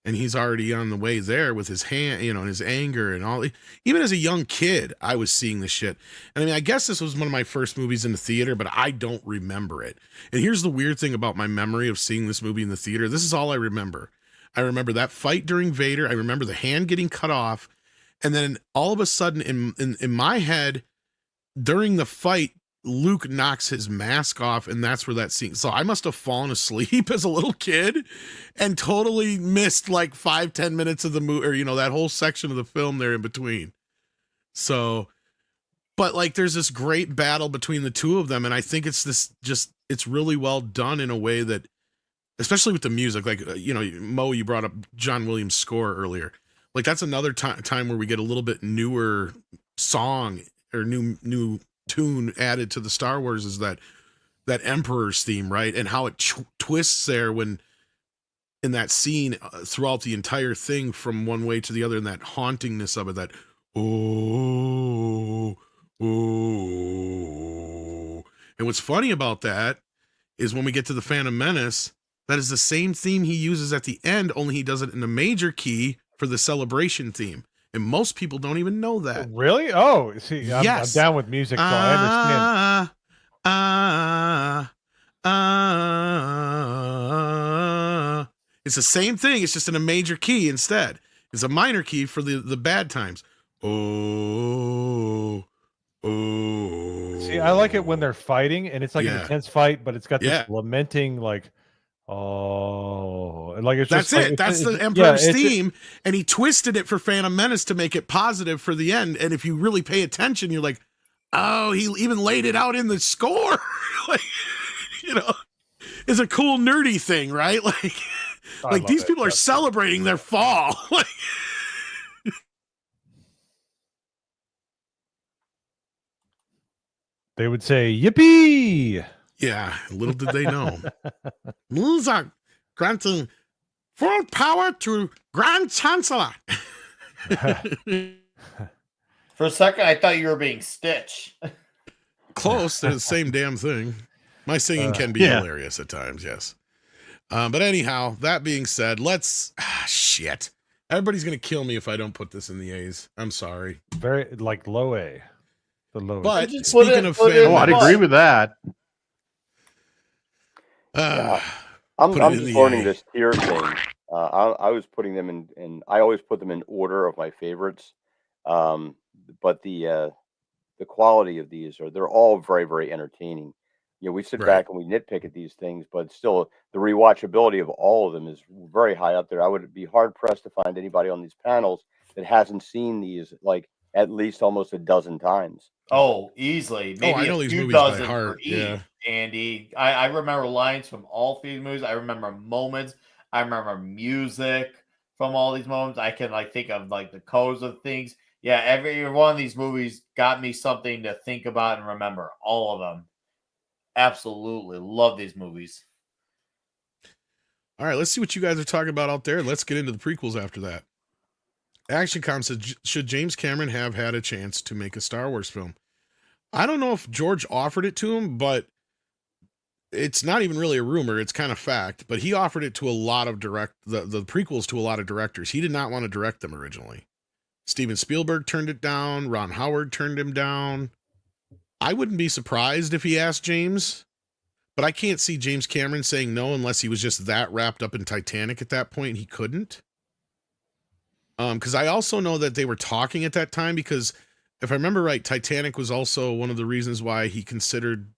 And he's already on the way there with his hand, and his anger and all. Even as a young kid, I was seeing this shit. And I mean, I guess this was one of my first movies in the theater, but I don't remember it. And here's the weird thing about my memory of seeing this movie in the theater. This is all I remember. I remember that fight during Vader. I remember the hand getting cut off. And then all of a sudden in my head, during the fight, Luke knocks his mask off, and that's where that scene. So I must have fallen asleep as a little kid and totally missed like 5-10 minutes of the movie, or that whole section of the film there in between. So, but like there's this great battle between the two of them, and I think it's it's really well done in a way that, especially with the music, like Mo, you brought up John Williams' score earlier. Like that's another time where we get a little bit newer song or new tune added to the Star Wars, is that Emperor's theme, right? And how it twists there when in that scene throughout the entire thing from one way to the other, and that hauntingness of it, that oh. And what's funny about that is when we get to the Phantom Menace, that is the same theme he uses at the end, only he does it in a major key for the celebration theme. And most people don't even know that. Really? Oh, see, yes. I'm down with music, so I understand. It's the same thing. It's just in a major key instead. It's a minor key for the bad times. Oh. See, I like it when they're fighting, and it's like an intense fight, but it's got this lamenting, like, oh, and like it's that's just it. Like, that's the Emperor's theme, and he twisted it for Phantom Menace to make it positive for the end. And if you really pay attention, you're like, oh, he even laid it out in the score. Like, it's a cool nerdy thing, right? Like these people are celebrating their fall. They would say, "Yippee!" Yeah, little did they know. Moves are granting full power to Grand Chancellor. For a second, I thought you were being Stitch. Close. They're the same damn thing. My singing can be hilarious at times, yes. But anyhow, that being said, let's... shit. Everybody's going to kill me if I don't put this in the A's. I'm sorry. Very, like, low A. The low. But speaking of... I'd agree with that. I'm supporting this tier thing. I was putting them in I always put them in order of my favorites. But the quality of these they're all very, very entertaining. We sit back and we nitpick at these things, but still the rewatchability of all of them is very high up there. I would be hard pressed to find anybody on these panels that hasn't seen these like at least almost a dozen times. Oh, easily. Maybe I know these movies by heart. Yeah. Andy, I remember lines from all three movies. I remember moments. I remember music from all these moments. I can like think of like the codes of things. Yeah, every one of these movies got me something to think about and remember. All of them. Absolutely love these movies. All right, let's see what you guys are talking about out there. Let's get into the prequels after that. ActionCom says, should James Cameron have had a chance to make a Star Wars film? I don't know if George offered it to him, but it's not even really a rumor. It's kind of fact. But he offered it to a lot of the prequels to a lot of directors. He did not want to direct them originally. Steven Spielberg turned it down. Ron Howard turned him down. I wouldn't be surprised if he asked James, but I can't see James Cameron saying no unless he was just that wrapped up in Titanic at that point. He couldn't. Because I also know that they were talking at that time, because if I remember right, Titanic was also one of the reasons why he considered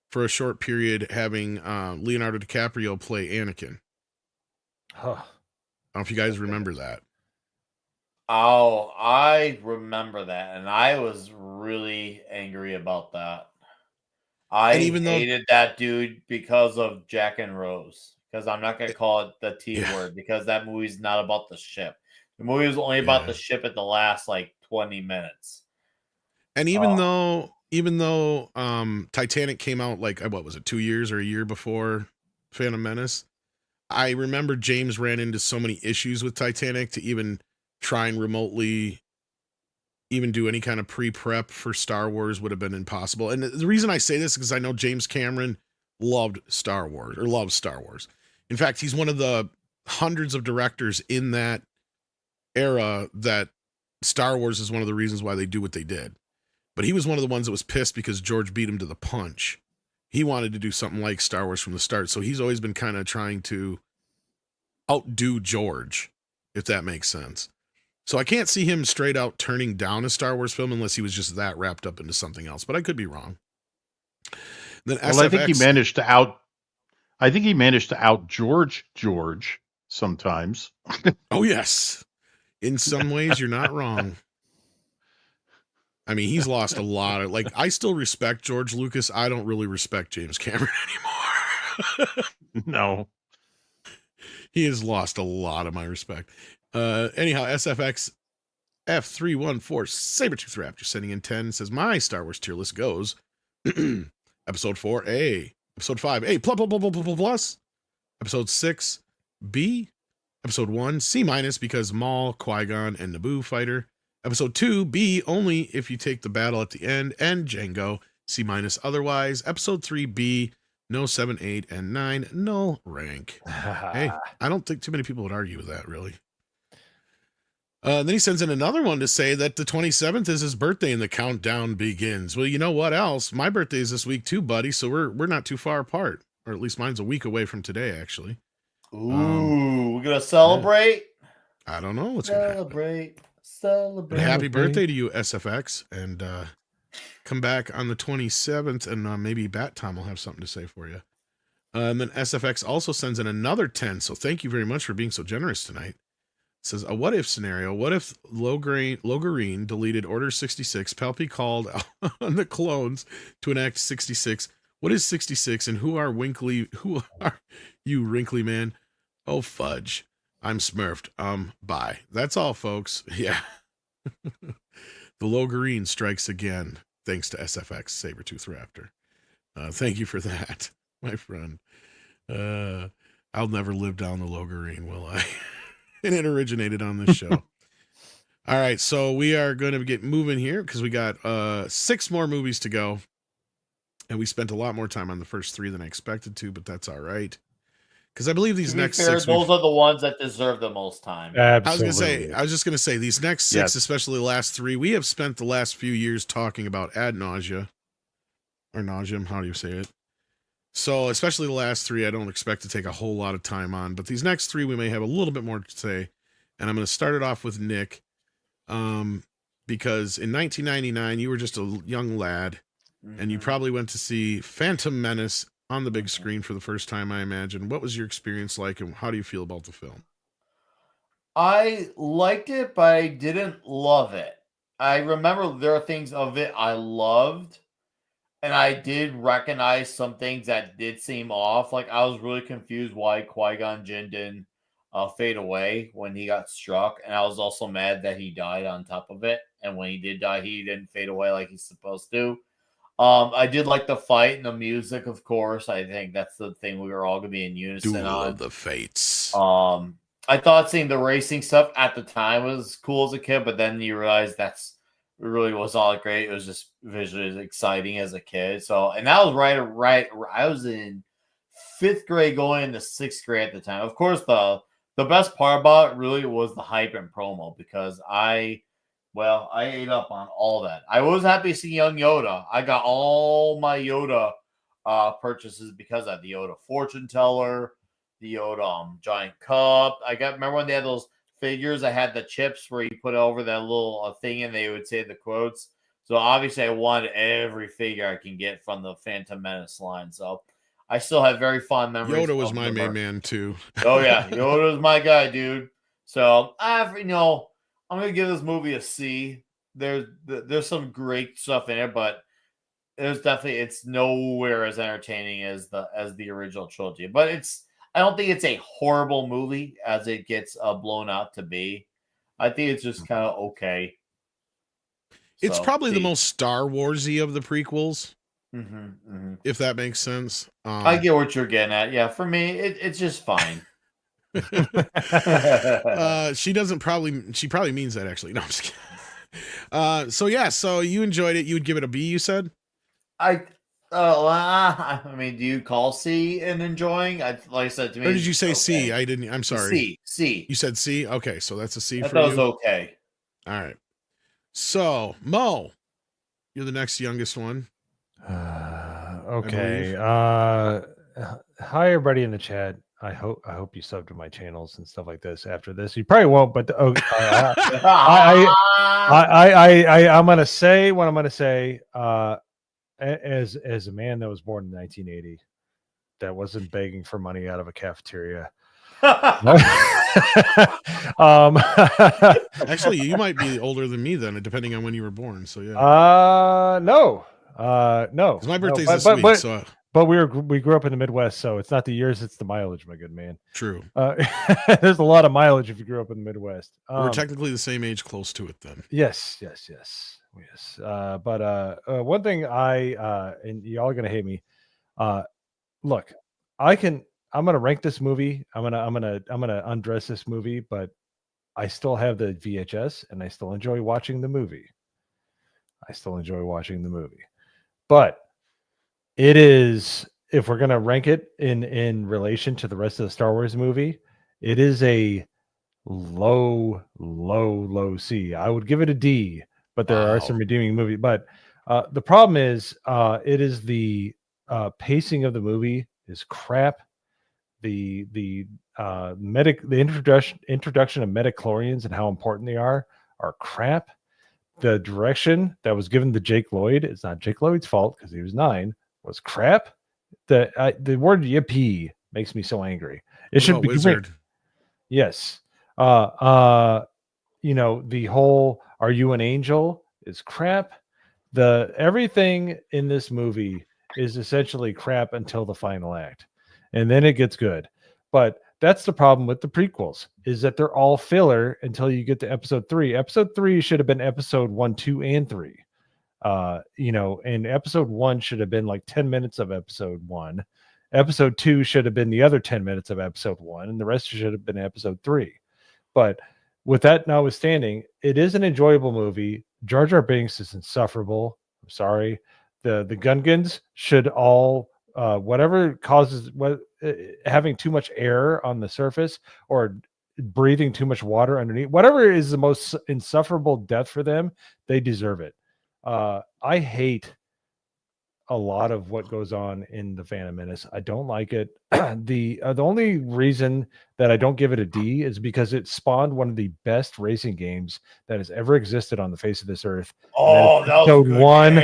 for a short period having Leonardo DiCaprio play Anakin. Huh. I don't know if you guys remember that. Oh, I remember that, and I was really angry about that. I hated that dude because of Jack and Rose. Because I'm not going to call it the T word, because that movie's not about the ship. The movie was only about the ship at the last like 20 minutes. And even though Titanic came out like, what was it, 2 years or a year before Phantom Menace, I remember James ran into so many issues with Titanic to even try and remotely even do any kind of pre-prep for Star Wars would have been impossible. And the reason I say this is because I know James Cameron loves Star Wars. In fact, he's one of the hundreds of directors in that era that Star Wars is one of the reasons why they do what they did. But he was one of the ones that was pissed because George beat him to the punch. He wanted to do something like Star Wars from the start. So he's always been kind of trying to outdo George, if that makes sense. So I can't see him straight out turning down a Star Wars film unless he was just that wrapped up into something else. But I could be wrong. Then SFX, I think he managed to out George sometimes. Oh yes. In some ways, you're not wrong. I mean, he's lost a lot of, like, I still respect George Lucas. I don't really respect James Cameron anymore. No. He has lost a lot of my respect. Anyhow, SFX F314 Sabertooth Raptor sending in 10 says, my Star Wars tier list goes episode 4 A, episode 5 A plus, episode 6 B, episode 1 C minus because Maul, Qui-Gon, and Naboo fighter, episode 2 B only if you take the battle at the end, and Jango C minus otherwise, episode 3 B no 7, 8, and 9 null rank. Hey, I don't think too many people would argue with that, really. Then he sends in another one to say that the 27th is his birthday and the countdown begins. Well, you know what else? My birthday is this week too, buddy. So we're not too far apart, or at least mine's a week away from today, actually. Ooh, we're gonna celebrate. I don't know what's gonna happen. Celebrate. But happy birthday to you, SFX, and come back on the 27th, and maybe Bat Tom will have something to say for you. And then SFX also sends in another 10. So thank you very much for being so generous tonight. Says a what if scenario. What if Logarine deleted Order 66? Palpy called on the clones to enact 66. What is 66 and who are you, wrinkly man? Oh fudge. I'm smurfed. Bye. That's all, folks. Yeah. The Logarine strikes again. Thanks to SFX Sabertooth Raptor. Thank you for that, my friend. I'll never live down the Logarine, will I? And it originated on this show. All right, so we are going to get moving here because we got 6 more movies to go. And we spent a lot more time on the first 3 than I expected to, but that's all right. Because I believe these next 6... Those are the ones that deserve the most time. Absolutely. I was just going to say, these next 6, especially the last 3, we have spent the last few years talking about ad nausea. Or nauseum, how do you say it? So, especially the last 3, I don't expect to take a whole lot of time on. But these next 3, we may have a little bit more to say. And I'm going to start it off with Nick. Because in 1999, you were just a young lad. Mm-hmm. And you probably went to see Phantom Menace on the big screen for the first time, I imagine. What was your experience like, and how do you feel about the film? I liked it, but I didn't love it. I remember there are things of it I loved. And I did recognize some things that did seem off. Like, I was really confused why Qui-Gon Jinn didn't fade away when he got struck, and I was also mad that he died on top of it. And when he did die, he didn't fade away like he's supposed to. I did like the fight and the music, of course. I think that's the thing we were all gonna be in unison Duel on. of the Fates. I thought seeing the racing stuff at the time was cool as a kid, but then you realize it really was all great. It was just visually exciting as a kid. So, and that was right. I was in 5th grade going into 6th grade at the time. Of course, the best part about it really was the hype and promo, because I ate up on all that. I was happy to see young Yoda. I got all my Yoda purchases because of the Yoda fortune teller, the Yoda giant cup. Remember when they had those figures? I had the chips where you put over that little thing and they would say the quotes. So obviously I wanted every figure I can get from the Phantom Menace line. So I still have very fond memories. Yoda was my main man too. Oh yeah, Yoda was my guy, dude. So I'm gonna give this movie a C. There's some great stuff in it, but it's nowhere as entertaining as the original trilogy. But I don't think it's a horrible movie as it gets blown out to be. I think it's just kind of okay. It's probably the most Star Warsy of the prequels, if that makes sense. I get what you're getting at. Yeah, for me, it's just fine. She probably means that, actually. No, I'm just kidding. So you enjoyed it. You would give it a B, you said? I mean, do you call C an enjoying? Like I said to me. Or did you say okay. C? I'm sorry. C. You said C? Okay, so that's a C for you. That was okay. All right. So, Mo, you're the next youngest one. Okay. Hi, everybody in the chat. I hope you sub to my channels and stuff like this after this. You probably won't, but I'm gonna say what I'm gonna say. As a man that was born in 1980, that wasn't begging for money out of a cafeteria. Actually, you might be older than me then, depending on when you were born. So yeah. No. Because my birthday's this week. So. But we grew up in the Midwest, so it's not the years, it's the mileage, my good man. True. There's a lot of mileage if you grew up in the Midwest. We're technically the same age, close to it then. Yes. But one thing and y'all are gonna hate me. Look, I'm gonna rank this movie. I'm gonna undress this movie, but I still have the VHS and I still enjoy watching the movie. But it is, if we're gonna rank it in relation to the rest of the Star Wars movie, it is a low C. I would give it a D, but there are some redeeming movies. But the problem is, it is the pacing of the movie is crap. The introduction of midichlorians and how important they are crap. The direction that was given to Jake Lloyd, it's not Jake Lloyd's fault because he was 9, was crap. The word yippee makes me so angry. It should be wizard. Yes. The whole "Are you an angel?" is crap. Everything in this movie is essentially crap until the final act, and then it gets good. But that's the problem with the prequels, is that they're all filler until you get to episode 3. Episode 3 should have been episode 1, 2, and 3. And episode 1 should have been like 10 minutes of episode 1. Episode 2 should have been the other 10 minutes of episode 1, and the rest should have been episode 3. But with that notwithstanding, it is an enjoyable movie. Jar Jar Binks is insufferable. I'm sorry. The Gungans should all whatever causes having too much air on the surface or breathing too much water underneath, whatever is the most insufferable death for them, they deserve it. I hate a lot of what goes on in the Phantom Menace. I don't like it. The only reason that I don't give it a D is because it spawned one of the best racing games that has ever existed on the face of this earth. Oh, that was one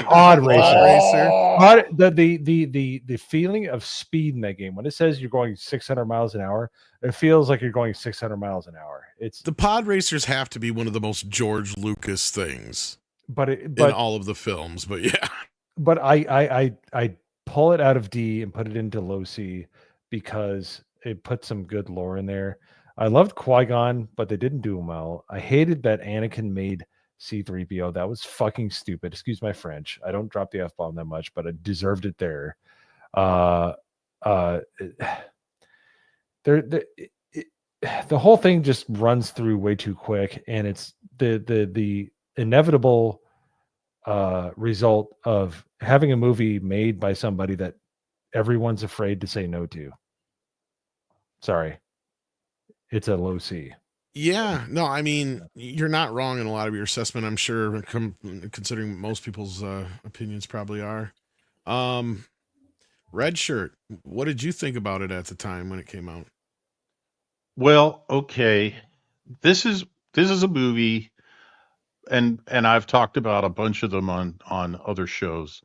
Odd Racer. Oh. The feeling of speed in that game, when it says you're going 600 miles an hour, it feels like you're going 600 miles an hour. It's the pod racers have to be one of the most George Lucas things, but in all of the films. But yeah. But I pull it out of D and put it into low C because it put some good lore in there. I loved Qui-Gon, but they didn't do him well. I hated that Anakin made C-3PO. That was fucking stupid. Excuse my French. I don't drop the F-bomb that much, but I deserved it there. The whole thing just runs through way too quick, and it's the inevitable result of having a movie made by somebody that everyone's afraid to say no to. Sorry, it's a low C. Yeah, no, I mean, you're not wrong in a lot of your assessment. I'm sure, considering most people's opinions probably are. Red Shirt, what did you think about it at the time when it came out? Well, okay, this is a movie, and I've talked about a bunch of them on other shows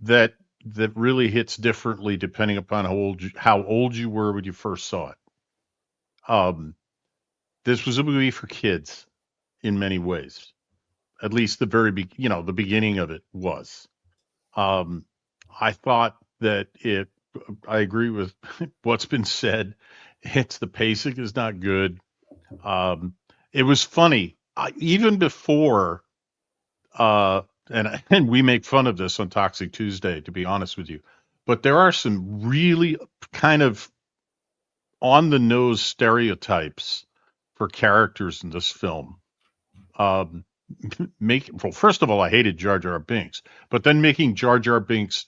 that really hits differently depending upon how old you were when you first saw it. This was a movie for kids in many ways. At least the the beginning of it was. I thought that I agree with what's been said. It's the pacing is not good. It was funny. Even before, and we make fun of this on Toxic Tuesday, to be honest with you, but there are some really kind of on the nose stereotypes for characters in this film. Well, first of all, I hated Jar Jar Binks, but then making Jar Jar Binks,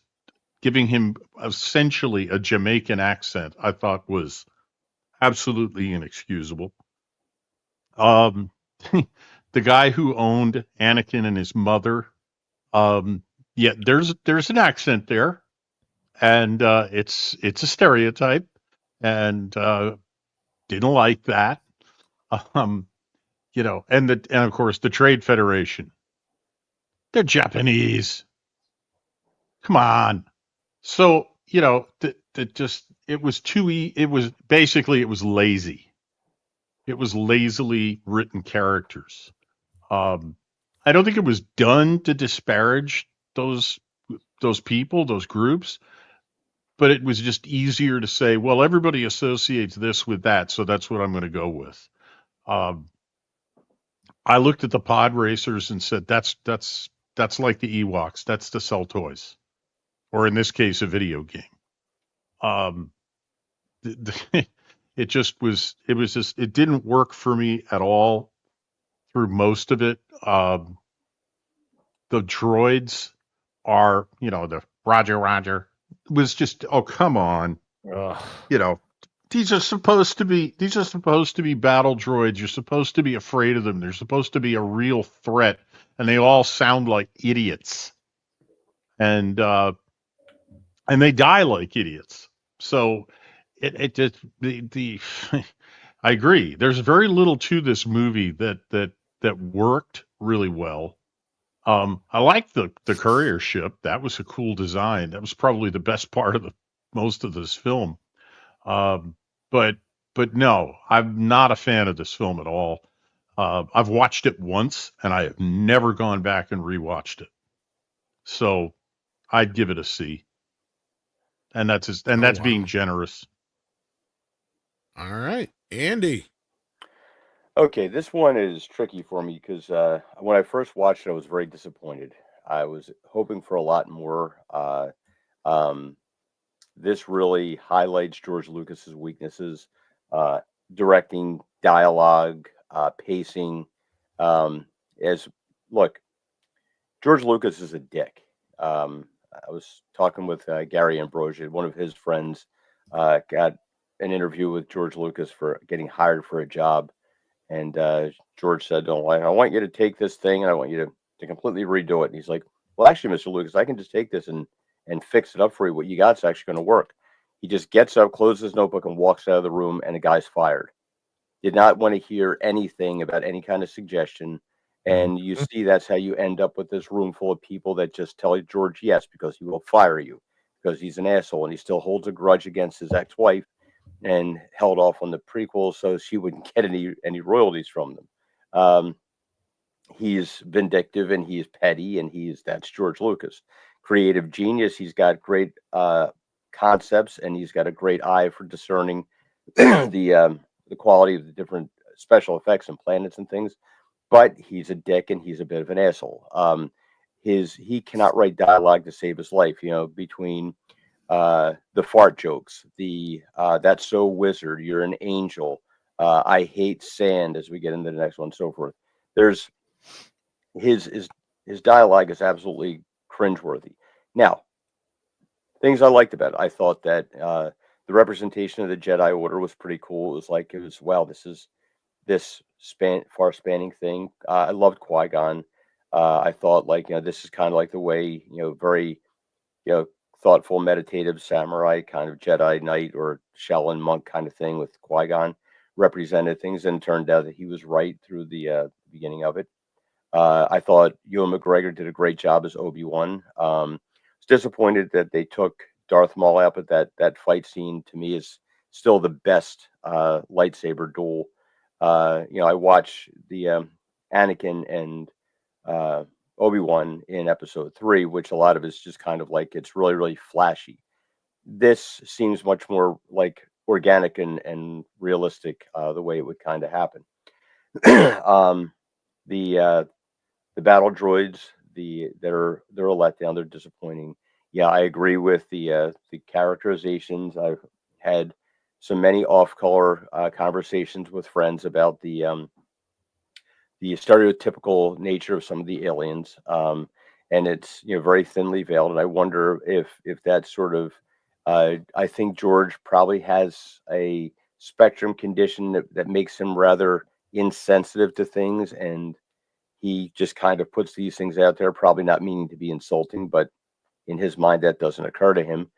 giving him essentially a Jamaican accent, I thought was absolutely inexcusable. The guy who owned Anakin and his mother, yeah, there's an accent there, and it's a stereotype, and didn't like that. And of course the Trade Federation. They're Japanese. Come on. So, it was it was lazy. It was lazily written characters. I don't think it was done to disparage those people, those groups, but it was just easier to say, well, everybody associates this with that, so that's what I'm going to go with. I looked at the pod racers and said, that's like the Ewoks. That's to sell toys, or in this case, a video game. It didn't work for me at all through most of it. The droids are, the Roger was just, oh, come on. Ugh. These are supposed to be battle droids. You're supposed to be afraid of them. They're supposed to be a real threat, and they all sound like idiots. And they die like idiots. So it just I agree. There's very little to this movie that worked really well. I liked the courier ship. That was a cool design. That was probably the best part of most of this film. But no, I'm not a fan of this film at all. I've watched it once, and I have never gone back and rewatched it. So I'd give it a C. And that's being generous. All right, Andy. Okay, this one is tricky for me because when I first watched it, I was very disappointed. I was hoping for a lot more. This really highlights George Lucas's weaknesses: directing, dialogue, pacing. Look, George Lucas is a dick. I was talking with Gary Ambrosia. One of his friends got an interview with George Lucas for getting hired for a job. And George said, "Oh, I want you to take this thing and I want you to completely redo it." And he's like, "Well, actually, Mr. Lucas, I can just take this and fix it up for you. What you got's actually going to work." He just gets up, closes his notebook, and walks out of the room, and the guy's fired. Did not want to hear anything about any kind of suggestion. And you see that's how you end up with this room full of people that just tell George yes, because he will fire you, because he's an asshole, and he still holds a grudge against his ex-wife and held off on the prequel so she wouldn't get any royalties from them. He's vindictive and he's petty, and that's George Lucas. Creative genius. He's got great concepts, and he's got a great eye for discerning the quality of the different special effects and planets and things. But he's a dick and he's a bit of an asshole. He cannot write dialogue to save his life. Between the fart jokes, the that's so wizard, you're an angel. I hate sand as we get into the next one, so forth. There's his dialogue is absolutely cringeworthy. Now, things I liked about it, I thought that the representation of the Jedi Order was pretty cool. It was wow, this is this far spanning thing. I loved Qui-Gon. I thought this is kind of like the way very thoughtful, meditative samurai kind of Jedi Knight or Shaolin monk kind of thing with Qui-Gon represented things, and turned out that he was right through the beginning of it. I thought Ewan McGregor did a great job as Obi-Wan. Was disappointed that they took Darth Maul out, but that fight scene to me is still the best lightsaber duel. I watch the Anakin and Obi-Wan in episode 3, which a lot of it's just kind of like it's really, really flashy. This seems much more like organic and realistic, the way it would kind of happen. The battle droids, they're a letdown. They're disappointing. Yeah, I agree with the characterizations. I've had so many off-color conversations with friends about the stereotypical nature of some of the aliens, and it's very thinly veiled. And I wonder if that's sort of. I think George probably has a spectrum condition that makes him rather insensitive to things, and he just kind of puts these things out there, probably not meaning to be insulting, but in his mind that doesn't occur to him.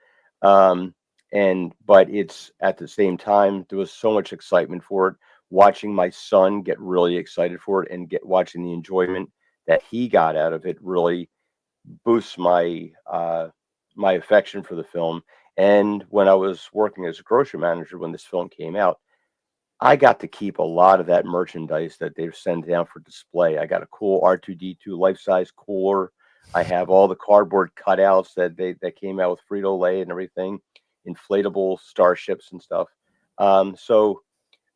But it's at the same time there was so much excitement for it. Watching my son get really excited for it and watching the enjoyment that he got out of it really boosts my my affection for the film. And when I was working as a grocery manager when this film came out, I got to keep a lot of that merchandise that they've sent down for display. I got a cool R2D2 life-size cooler. I have all the cardboard cutouts that came out with Frito-Lay and everything, inflatable starships and stuff. So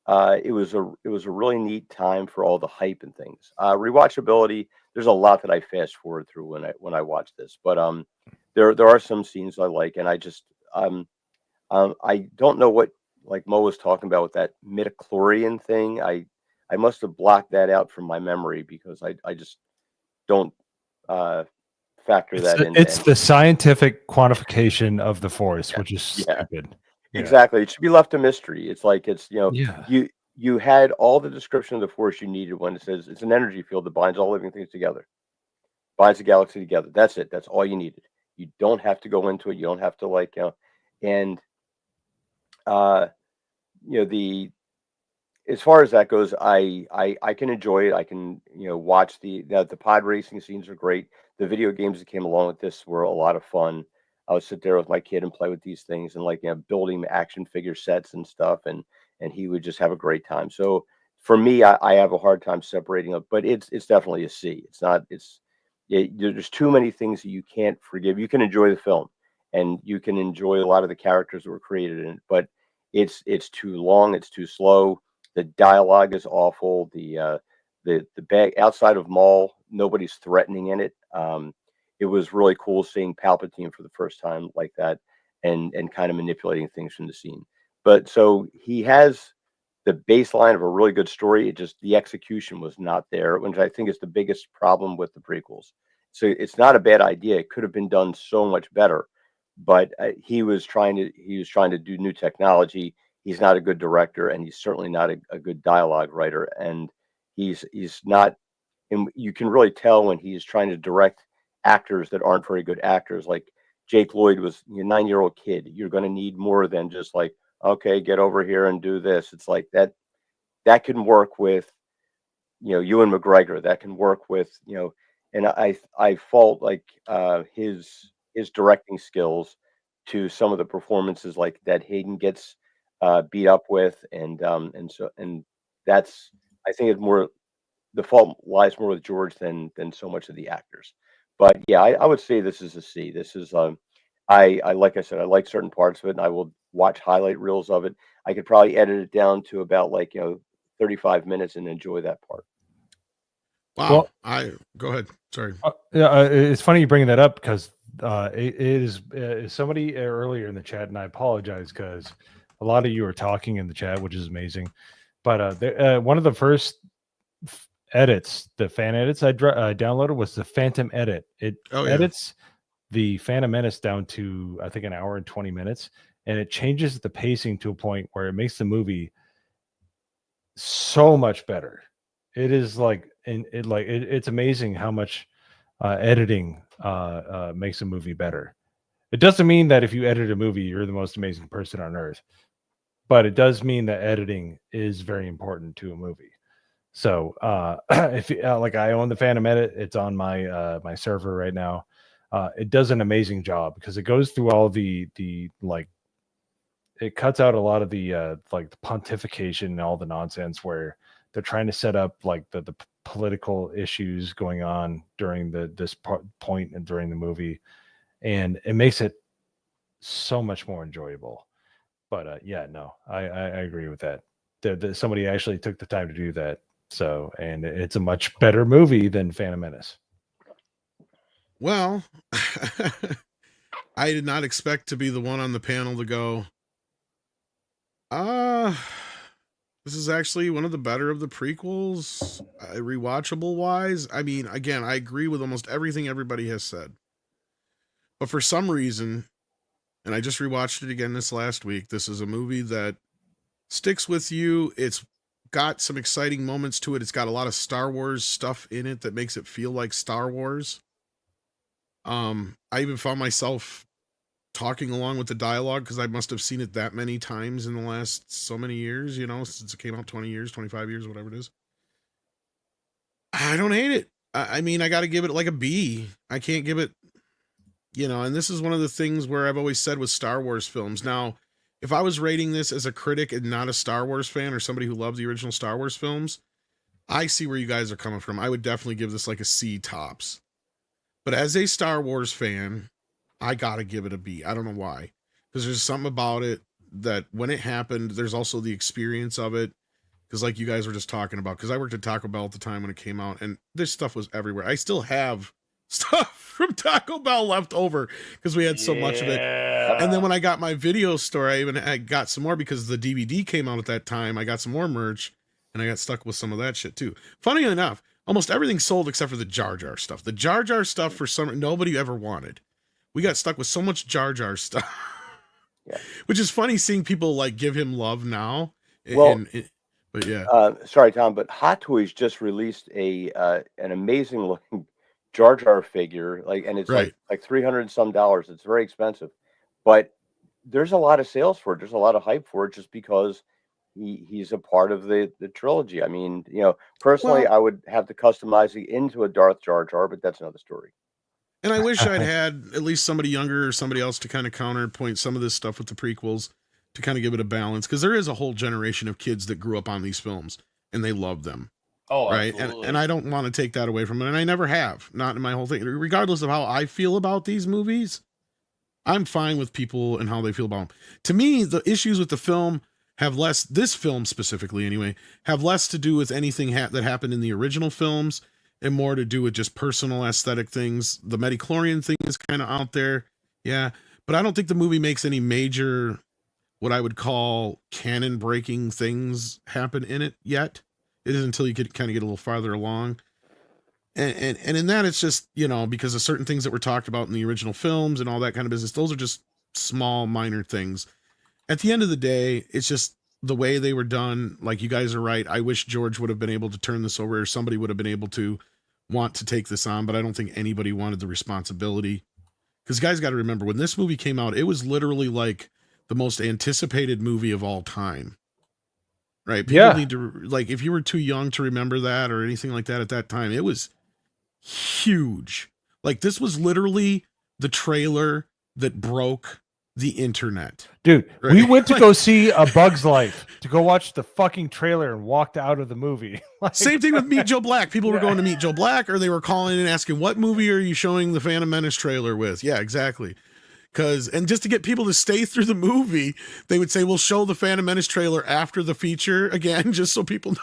it was a really neat time for all the hype and things. Rewatchability, there's a lot that I fast forward through when I watch this, but there are some scenes I like, and I just I don't know what, like Mo was talking about with that midichlorian thing. I must have blocked that out from my memory because I just don't factor that in. It's the scientific quantification of the force, which is stupid. Yeah. Exactly. It should be left a mystery. It's like you had all the description of the force you needed when it says it's an energy field that binds all living things together, binds the galaxy together. That's it. That's all you needed. You don't have to go into it. You don't have to and the as far as that goes, I can enjoy it. I can watch the pod racing scenes are great. The video games that came along with this were a lot of fun. I would sit there with my kid and play with these things and building action figure sets and stuff, and he would just have a great time. So for me, I have a hard time separating it, but it's definitely a C. It's not. There's too many things that you can't forgive. You can enjoy the film, and you can enjoy a lot of the characters that were created in it, but it's too long. It's too slow. The dialogue is awful. The bag outside of Maul, nobody's threatening in it. It was really cool seeing Palpatine for the first time like that, and kind of manipulating things from the scene. But so he has the baseline of a really good story. It just the execution was not there, which I think is the biggest problem with the prequels. So it's not a bad idea. It could have been done so much better, but he was trying to do new technology. He's not a good director, and he's certainly not a good dialogue writer. And he's not. And you can really tell when he's trying to direct actors that aren't very good actors. Like Jake Lloyd was a 9-year-old kid. You're going to need more than just like, okay, get over here and do this. It's like that can work with Ewan McGregor. That can work with and I fault like his directing skills to some of the performances like that Hayden gets beat up with, and that's, I think it's more, the fault lies more with George than so much of the actors. But yeah, I would say this is a C. This is I like I said, I like certain parts of it, and I will watch highlight reels of it. I could probably edit it down to about 35 minutes and enjoy that part. Wow. Well, go ahead. Sorry. It's funny you bringing that up because it is somebody earlier in the chat, and I apologize because a lot of you are talking in the chat, which is amazing. But one of the first edits, the fan edits I downloaded was the Phantom edit. It edits the Phantom Menace down to, I think, 1 hour and 20 minutes, and it changes the pacing to a point where it makes the movie so much better. It is it's amazing how much editing makes a movie better. It doesn't mean that if you edit a movie, you're the most amazing person on earth, but it does mean that editing is very important to a movie. So if I own the Phantom Edit, it's on my my server right now. It does an amazing job because it goes through all the it cuts out a lot of the the pontification and all the nonsense where they're trying to set up the political issues going on during this point and during the movie, and it makes it so much more enjoyable. But I agree with that. Somebody actually took the time to do that. So, and it's a much better movie than Phantom Menace. Well, I did not expect to be the one on the panel to go, this is actually one of the better of the prequels, rewatchable wise. I mean, again, I agree with almost everything everybody has said. But for some reason, and I just rewatched it again this last week, this is a movie that sticks with you. It's got some exciting moments to it. It's got a lot of Star Wars stuff in it that makes it feel like Star Wars. I even found myself talking along with the dialogue because I must have seen it that many times in the last so many years, since it came out 20 years, 25 years, whatever it is. I don't hate it. I mean, I got to give it like a B. I can't give it, and this is one of the things where I've always said with Star Wars films. Now, if I was rating this as a critic and not a Star Wars fan or somebody who loved the original Star Wars films, I see where you guys are coming from. I would definitely give this like a C tops. But as a Star Wars fan, I got to give it a B. I don't know why. Because there's something about it that when it happened, there's also the experience of it. Because like you guys were just talking about, because I worked at Taco Bell at the time when it came out, and this stuff was everywhere. I still have stuff from Taco Bell left over because we had so much of it. And then when I got my video store, I got some more because the DVD came out at that time. I got some more merch, and I got stuck with some of that shit too. Funny enough, almost everything sold except for the Jar Jar stuff. The Jar Jar stuff for some nobody ever wanted. We got stuck with so much Jar Jar stuff, which is funny seeing people like give him love now. Well, but sorry, Tom, but Hot Toys just released an amazing looking Jar Jar figure, and it's like $300 and some. It's very expensive, but there's a lot of sales for it. There's a lot of hype for it just because he's a part of the trilogy. I mean, personally, I would have to customize it into a Darth Jar Jar, but that's another story. And I wish I'd had at least somebody younger or somebody else to kind of counterpoint some of this stuff with the prequels to kind of give it a balance. Because there is a whole generation of kids that grew up on these films and they love them. Oh, right. And I don't want to take that away from it. And I never have, not in my whole thing. Regardless of how I feel about these movies, I'm fine with people and how they feel about them. To me, the issues with the film have less, this film specifically anyway, have less to do with anything that happened in the original films and more to do with just personal aesthetic things. The midichlorian thing is kind of out there. Yeah. But I don't think the movie makes any major, what I would call canon breaking things happen in it yet. It is until you kind of get a little farther along. And in that, it's just, because of certain things that were talked about in the original films and all that kind of business, those are just small, minor things. At the end of the day, it's just the way they were done. Like, you guys are right. I wish George would have been able to turn this over, or somebody would have been able to want to take this on, but I don't think anybody wanted the responsibility. Because guys got to remember, when this movie came out, it was literally like the most anticipated movie of all time. Right? People need to, if you were too young to remember that or anything like that at that time, it was huge. This was literally the trailer that broke the internet. Dude, right? We went to go see A Bug's Life to go watch the fucking trailer and walked out of the movie. Same thing with Meet Joe Black. People were going to Meet Joe Black, or they were calling and asking, what movie are you showing the Phantom Menace trailer with? Yeah, exactly. And just to get people to stay through the movie, they would say, we'll show the Phantom Menace trailer after the feature again, just so people know.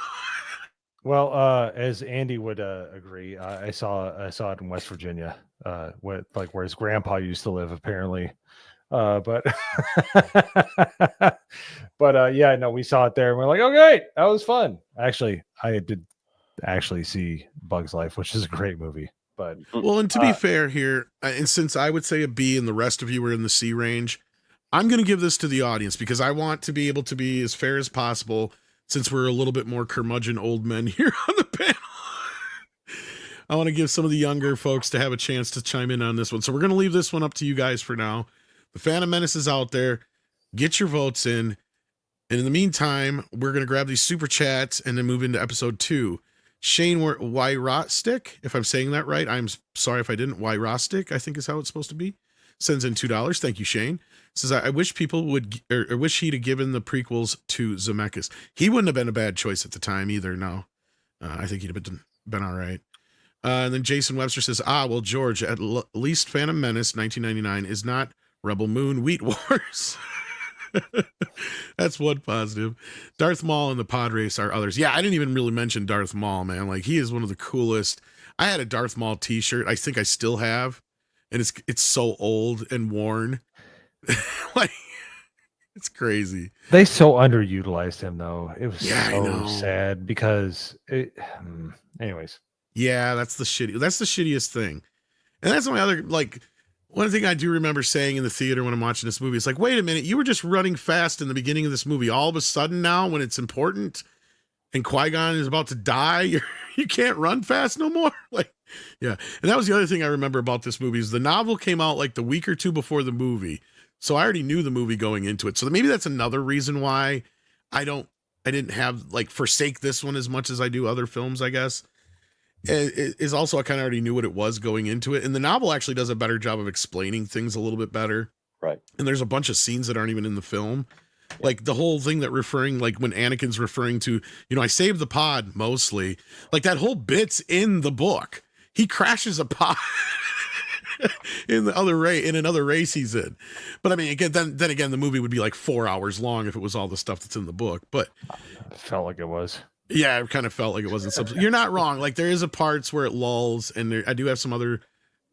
Well, as Andy would agree, I saw it in West Virginia, where his grandpa used to live, apparently. But yeah, no, we saw it there, and we're like, okay, that was fun. Actually, I did actually see Bug's Life, which is a great movie. But well, and to be fair here, and since I would say a B, and the rest of you were in the C range, I'm going to give this to the audience because I want to be able to be as fair as possible. Since we're a little bit more curmudgeon old men here on the panel, I want to give some of the younger folks to have a chance to chime in on this one. So we're going to leave this one up to you guys for now. The Phantom Menace is out there. Get your votes in. And in the meantime, we're going to grab these super chats and then move into episode 2. Shane Wyrostic, if I'm saying that right. I'm sorry if I didn't. Wyrostic, I think is how it's supposed to be. Sends in $2. Thank you, Shane. Says, I wish people would, or wish he'd have given the prequels to Zemeckis. He wouldn't have been a bad choice at the time either. No, I think he'd have been all right. And then Jason Webster says, well, George, at least Phantom Menace 1999 is not Rebel Moon Wheat Wars. That's one positive. Darth Maul and the pod race are others. Yeah, I didn't even really mention Darth Maul, man. Like, he is one of the coolest. I had a Darth Maul t-shirt. I think I still have. And it's so old and worn. Like, it's crazy. They so underutilized him, though. It was so sad because anyways. Yeah, that's the shittiest thing. And that's my other, like, one thing I do remember saying in the theater when I'm watching this movie, it's like, wait a minute, you were just running fast in the beginning of this movie. All of a sudden now, when it's important and Qui-Gon is about to die, you can't run fast no more. Like, yeah. And that was the other thing I remember about this movie is the novel came out like the week or two before the movie. So I already knew the movie going into it. So maybe that's another reason why I didn't have like forsake this one as much as I do other films, I guess. It is also, I kind of already knew what it was going into it. And the novel actually does a better job of explaining things a little bit better. Right. And there's a bunch of scenes that aren't even in the film. Like the whole thing that like when Anakin's referring to, I saved the pod mostly, like that whole bit's in the book. He crashes a pod in another race he's in. But I mean, again, then again, the movie would be like 4 hours long if it was all the stuff that's in the book. But it felt like it was. Yeah, it kind of felt like it wasn't. You're not wrong. Like there is a parts where it lulls, and I do have some other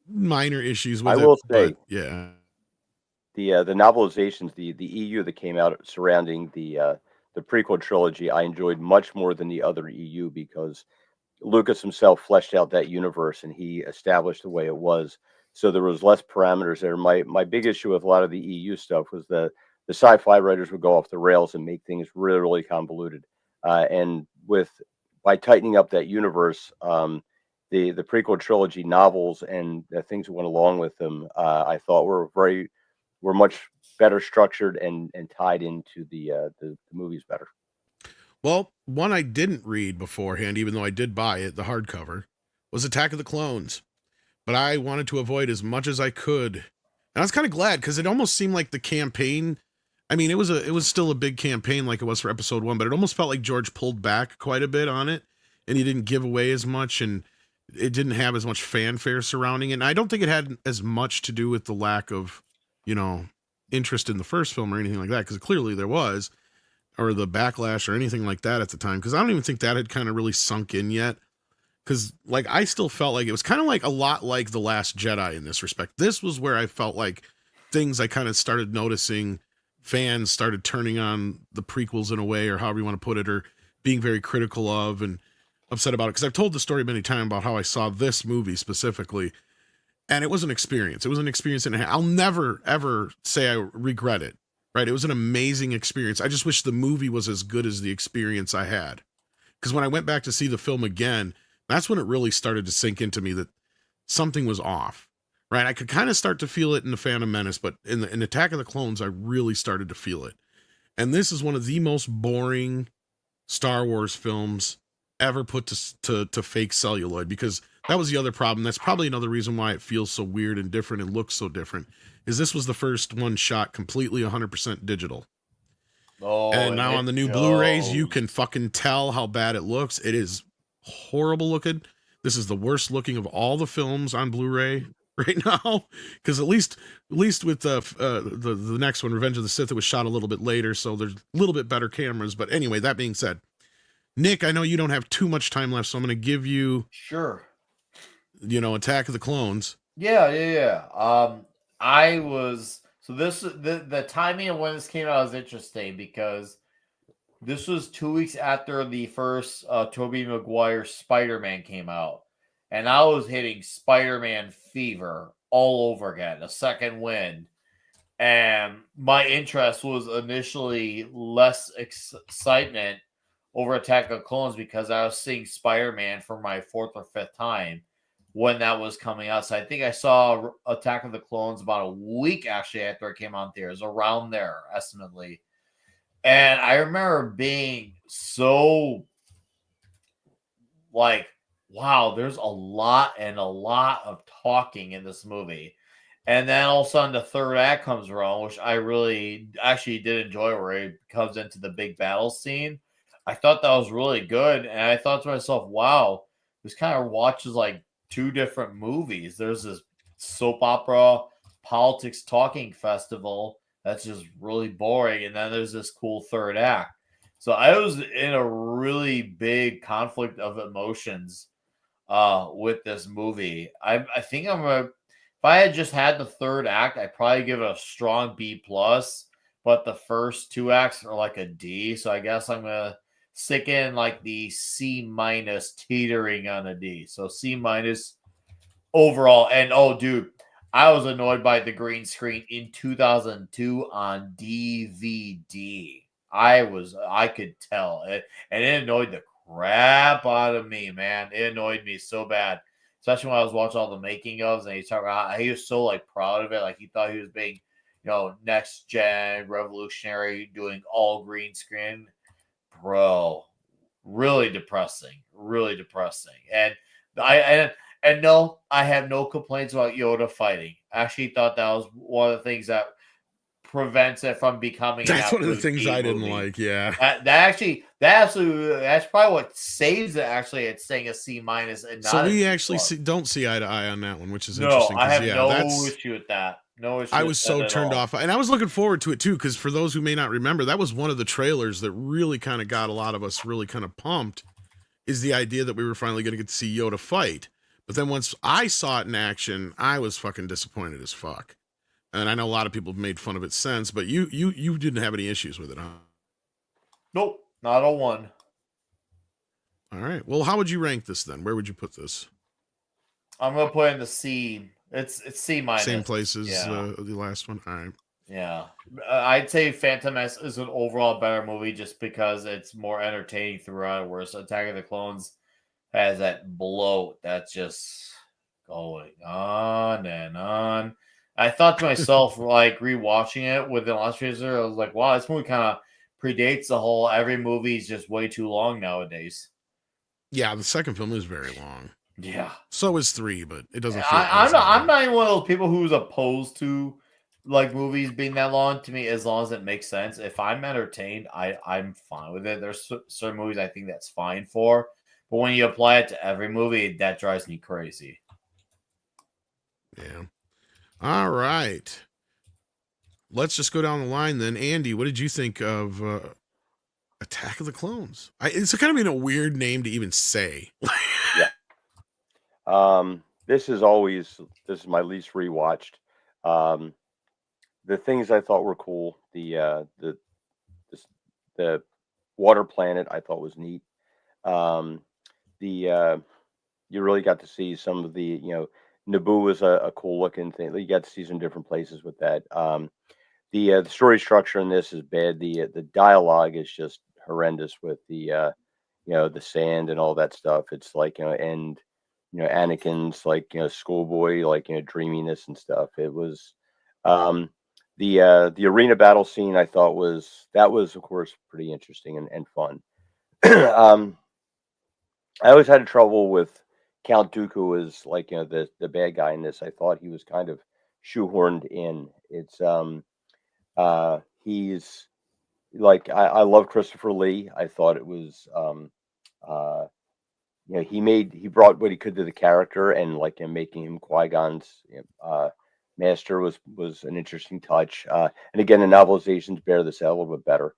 minor issues with it. I will say, yeah, the novelizations, the EU that came out surrounding the prequel trilogy, I enjoyed much more than the other EU because Lucas himself fleshed out that universe and he established the way it was. So there was less parameters there. My big issue with a lot of the EU stuff was the sci-fi writers would go off the rails and make things really, really convoluted. And by tightening up that universe, the prequel trilogy novels and the things that went along with them, I thought were much better structured and tied into the movies better. Well, one I didn't read beforehand, even though I did buy it, the hardcover, was Attack of the Clones. But I wanted to avoid as much as I could. And I was kind of glad because it almost seemed like the campaign. I mean, it was still a big campaign like it was for episode 1, but it almost felt like George pulled back quite a bit on it and he didn't give away as much and it didn't have as much fanfare surrounding it. And I don't think it had as much to do with the lack of, interest in the first film or anything like that, because clearly there was, or the backlash or anything like that at the time, because I don't even think that had kind of really sunk in yet. Because like I still felt like it was kind of like a lot like The Last Jedi in this respect. This was where I felt like things I kind of started noticing fans started turning on the prequels in a way, or however you want to put it, or being very critical of and upset about it. Because I've told the story many times about how I saw this movie specifically, and it was an experience. It was an experience, and I'll never, ever say I regret it, right? It was an amazing experience. I just wish the movie was as good as the experience I had. Because when I went back to see the film again, that's when it really started to sink into me that something was off, right? I could kind of start to feel it in The Phantom Menace, but in Attack of the Clones, I really started to feel it. And this is one of the most boring Star Wars films ever put to fake celluloid, because that was the other problem. That's probably another reason why it feels so weird and different and looks so different, is this was the first one shot completely 100% digital. Oh, and now on the new Blu-rays, you can fucking tell how bad it looks. It is horrible looking. This is the worst looking of all the films on Blu-ray right now, because at least with the next one, Revenge of the Sith, it was shot a little bit later, so there's a little bit better cameras. But anyway, that being said, Nick, I know you don't have too much time left, so I'm going to give you, Sure. Attack of the Clones. Yeah. I was so this the timing of when this came out is interesting because this was 2 weeks after the first Tobey Maguire Spider-Man came out, and I was hitting Spider-Man fever all over again, a second wind. And my interest was initially less excitement over Attack of Clones because I was seeing Spider-Man for my fourth or fifth time when that was coming out. So I think I saw Attack of the Clones about a week actually after it came out in theaters, around there, estimately. And I remember being so like, wow, there's a lot of talking in this movie. And then all of a sudden the third act comes around, which I really actually did enjoy, where it comes into the big battle scene. I thought that was really good. And I thought to myself, wow, this kind of watches like two different movies. There's this soap opera politics talking festival that's just really boring. And then there's this cool third act. So I was in a really big conflict of emotions with this movie. I think if I had just had the third act, I'd probably give it a strong B plus. But the first two acts are like a D. So I guess I'm gonna stick in like the C minus, teetering on a D. So C minus overall. And oh, dude, I was annoyed by the green screen in 2002 on DVD. I could tell it, and it annoyed the crap out of me, man. It annoyed me so bad, especially when I was watching all the making ofs, and he's talking about how he was so like proud of it, like he thought he was being, next gen revolutionary, doing all green screen. Bro, really depressing, and no, I have no complaints about Yoda fighting. I actually thought that was one of the things that prevents it from becoming that's one of the things I didn't like. Yeah, that's probably what saves it. Actually, it's saying a C minus, and not. So we actually don't see eye to eye on that one, which is no. interesting. I have no issue with that. No issue. I was so turned off, and I was looking forward to it too, because for those who may not remember, that was one of the trailers that really kind of got a lot of us really kind of pumped. Is the idea that we were finally going to get to see Yoda fight, but then once I saw it in action, I was fucking disappointed as fuck. And I know a lot of people have made fun of it since, but you didn't have any issues with it, huh? Nope, not a one. All right. Well, how would you rank this then? Where would you put this? I'm gonna put in the C. It's C minus. Same place as the last one. All right. Yeah, I'd say Phantom Menace is an overall better movie just because it's more entertaining throughout. Whereas Attack of the Clones has that bloat that's just going on and on. I thought to myself, like rewatching it with the last visitor, I was like, wow, this movie kind of predates the whole every movie is just way too long nowadays. Yeah, the second film is very long. Yeah. So is 3, but it doesn't feel I'm not even one of those people who's opposed to like movies being that long. To me, as long as it makes sense. If I'm entertained, I'm fine with it. There's certain movies I think that's fine for. But when you apply it to every movie, that drives me crazy. Yeah. All right. Let's just go down the line then. Andy, what did you think of Attack of the Clones? It's kind of been a weird name to even say. Yeah. This is my least rewatched. The things I thought were cool, the water planet I thought was neat. You really got to see some of the, Naboo was a cool looking thing. You got to see some different places with that. The story structure in this is bad. The dialogue is just horrendous with the sand and all that stuff. It's like, Anakin's like, schoolboy, like, dreaminess and stuff. It was, the arena battle scene I thought was of course pretty interesting and fun. I always had trouble with Count Dooku as like, the bad guy in this. I thought he was kind of shoehorned in. It's he's like, I love Christopher Lee. I thought it was he brought what he could to the character, and like making him Qui-Gon's master was an interesting touch. And again, the novelizations bear this out a little bit better.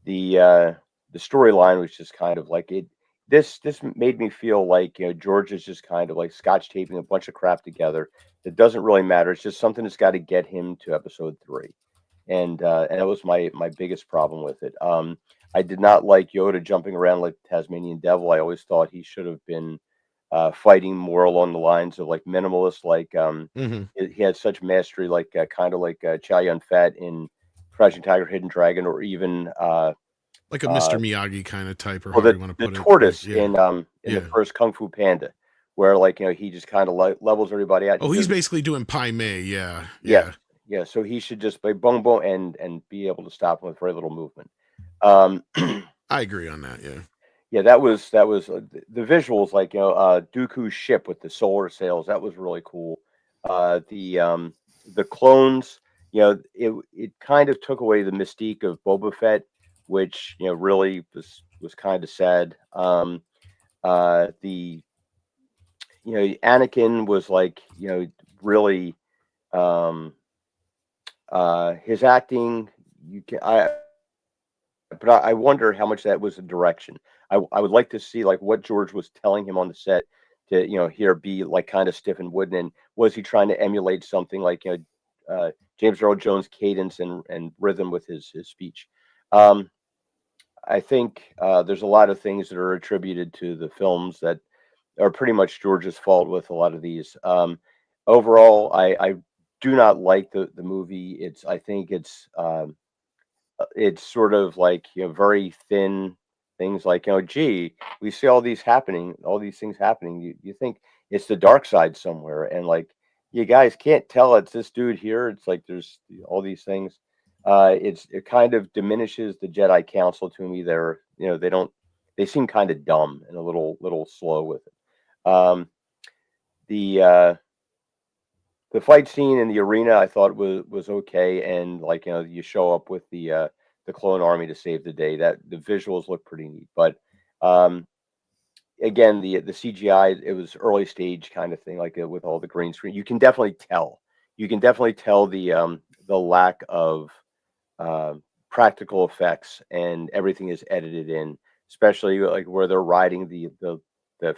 The storyline was just kind of like it. This made me feel like George is just kind of like scotch taping a bunch of crap together that doesn't really matter. It's just something that's got to get him to episode 3, and that was my biggest problem with it. I did not like Yoda jumping around like Tasmanian Devil. I always thought he should have been fighting more along the lines of like minimalist. Like he had such mastery, like kind of like Chow Yun-Fat in Crouching Tiger, Hidden Dragon, or even like a Mr. Miyagi kind of type, or well, however you want to put it. The tortoise like, in the first Kung Fu Panda, where like he just kind of levels everybody out. Oh, he's basically doing Pai Mei, yeah. So he should just play boom boom and be able to stop him with very little movement. I agree on that. Yeah, that was the visuals, like Dooku's ship with the solar sails. That was really cool. The clones, it kind of took away the mystique of Boba Fett, which really was kind of sad. Anakin was like really his acting. But I wonder how much that was a direction. I would like to see like what George was telling him on the set to here be like kind of stiff and wooden, and was he trying to emulate something like James Earl Jones' cadence and rhythm with his speech. I think there's a lot of things that are attributed to the films that are pretty much George's fault with a lot of these. Overall, I do not like the movie. I think it's sort of like very thin things, like gee, we see all these things happening. You think it's the dark side somewhere, and like you guys can't tell it's this dude here. It's like there's all these things. It kind of diminishes the Jedi Council to me. They seem kind of dumb and a little slow with it. The fight scene in the arena I thought was okay, and like you show up with the clone army to save the day. That the visuals look pretty neat, but again the CGI, it was early stage kind of thing, like with all the green screen. You can definitely tell the lack of practical effects, and everything is edited in, especially like where they're riding the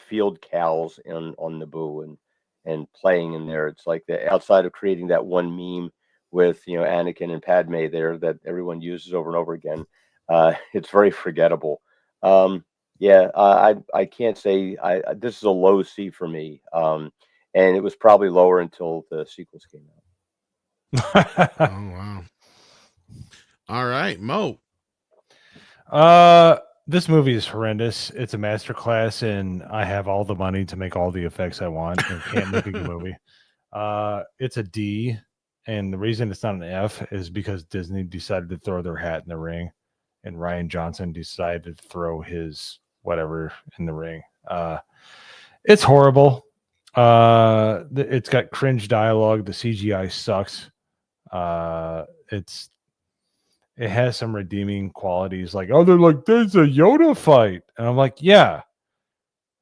field cows on Naboo and playing in there. It's like outside of creating that one meme with Anakin and Padme there that everyone uses over and over again, it's very forgettable. I can't say this is a low C for me, and it was probably lower until the sequels came out. Oh wow! All right, Mo. This movie is horrendous. It's a masterclass, and I have all the money to make all the effects I want and can't make a good movie. It's a D, and the reason it's not an F is because Disney decided to throw their hat in the ring, and Rian Johnson decided to throw his whatever in the ring. It's horrible. It's got cringe dialogue. The CGI sucks. It has some redeeming qualities, like, oh, they're like, there's a Yoda fight. And I'm like, yeah.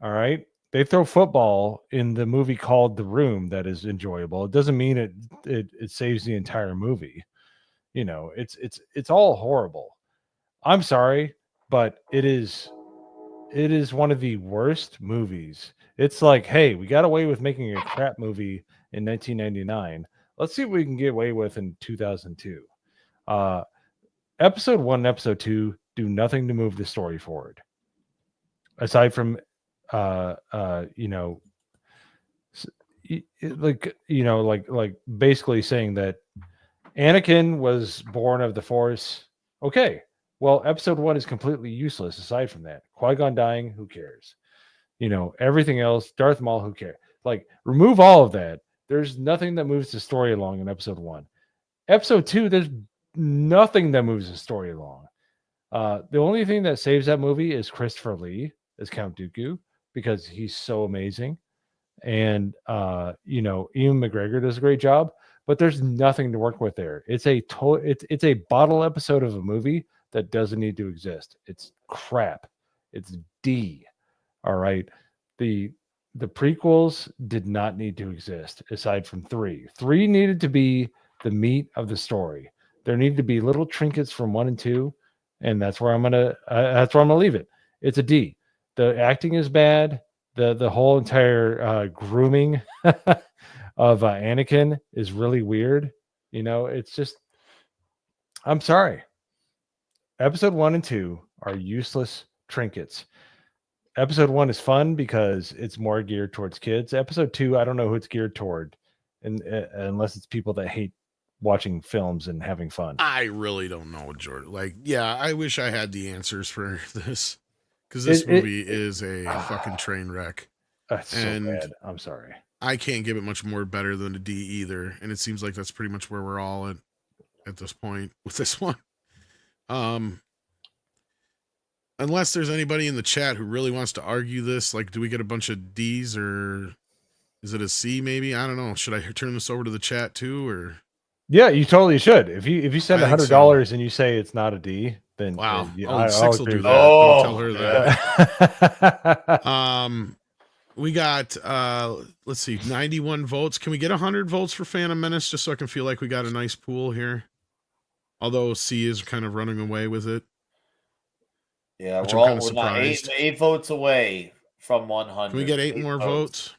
All right. They throw football in the movie called The Room that is enjoyable. It doesn't mean it saves the entire movie. It's all horrible. I'm sorry, but it is one of the worst movies. It's like, hey, we got away with making a crap movie in 1999. Let's see what we can get away with in 2002. Episode 1 and episode 2 do nothing to move the story forward, aside from basically saying that Anakin was born of the Force. Okay, well, episode 1 is completely useless aside from that. Qui-Gon dying, who cares? Everything else, Darth Maul, who cares? Like, remove all of that. There's nothing that moves the story along in episode 1. Episode 2, there's nothing that moves the story along. The only thing that saves that movie is Christopher Lee as Count Dooku, because he's so amazing. And Ewan McGregor does a great job, but there's nothing to work with there. It's a bottle episode of a movie that doesn't need to exist. It's crap. It's D. All right. The prequels did not need to exist aside from 3. 3 needed to be the meat of the story. There needed to be little trinkets from 1 and 2, and that's where I'm gonna leave it. It's a D. The acting is bad. The whole entire grooming of Anakin is really weird. It's just, I'm sorry. Episode 1 and 2 are useless trinkets. Episode 1 is fun because it's more geared towards kids. Episode 2, I don't know who it's geared toward, unless it's people that hate watching films and having fun. I really don't know, Jordan. Like, yeah, I wish I had the answers for this, because this movie is a fucking train wreck. That's so bad. I'm sorry. I can't give it much more better than a D either, and it seems like that's pretty much where we're all at this point with this one. Unless there's anybody in the chat who really wants to argue this, like, do we get a bunch of D's, or is it a C maybe? I don't know. Should I turn this over to the chat too, or? Yeah, you totally should. If you send $100 and you say it's not a D, then wow. I'll Six will do that. Oh, don't tell her that. We got let's see, 91 votes. Can we get 100 votes for Phantom Menace, just so I can feel like we got a nice pool here? Although C is kind of running away with it. Yeah, we're not eight votes away from 100. Can we get 8 more votes?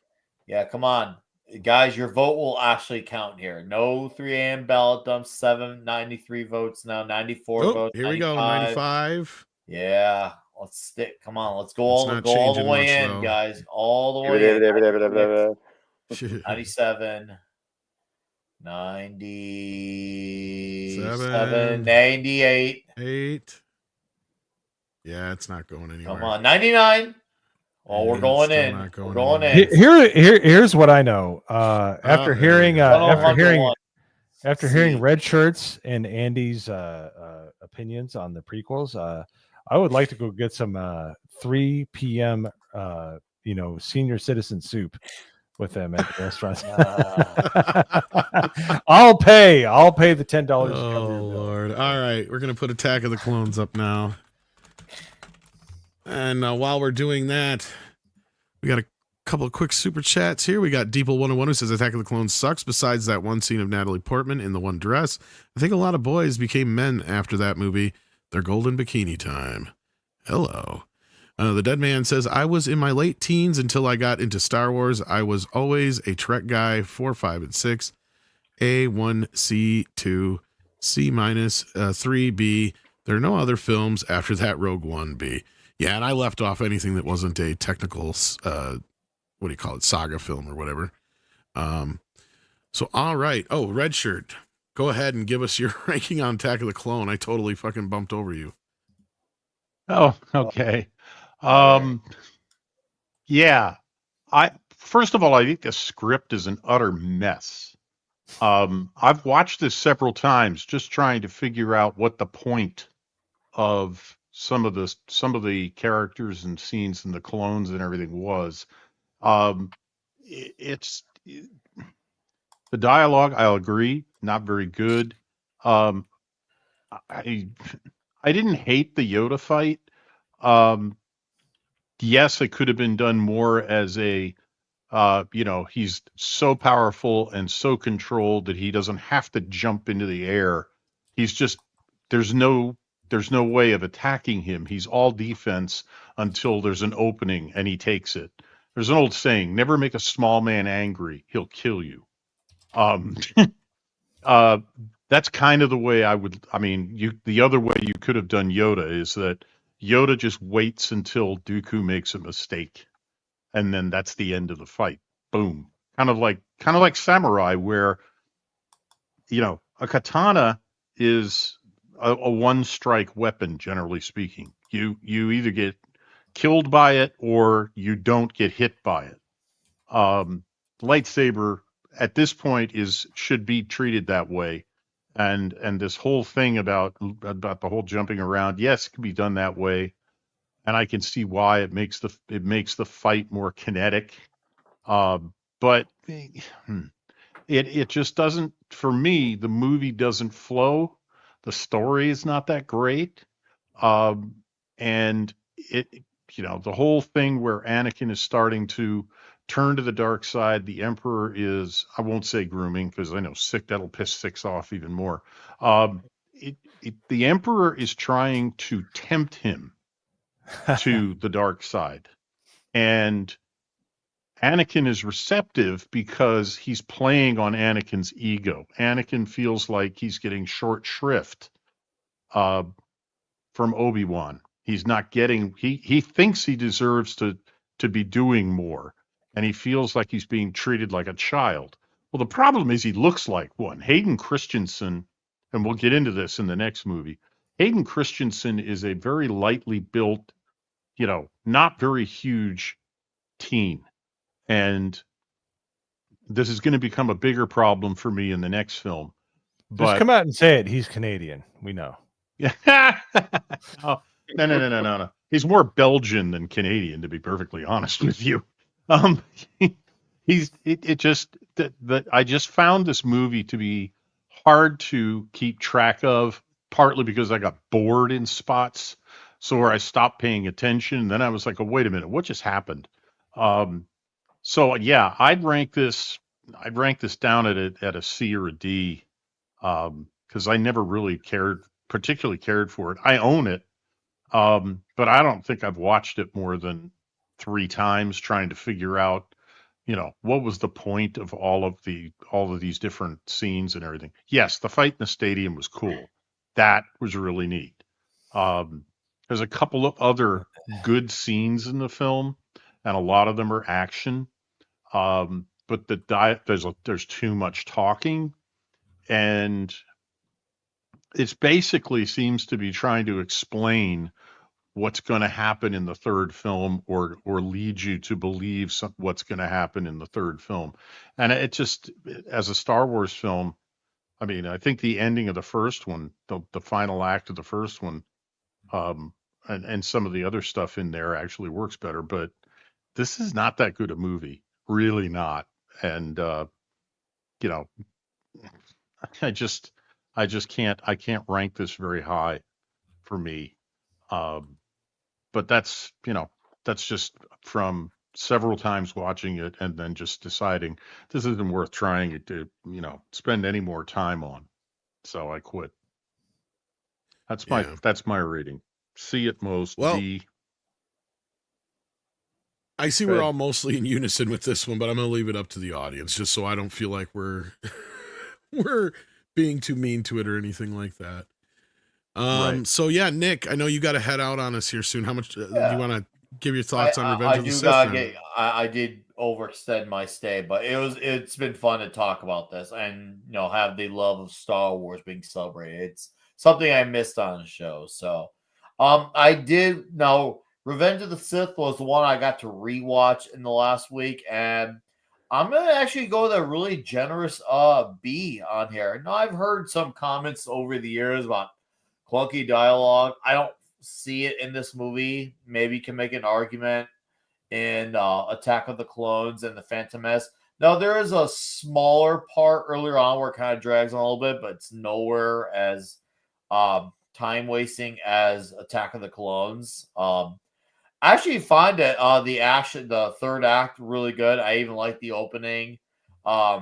Yeah, come on. Guys, your vote will actually count here. No 3 a.m. ballot dump, 793 votes now, 94 votes. Here we go, 95. Yeah, let's stick. Come on, let's go all the way in, guys. All the way in. 97, 97, 98. 8. Yeah, it's not going anywhere. Come on, 99. Oh, we're going in. We're going in. Here's what I know. After hearing Red Shirts and Andy's opinions on the prequels, I would like to go get some 3 p.m. Senior citizen soup with them at the restaurants. I'll pay the $10. Oh Lord! All right, we're gonna put Attack of the Clones up now. And while we're doing that, we got a couple of quick super chats here. We got Deeple101 who says Attack of the Clones sucks. Besides that one scene of Natalie Portman in the one dress, I think a lot of boys became men after that movie. Their golden bikini time. Hello. The Dead Man says, I was in my late teens until I got into Star Wars. I was always a Trek guy, 4, 5, and 6. A1, C2, C minus, 3B. There are no other films after that Rogue One B. Yeah, and I left off anything that wasn't a technical, what do you call it, saga film or whatever. So, all right. Oh, Red Shirt, go ahead and give us your ranking on Attack of the Clone. I totally fucking bumped over you. Oh, okay. Yeah. First of all, I think the script is an utter mess. I've watched this several times just trying to figure out what the point of some of the characters and scenes and the clones and everything was. It's the dialogue, I'll agree, not very good. I didn't hate the Yoda fight. Yes, it could have been done more as a he's so powerful and so controlled that he doesn't have to jump into the air. He's just there's no way of attacking him. He's all defense until there's an opening and he takes it. There's an old saying, never make a small man angry. He'll kill you. That's kind of the way the other way you could have done Yoda is that Yoda just waits until Dooku makes a mistake. And then that's the end of the fight. Boom. Kind of like Samurai, where, a katana is a one-strike weapon, generally speaking. You either get killed by it or you don't get hit by it. Lightsaber at this point should be treated that way. And this whole thing about the whole jumping around, yes, it can be done that way. And I can see why it makes the fight more kinetic. But it just doesn't, for me, the movie doesn't flow. The story is not that great. And the whole thing where Anakin is starting to turn to the dark side. The Emperor is, I won't say grooming because I know that'll piss Six off even more. The Emperor is trying to tempt him to the dark side. And Anakin is receptive because he's playing on Anakin's ego. Anakin feels like he's getting short shrift from Obi-Wan. He's not getting, he thinks he deserves to be doing more. And he feels like he's being treated like a child. Well, the problem is he looks like one. Hayden Christensen, and we'll get into this in the next movie. Hayden Christensen is a very lightly built, not very huge teen. And this is going to become a bigger problem for me in the next film. But just come out and say it. He's Canadian. We know. Yeah. No. He's more Belgian than Canadian, to be perfectly honest with you. I just found this movie to be hard to keep track of, partly because I got bored in spots. So where I stopped paying attention, and then I was like, oh, wait a minute, what just happened? So yeah, I'd rank this down at a C or a D, because I never really particularly cared for it. I own it, but I don't think I've watched it more than 3 times, trying to figure out, what was the point of all of these different scenes and everything. Yes, the fight in the stadium was cool. That was really neat. There's a couple of other good scenes in the film, and a lot of them are action. But there's too much talking, and it's basically seems to be trying to explain what's going to happen in the third film, or lead you to believe what's going to happen in the third film. And it just, as a Star Wars film, I mean, I think the ending of the first one, the final act of the first one, and some of the other stuff in there actually works better, but this is not that good a movie, really not. And I can't rank this very high for me. But that's just from several times watching it and then just deciding this isn't worth trying to, spend any more time on. So I quit. That's my rating. C at most, well, D. I see we're all mostly in unison with this one, but I'm going to leave it up to the audience just so I don't feel like we're being too mean to it or anything like that. Right. So yeah, Nick, I know you got to head out on us here soon. How much do you want to give your thoughts on Revenge of the Sith? I did overextend my stay, but it's been fun to talk about this and have the love of Star Wars being celebrated. It's something I missed on the show. So I did Revenge of the Sith was the one I got to rewatch in the last week, and I'm going to actually go with a really generous B on here. Now, I've heard some comments over the years about clunky dialogue. I don't see it in this movie. Maybe you can make an argument in Attack of the Clones and The Phantom Menace. Now, there is a smaller part earlier on where it kind of drags on a little bit, but it's nowhere as time-wasting as Attack of the Clones. I actually find that the third act really good. I even like the opening. I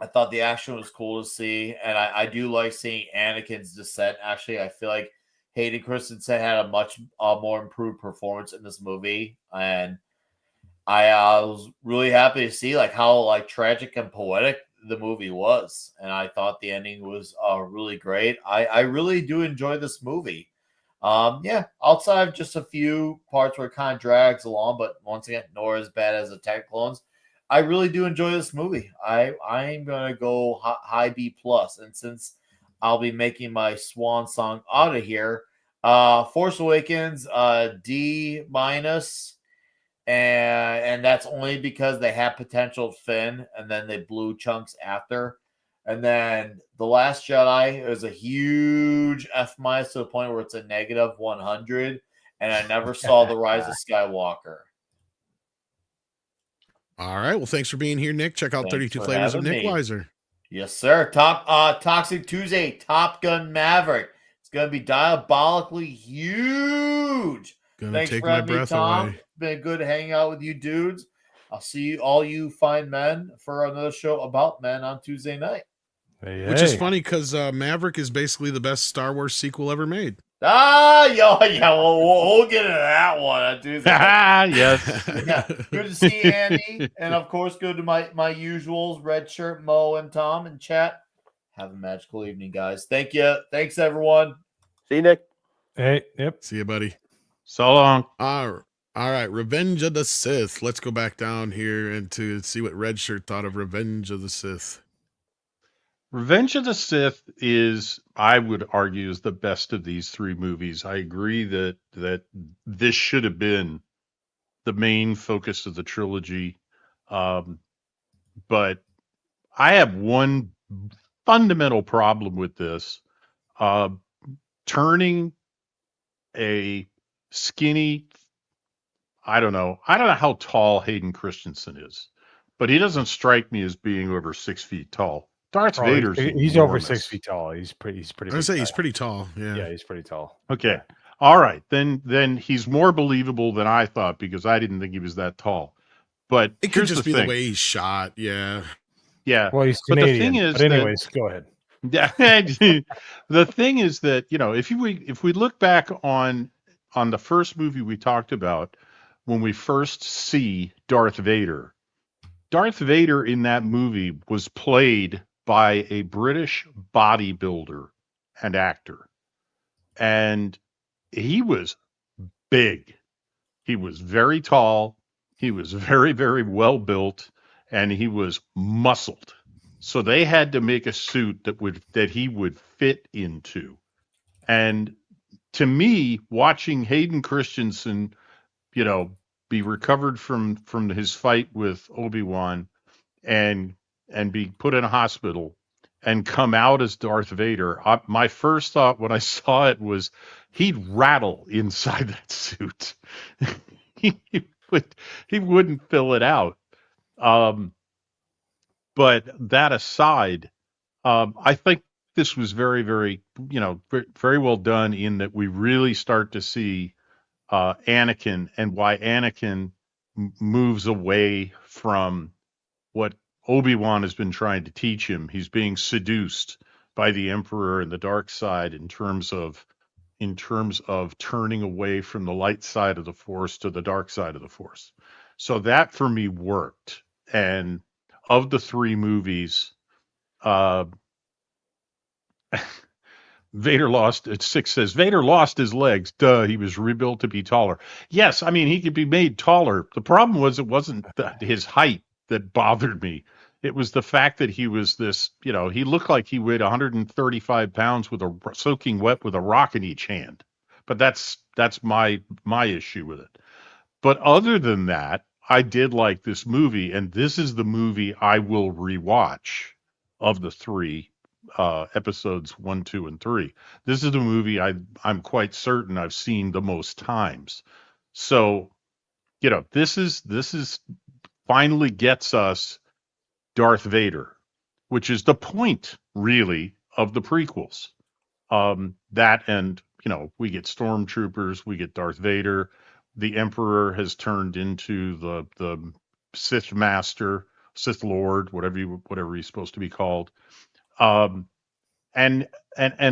thought the action was cool to see, and I do like seeing Anakin's descent. Actually, I feel like Hayden Christensen had a much more improved performance in this movie, and I was really happy to see how tragic and poetic the movie was, and I thought the ending was really great. I really do enjoy this movie. Outside of just a few parts where it kind of drags along, but once again, nor as bad as Attack Clones. I really do enjoy this movie. I'm gonna go high B plus, and since I'll be making my swan song out of here, Force Awakens D minus, and that's only because they had potential Finn, and then they blew chunks after. And then The Last Jedi is a huge F minus to the point where it's a negative 100. And I never saw The Rise of Skywalker. All right. Well, thanks for being here, Nick. Check out 32 Flavors of Nick Weiser. Yes, sir. Toxic Tuesday, Top Gun Maverick. It's going to be diabolically huge. Thanks take for my having me, breath Tom. away. It's been good hanging out with you dudes. I'll see all you fine men for another show about men on Tuesday night. Which is funny because Maverick is basically the best Star Wars sequel ever made. Yeah, we'll get into that one on Tuesday night. Yes. Yeah, good to see Andy, and of course, good to my usuals, Red Shirt, Mo, and Tom in chat. Have a magical evening, guys. Thank you. Thanks, everyone. See you, Nick. Hey, yep. See you, buddy. So long. All right, Revenge of the Sith. Let's go back down here and to see what Red Shirt thought of Revenge of the Sith. Revenge of the Sith is, I would argue, is the best of these three movies. I agree that this should have been the main focus of the trilogy. But I have one fundamental problem with this. Turning a skinny, I don't know how tall Hayden Christensen is, but he doesn't strike me as being over 6 feet tall. Darth Vader's he's over 6 feet tall. He's pretty. I would say he's pretty tall. Yeah, he's pretty tall. Okay. Yeah. All right. Then he's more believable than I thought because I didn't think he was that tall. But it could just be the way he's shot. Yeah. Yeah. Well, he's Canadian. But the thing is, but anyways, go ahead. Yeah. The thing is that, if we look back on the first movie we talked about, when we first see Darth Vader in that movie was played by a British bodybuilder and actor. And he was big. He was very tall. He was very, very well built, and he was muscled. So they had to make a suit that he would fit into. And to me, watching Hayden Christensen, be recovered from his fight with Obi-Wan and be put in a hospital and come out as Darth Vader, my first thought when I saw it was he'd rattle inside that suit. he wouldn't fill it out. But that aside, I think this was very, very, very well done in that we really start to see Anakin and why Anakin moves away from what Obi-Wan has been trying to teach him. He's being seduced by the Emperor and the dark side in terms of turning away from the light side of the Force to the dark side of the Force. So that for me worked. And of the three movies, Vader lost, Six says, Vader lost his legs. Duh, he was rebuilt to be taller. Yes, I mean, he could be made taller. The problem was it wasn't his height that bothered me. It was the fact that he was this, he looked like he weighed 135 pounds with soaking wet with a rock in each hand. But that's my issue with it. But other than that, I did like this movie, and this is the movie I will rewatch of the three episodes 1, 2, and 3. This is the movie I'm quite certain I've seen the most times. So, this is finally gets us Darth Vader, which is the point really of the prequels. That and we get stormtroopers, we get Darth Vader. The Emperor has turned into the Sith Master, Sith Lord, whatever he's supposed to be called. And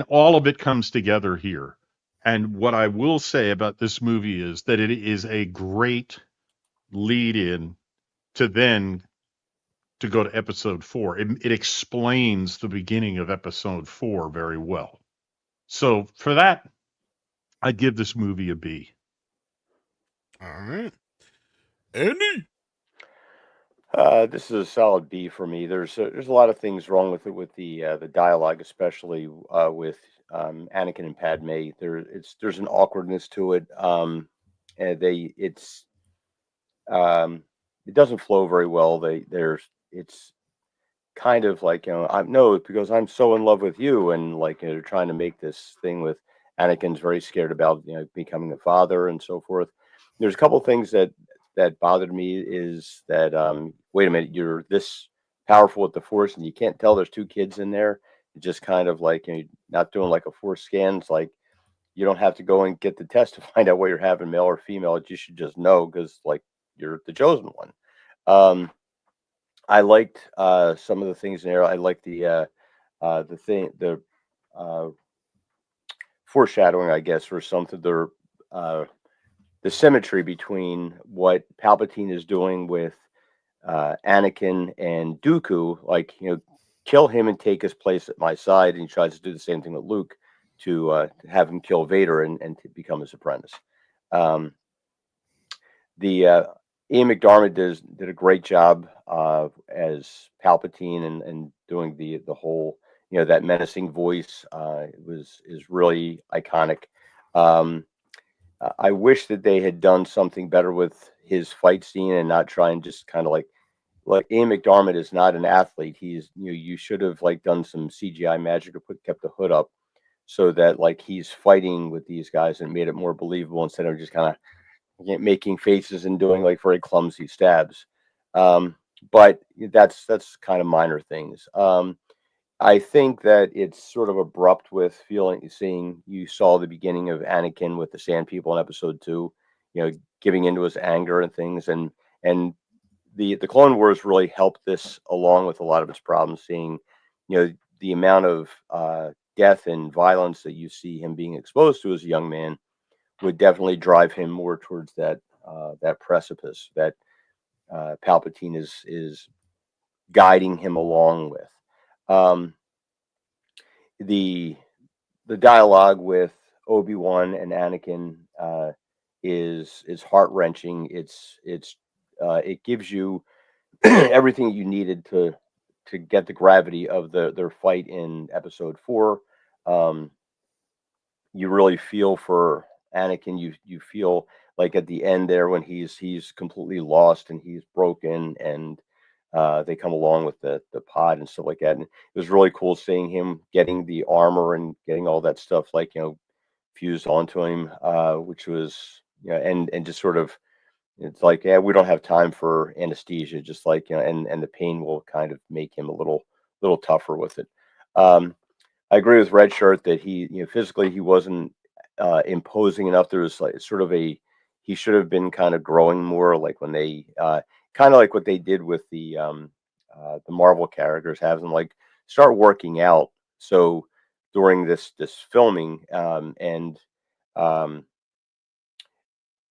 all of it comes together here. And what I will say about this movie is that it is a great lead in to go to episode 4. It explains the beginning of episode 4 very well. So for that, I'd give this movie a B. All right. Andy? This is a solid B for me. There's a lot of things wrong with it, with the dialogue, especially with Anakin and Padme. There's an awkwardness to it. It doesn't flow very well. It's kind of like, because I'm so in love with you, and they're trying to make this thing with Anakin's very scared about becoming a father and so forth. There's a couple things that bothered me is that wait a minute, you're this powerful with the Force and you can't tell there's two kids in there. It's just kind of like not doing like a Force scan. It's like you don't have to go and get the test to find out what you're having, male or female. You should just know because like you're the chosen one. I liked some of the things in there. I liked the foreshadowing, I guess, or something. The symmetry between what Palpatine is doing with Anakin and Dooku, like, kill him and take his place at my side, and he tries to do the same thing with Luke to have him kill Vader and to become his apprentice. Ian McDiarmid did a great job as Palpatine and doing the whole, that menacing voice is really iconic. I wish that they had done something better with his fight scene and not try and just kind of like Ian McDiarmid is not an athlete. He's, you should have like done some CGI magic or kept the hood up so that like he's fighting with these guys and made it more believable instead of just kind of making faces and doing like very clumsy stabs. But that's kind of minor things. I think that it's sort of abrupt with seeing you saw the beginning of Anakin with the Sand People in episode 2, giving into his anger and things, and the Clone Wars really helped this along with a lot of its problems. Seeing, the amount of death and violence that you see him being exposed to as a young man would definitely drive him more towards that precipice that Palpatine is guiding him along with. The dialogue with Obi-Wan and Anakin is heart-wrenching. It gives you everything you needed to get the gravity of their fight in episode 4. You really feel for Anakin. You feel like at the end there when he's completely lost and he's broken, and they come along with the pod and stuff like that. And it was really cool seeing him getting the armor and getting all that stuff like, fused onto him, which was, and just sort of, it's like, yeah, we don't have time for anesthesia, just like, and the pain will kind of make him a little tougher with it. I agree with Red Shirt that he, physically he wasn't imposing enough. There was like sort of he should have been kind of growing more, like when they kind of like what they did with the Marvel characters, have them like start working out. So during this filming,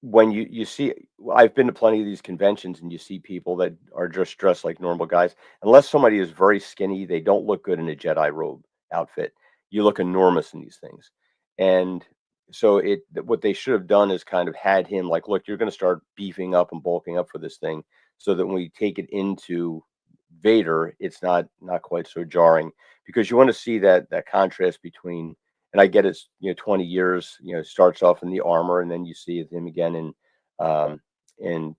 when you see, I've been to plenty of these conventions, and you see people that are just dressed like normal guys. Unless somebody is very skinny, they don't look good in a Jedi robe outfit. You look enormous in these things. And so what they should have done is kind of had him like, look, you're going to start beefing up and bulking up for this thing, so that when we take it into Vader, it's not quite so jarring, because you want to see that contrast between, and I get it's 20 years, starts off in the armor, and then you see him again in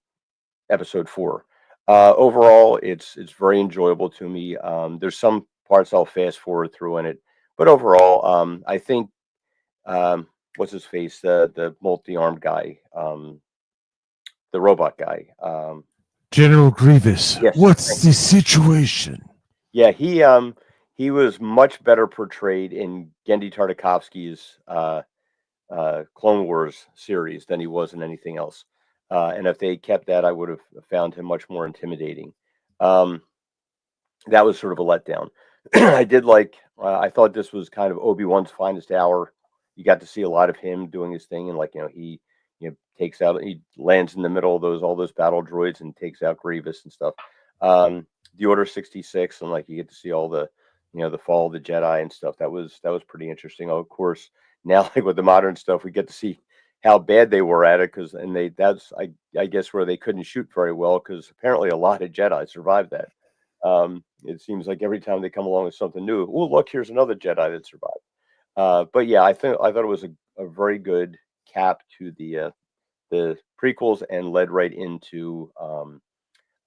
episode 4. Overall, it's very enjoyable to me. There's some parts I'll fast forward through in it, but overall, I think what's his face, the multi-armed guy, the robot guy, General Grievous. Yes. What's the situation? Yeah, he was much better portrayed in Genndy Tartakovsky's Clone Wars series than he was in anything else. And if they kept that, I would have found him much more intimidating. That was sort of a letdown. I did like, I thought this was kind of Obi-Wan's finest hour. You got to see a lot of him doing his thing, and like, he he lands in the middle of all those battle droids and takes out Grievous and stuff. The Order 66, and like you get to see all the the fall of the Jedi and stuff. That was pretty interesting. Of course, now like with the modern stuff, we get to see how bad they were at it, that's I guess where they couldn't shoot very well, because apparently a lot of Jedi survived that. It seems like every time they come along with something new, oh look, here's another Jedi that survived. But yeah, I thought it was a very good cap to the prequels, and led right into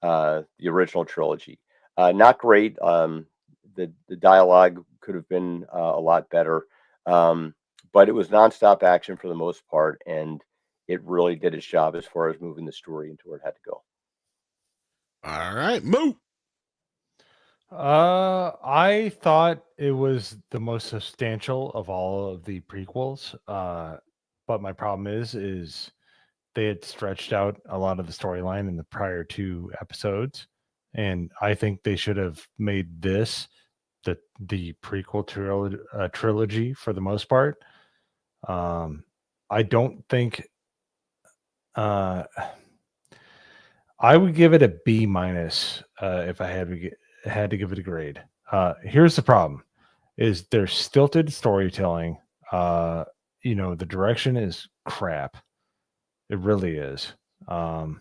the original trilogy. Not great. The dialogue could have been a lot better, but it was nonstop action for the most part, and it really did its job as far as moving the story into where it had to go. All right, Moo. I thought it was the most substantial of all of the prequels. But my problem is they had stretched out a lot of the storyline in the prior 2 episodes, and I think they should have made this the prequel trilogy for the most part. I don't think. I would give it a B minus if I had to give it a grade. Here's the problem: is there's stilted storytelling. The direction is crap. It really is. There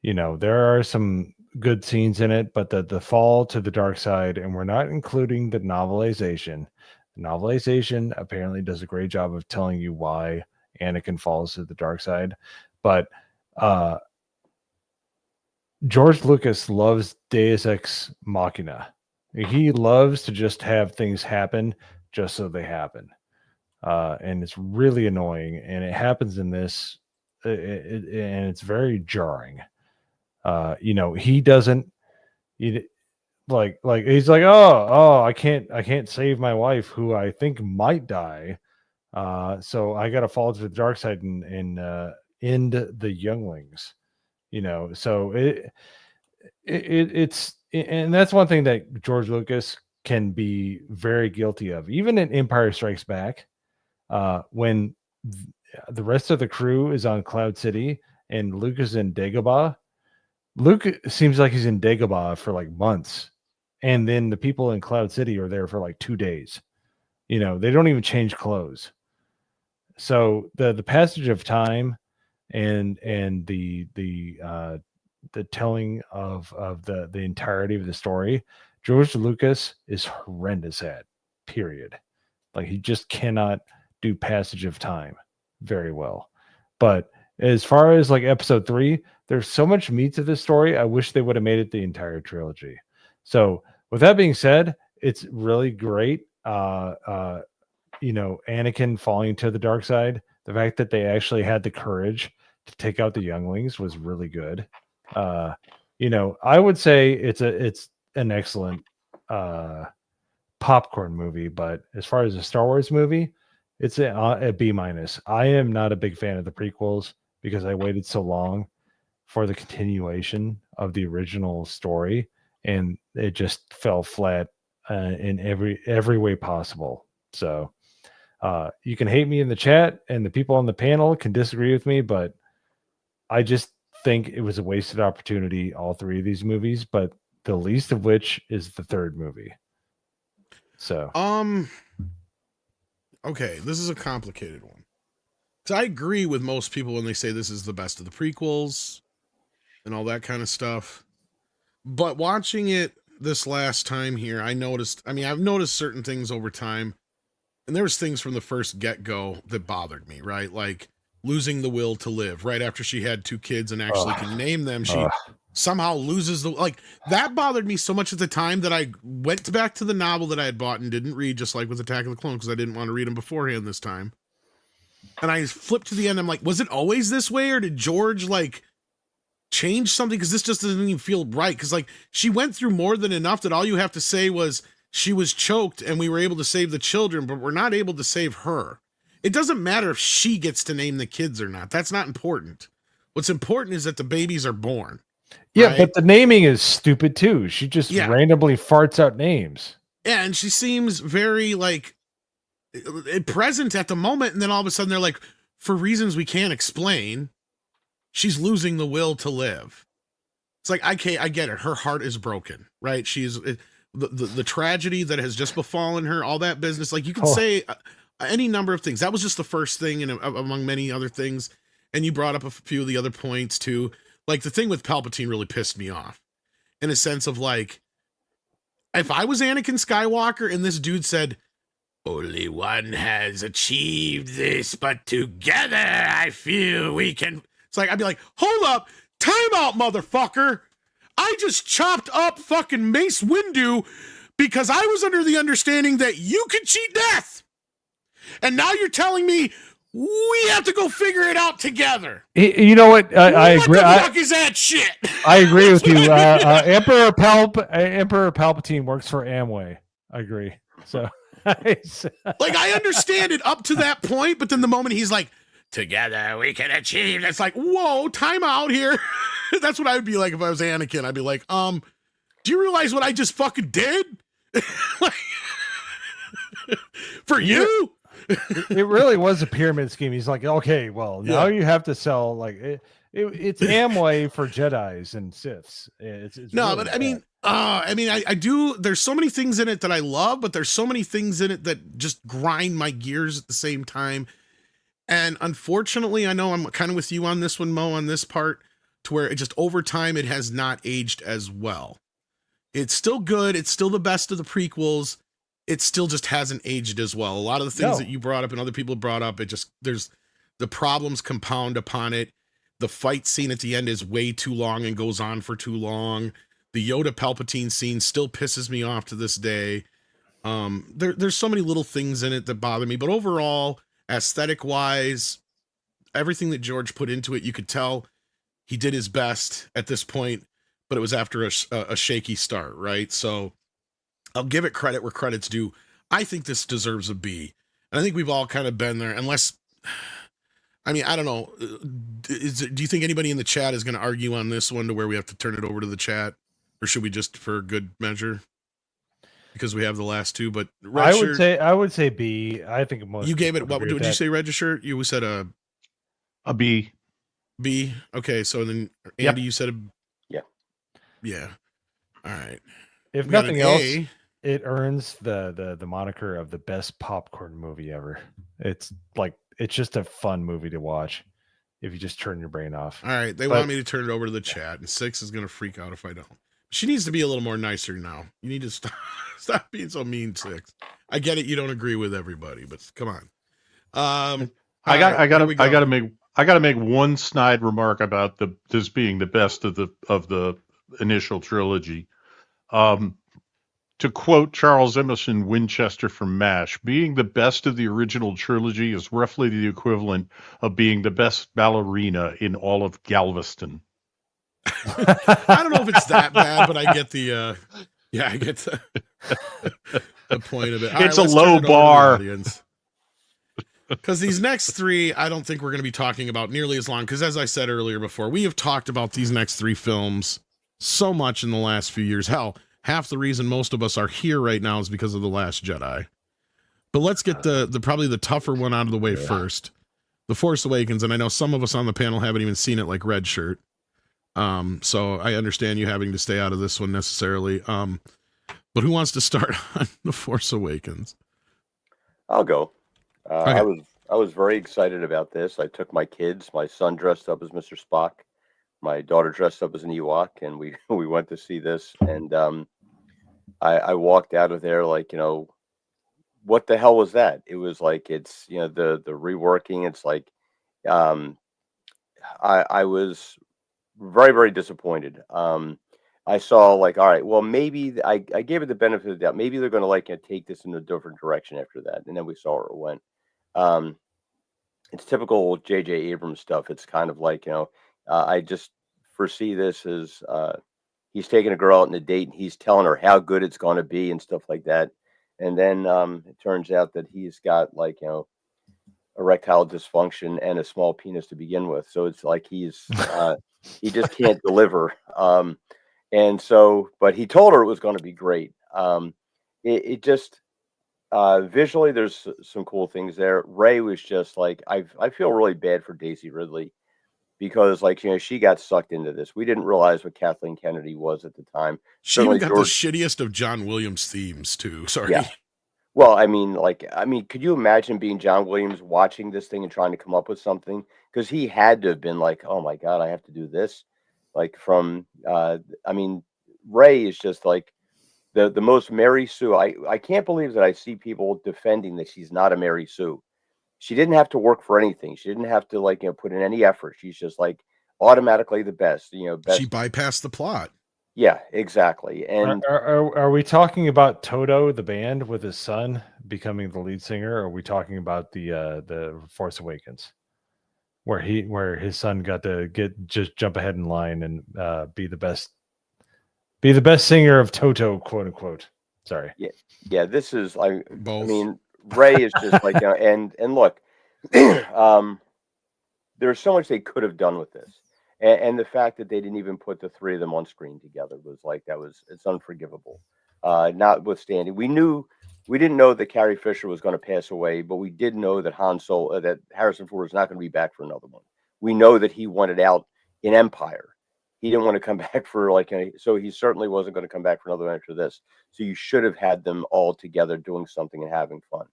are some good scenes in it, but the fall to the dark side, and we're not including the novelization. The novelization apparently does a great job of telling you why Anakin falls to the dark side, but George Lucas loves Deus Ex Machina. He loves to just have things happen just so they happen. And it's really annoying. And it happens in this, and it's very jarring. He doesn't, like he's like, oh, I can't save my wife who I think might die. So I got to fall to the dark side and end the younglings. So it's and that's one thing that George Lucas can be very guilty of, even in Empire Strikes Back, when the rest of the crew is on Cloud City and Luke is in Dagobah. Luke seems like he's in Dagobah for like months, and then the people in Cloud City are there for like 2 days. They don't even change clothes. So the passage of time and the telling of the entirety of the story, George Lucas is horrendous at, period. Like, he just cannot do passage of time very well. But as far as like episode 3, there's so much meat to this story. I wish they would have made it the entire trilogy. So with that being said, it's really great. Anakin falling to the dark side, the fact that they actually had the courage to take out the younglings was really good. I would say it's an excellent popcorn movie, but as far as a Star Wars movie, it's a B minus. I am not a big fan of the prequels because I waited so long for the continuation of the original story, and it just fell flat in every way possible. So you can hate me in the chat, and the people on the panel can disagree with me, but I just think it was a wasted opportunity, all 3 of these movies, but the least of which is the 3rd movie. So okay, this is a complicated one. So I agree with most people when they say this is the best of the prequels and all that kind of stuff. But watching it this last time here, I've noticed certain things over time, and there was things from the first get-go that bothered me, right? Like losing the will to live right after she had 2 kids and actually can name them. She somehow loses that bothered me so much at the time that I went back to the novel that I had bought and didn't read, just like with Attack of the Clones, because I didn't want to read them beforehand this time. And I flipped to the end. I'm like, was it always this way, or did George change something? Because this just doesn't even feel right. Because she went through more than enough that all you have to say was she was choked and we were able to save the children, but we're not able to save her. It doesn't matter if she gets to name the kids or not. That's not important. What's important is that the babies are born. Yeah, right? But the naming is stupid too. She just randomly farts out names. Yeah, and she seems very present at the moment, and then all of a sudden they're like, for reasons we can't explain, she's losing the will to live. It's like, I get it. Her heart is broken, right? She's the tragedy that has just befallen her, all that business. Like, you can say any number of things. That was just the first thing, and among many other things. And you brought up a few of the other points too. Like, the thing with Palpatine really pissed me off, in a sense of if I was Anakin Skywalker and this dude said, only one has achieved this, but together I feel we can. It's like, I'd be like, hold up, time out, motherfucker. I just chopped up fucking Mace Windu because I was under the understanding that you could cheat death. And now you're telling me We have to go figure it out together. You know what? I agree. What the fuck is that shit? I agree with you. Emperor Palpatine works for Amway. I agree. So, like, I understand it up to that point, but then the moment he's like, "Together we can achieve," it's like, whoa, time out here. That's what I would be like if I was Anakin. I'd be like, do you realize what I just fucking did? Like, for you? It really was a pyramid scheme. He's like, okay, well, now you have to sell like it's Amway for Jedis and Siths. It's no, really but bad. I do. There's so many things in it that I love, but there's so many things in it that just grind my gears at the same time. And unfortunately, I know I'm kind of with you on this one, Mo, on this part, to where it just over time it has not aged as well. It's still good. It's still the best of the prequels. It still just hasn't aged as well. A lot of the things that you brought up and other people brought up, there's the problems compound upon it. The fight scene at the end is way too long and goes on for too long. The Yoda Palpatine scene still pisses me off to this day. There's so many little things in it that bother me, but overall, aesthetic wise, everything that George put into it, you could tell he did his best at this point, but it was after a shaky start, right? So I'll give it credit where credit's due. I think this deserves a B. And I think we've all kind of been there, unless, I mean, I don't know. Do you think anybody in the chat is going to argue on this one to where we have to turn it over to the chat? Or should we just, for good measure? Because we have the last two, but I would say B. I think most you gave it, what did you say, Register? You said a B. B. Okay, so then Andy, you said yeah. All right. If nothing else, it earns the moniker of the best popcorn movie ever. It's just a fun movie to watch if you just turn your brain off. All right, they want me to turn it over to the chat, and 6 is gonna freak out if I don't. She needs to be a little more nicer now. You need to stop being so mean, 6. I get it. You don't agree with everybody, but come on. I gotta make one snide remark about this being the best of the initial trilogy. To quote Charles Emerson Winchester from MASH, being the best of the original trilogy is roughly the equivalent of being the best ballerina in all of Galveston. I don't know if it's that bad, but I get the the point of it. It's a low bar. Because these next 3, I don't think we're going to be talking about nearly as long. Because as I said earlier before, we have talked about these next 3 films so much in the last few years. Hell, half the reason most of us are here right now is because of The Last Jedi. But let's get the probably the tougher one out of the way first. The Force Awakens, and I know some of us on the panel haven't even seen it, like Red Shirt. So I understand you having to stay out of this one necessarily. But who wants to start on The Force Awakens? I'll go. Okay. I was very excited about this. I took my kids. My son dressed up as Mr. Spock. My daughter dressed up as an Ewok, and we went to see this. And I walked out of there like, what the hell was that? It was like, it's, the reworking. It's like, I was very, very disappointed. I saw like, all right, well, maybe I gave it the benefit of the doubt. Maybe they're going to take this in a different direction after that. And then we saw where it went. It's typical J.J. Abrams stuff. It's kind of like, I just foresee this as he's taking a girl out on a date and he's telling her how good it's going to be and stuff like that. And then it turns out that he's got erectile dysfunction and a small penis to begin with. So it's like he's he just can't deliver. And so, but he told her it was going to be great. It just visually, there's some cool things there. Rey was just like, I feel really bad for Daisy Ridley because she got sucked into this. We didn't realize what Kathleen Kennedy was at the time. She even got the shittiest of John Williams themes too. Sorry. Yeah. Well, I mean, could you imagine being John Williams watching this thing and trying to come up with something? Because he had to have been like, oh my God, I have to do this. Rey is just like the most Mary Sue. I can't believe that I see people defending that she's not a Mary Sue. She didn't have to work for anything. She didn't have to put in any effort. She's just automatically the best. Best. She bypassed the plot. Yeah, exactly. And Are we talking about Toto the band with his son becoming the lead singer? Or are we talking about the Force Awakens, where his son got to just jump ahead in line and be the best singer of Toto, quote unquote? Sorry. yeah, this is like, I Both. mean, Ray is just like, and look, there's so much they could have done with this. And the fact that they didn't even put the three of them on screen together was like, it's unforgivable. Notwithstanding, we didn't know that Carrie Fisher was going to pass away, but we did know that that Harrison Ford was not going to be back for another one. We know that he wanted out in Empire. He didn't want to come back for so he certainly wasn't going to come back for another one after this. So you should have had them all together doing something and having fun.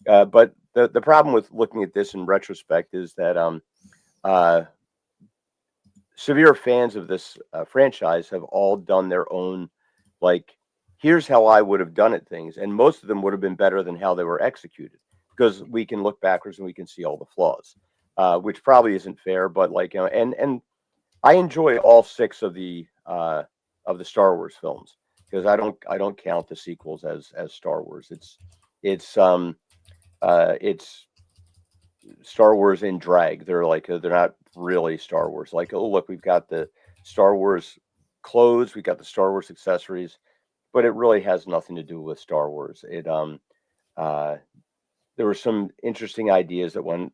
But the problem with looking at this in retrospect is that severe fans of this franchise have all done their own, like, here's how I would have done it things. And most of them would have been better than how they were executed, because we can look backwards and we can see all the flaws, which probably isn't fair. But and I enjoy all 6 of the Star Wars films, because I don't count the sequels as Star Wars. It's Star Wars in drag. They're not really Star Wars. Like, oh, look, we've got the Star Wars clothes, we got the Star Wars accessories, but it really has nothing to do with Star Wars. There were some interesting ideas that went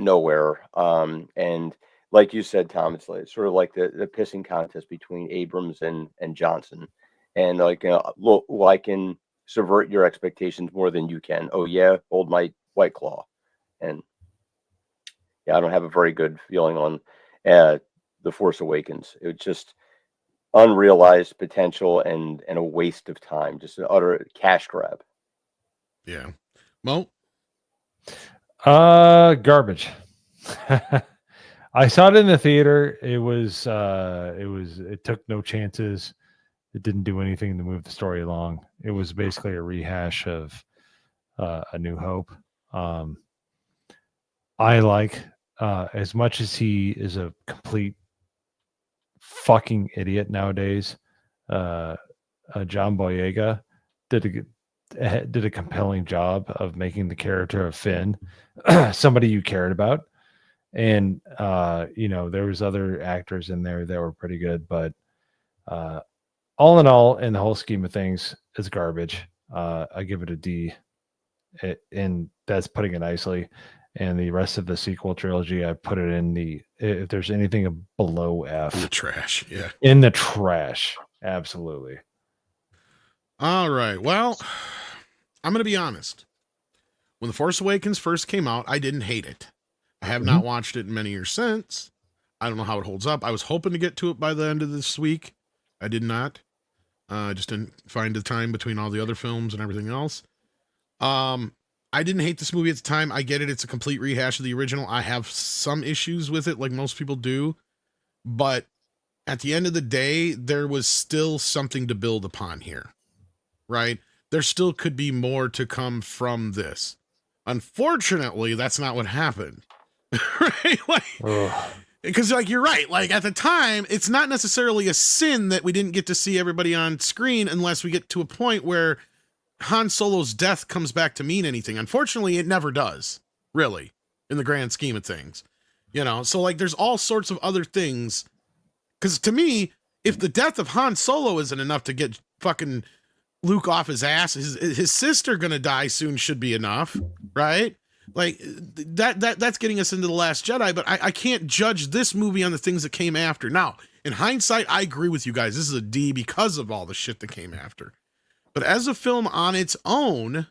nowhere. And like you said, Tom, it's sort of like the pissing contest between Abrams and Johnson. And look, well, I can subvert your expectations more than you can. Oh yeah, hold my White Claw. And yeah, I don't have a very good feeling on The Force Awakens. It was just unrealized potential and a waste of time, just an utter cash grab. Yeah. Mo? Garbage. I saw it in the theater. It took no chances. It didn't do anything to move the story along. It was basically a rehash of A New Hope. I like, as much as he is a complete fucking idiot nowadays, John Boyega did a compelling job of making the character of Finn somebody you cared about. And there was other actors in there that were pretty good, but all in all, in the whole scheme of things, it's garbage. I give it a D, and that's putting it nicely. And the rest of the sequel trilogy, I put it in if there's anything below F, in the trash. Yeah, in the trash. Absolutely. All right. Well, I'm going to be honest. When The Force Awakens first came out, I didn't hate it. I have not watched it in many years since. I don't know how it holds up. I was hoping to get to it by the end of this week. I did not. Just didn't find the time between all the other films and everything else. I didn't hate this movie at the time. I get it. It's a complete rehash of the original. I have some issues with it, like most people do. But at the end of the day, there was still something to build upon here, right? There still could be more to come from this. Unfortunately, that's not what happened. Right? Because you're right. Like, at the time, it's not necessarily a sin that we didn't get to see everybody on screen unless we get to a point where Han Solo's death comes back to mean anything. Unfortunately, it never does, really, in the grand scheme of things. So there's all sorts of other things. Because to me, if the death of Han Solo isn't enough to get fucking Luke off his ass, his sister gonna die soon should be enough, right? Like, that's getting us into The Last Jedi, but I can't judge this movie on the things that came after. Now, in hindsight, I agree with you guys. This is a D because of all the shit that came after. But as a film on its own,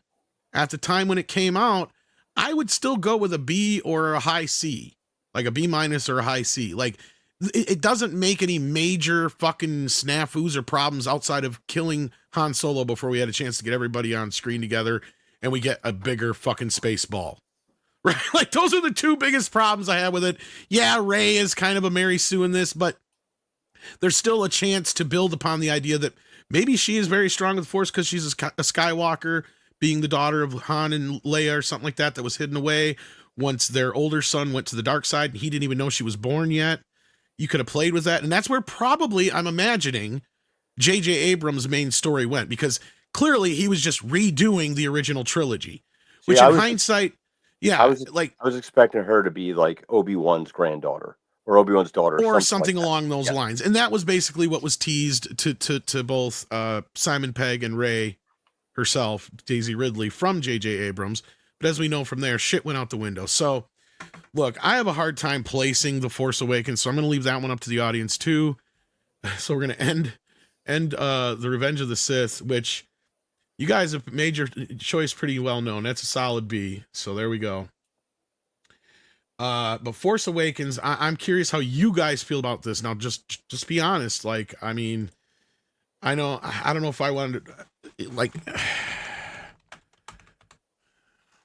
at the time when it came out, I would still go with a B or a high C. Like a B- or a high C. Like, it doesn't make any major fucking snafus or problems outside of killing Han Solo before we had a chance to get everybody on screen together and we get a bigger fucking space ball. Right? Like, those are the two biggest problems I have with it. Yeah, Rey is kind of a Mary Sue in this, but there's still a chance to build upon the idea that maybe she is very strong with the Force because she's a Skywalker, being the daughter of Han and Leia or something like that was hidden away once their older son went to the dark side and he didn't even know she was born yet. You could have played with that. And that's where probably, I'm imagining, J.J. Abrams' main story went, because clearly he was just redoing the original trilogy, which in hindsight, I was expecting her to be like Obi-Wan's granddaughter or Obi-Wan's daughter, or something along those lines, and that was basically what was teased to both Simon Pegg and Rey herself, Daisy Ridley, from J.J. Abrams. But as we know from there, shit went out the window. So, look, I have a hard time placing The Force Awakens, so I'm going to leave that one up to the audience too. So we're going to end The Revenge of the Sith, which you guys have made your choice pretty well known. That's a solid B. So there we go. But Force Awakens, I'm curious how you guys feel about this. Now, just be honest. Like, I mean, I don't know if I wanted to, like,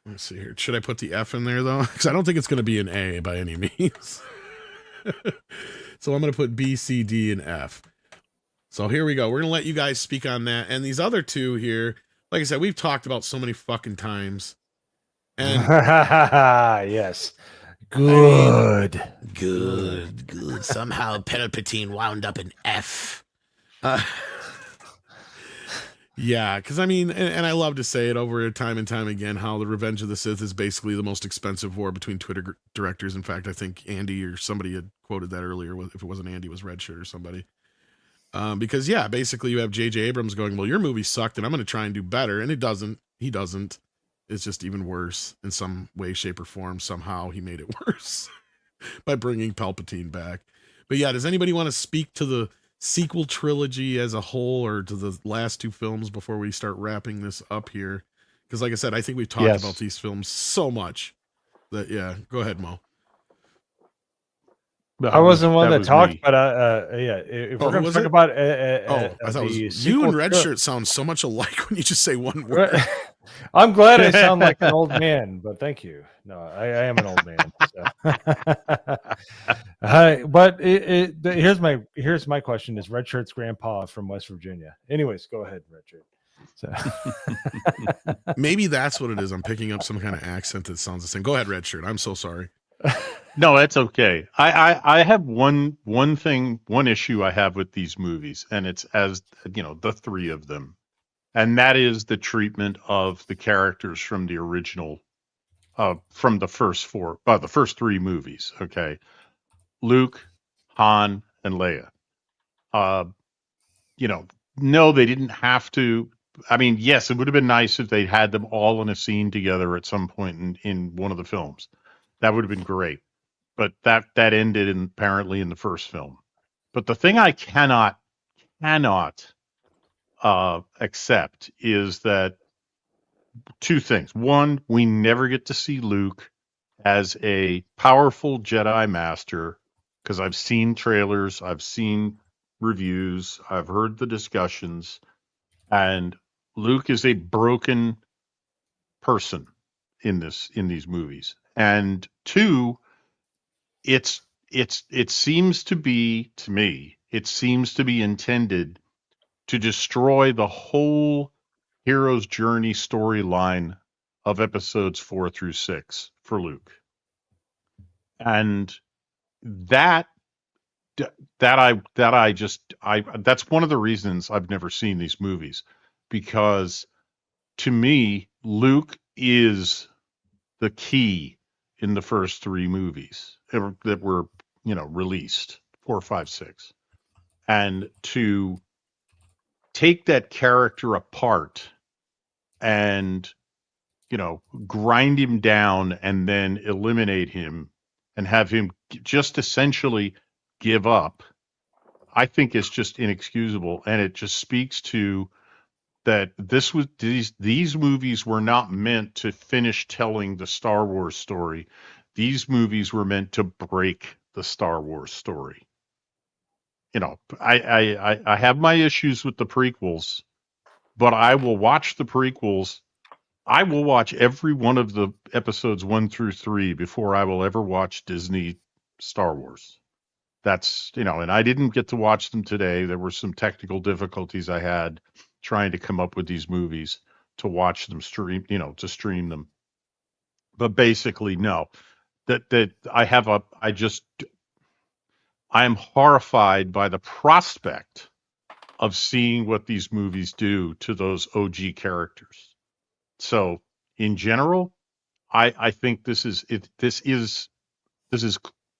let's see here. Should I put the F in there though? Because I don't think it's going to be an A by any means. So I'm going to put B, C, D, and F. So here we go. We're going to let you guys speak on that. And these other two here, like I said, we've talked about so many fucking times. And yes. Good. I mean, good. Somehow Palpatine wound up in F. Yeah, because I mean, and I love to say it over time and time again, how the Revenge of the Sith is basically the most expensive war between Twitter directors. In fact, I think Andy or somebody had quoted that earlier. If it wasn't Andy, it was Redshirt or somebody. Because yeah, basically you have J.J. Abrams going, well, your movie sucked and I'm going to try and do better. And it doesn't. He doesn't. It's just even worse in some way, shape, or form. Somehow he made it worse by bringing Palpatine back. But yeah, does anybody want to speak to the sequel trilogy as a whole, or to the last two films before we start wrapping this up here? Because like I said, I think we've talked about these films so much that, yeah, go ahead, Mo. I wasn't one that talked, but yeah, if we're going to talk about I thought it was you and Redshirt sound so much alike when you just say one word. I'm glad I sound like an old man, but thank you. No, I am an old man. So. But here's my question: is Redshirt's grandpa from West Virginia? Anyways, go ahead, Redshirt. So. Maybe that's what it is. I'm picking up some kind of accent that sounds the same. Go ahead, Redshirt. I'm so sorry. No, that's okay. I have one issue I have with these movies, and it's, as you know, the three of them, and that is the treatment of the characters from the original, from the first three movies. Okay, Luke, Han, and Leia. No, they didn't have to. I mean, yes, it would have been nice if they had them all in a scene together at some point in one of the films. That would have been great. But that ended apparently in the first film. But the thing I cannot accept is that two things. One, we never get to see Luke as a powerful Jedi master, because I've seen trailers, I've seen reviews, I've heard the discussions, and Luke is a broken person in these movies. And two, it seems to be, to me, it seems to be intended to destroy the whole hero's journey storyline of episodes 4 through 6 for Luke. And that's one of the reasons I've never seen these movies, because to me, Luke is the key in the first three movies that were, released, 4, 5, 6. And to take that character apart and, grind him down and then eliminate him and have him just essentially give up, I think is just inexcusable. And it just speaks to that these movies were not meant to finish telling the Star Wars story. These movies were meant to break the Star Wars story. I have my issues with the prequels, but I will watch the prequels. I will watch every one of the episodes 1 through 3 before I will ever watch Disney Star Wars. That's, and I didn't get to watch them today. There were some technical difficulties I had trying to come up with these movies to watch them stream, to stream them. But basically, no, I am horrified by the prospect of seeing what these movies do to those OG characters. So in general, I think this is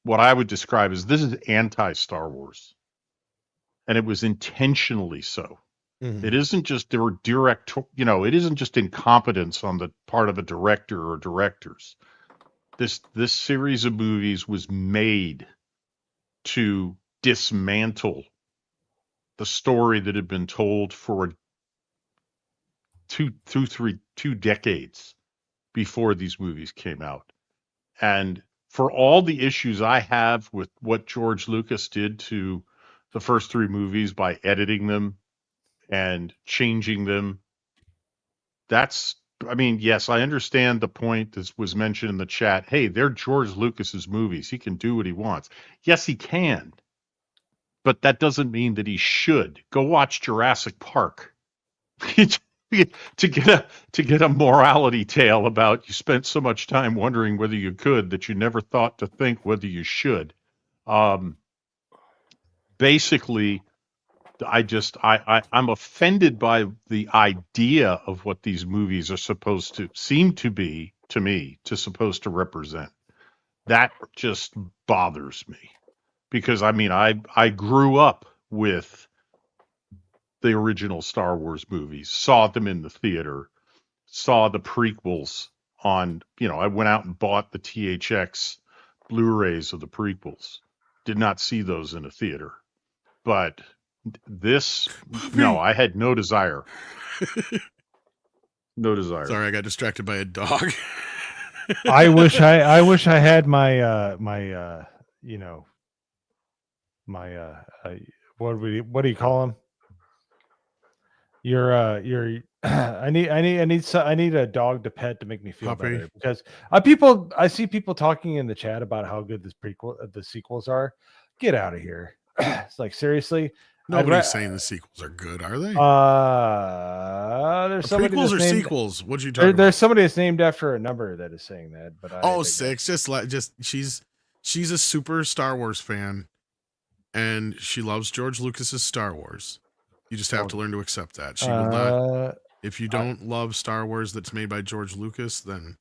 what I would describe as this is anti-Star Wars. And it was intentionally so. Mhm. It isn't just there were it isn't just incompetence on the part of a director or directors. This series of movies was made to dismantle the story that had been told for two decades before these movies came out. And for all the issues I have with what George Lucas did to the first three movies by editing them and changing them, yes, I understand the point that was mentioned in the chat. Hey, they're George Lucas's movies. He can do what he wants. Yes, he can. But that doesn't mean that he should. Go watch Jurassic Park. to get a morality tale about you spent so much time wondering whether you could that you never thought to think whether you should. Basically, I'm offended by the idea of what these movies are supposed to seem to be to me supposed to represent. That just bothers me because I grew up with the original Star Wars movies, saw them in the theater, saw the prequels on, I went out and bought the THX Blu-rays of the prequels. Did not see those in a theater. But I had no desire. No desire. Sorry, I got distracted by a dog. I wish I had my what do you call him? I need a dog to pet to make me feel Puppy. better because I see people talking in the chat about how good the sequels are. Get out of here. It's like, seriously. Nobody's saying the sequels are good, are they? There's somebody prequels or named, sequels. What you talking about? There's somebody that's named after a number that is saying that. But six. She's a super Star Wars fan, and she loves George Lucas's Star Wars. You just have to learn to accept that. She will not. If you don't love Star Wars that's made by George Lucas, then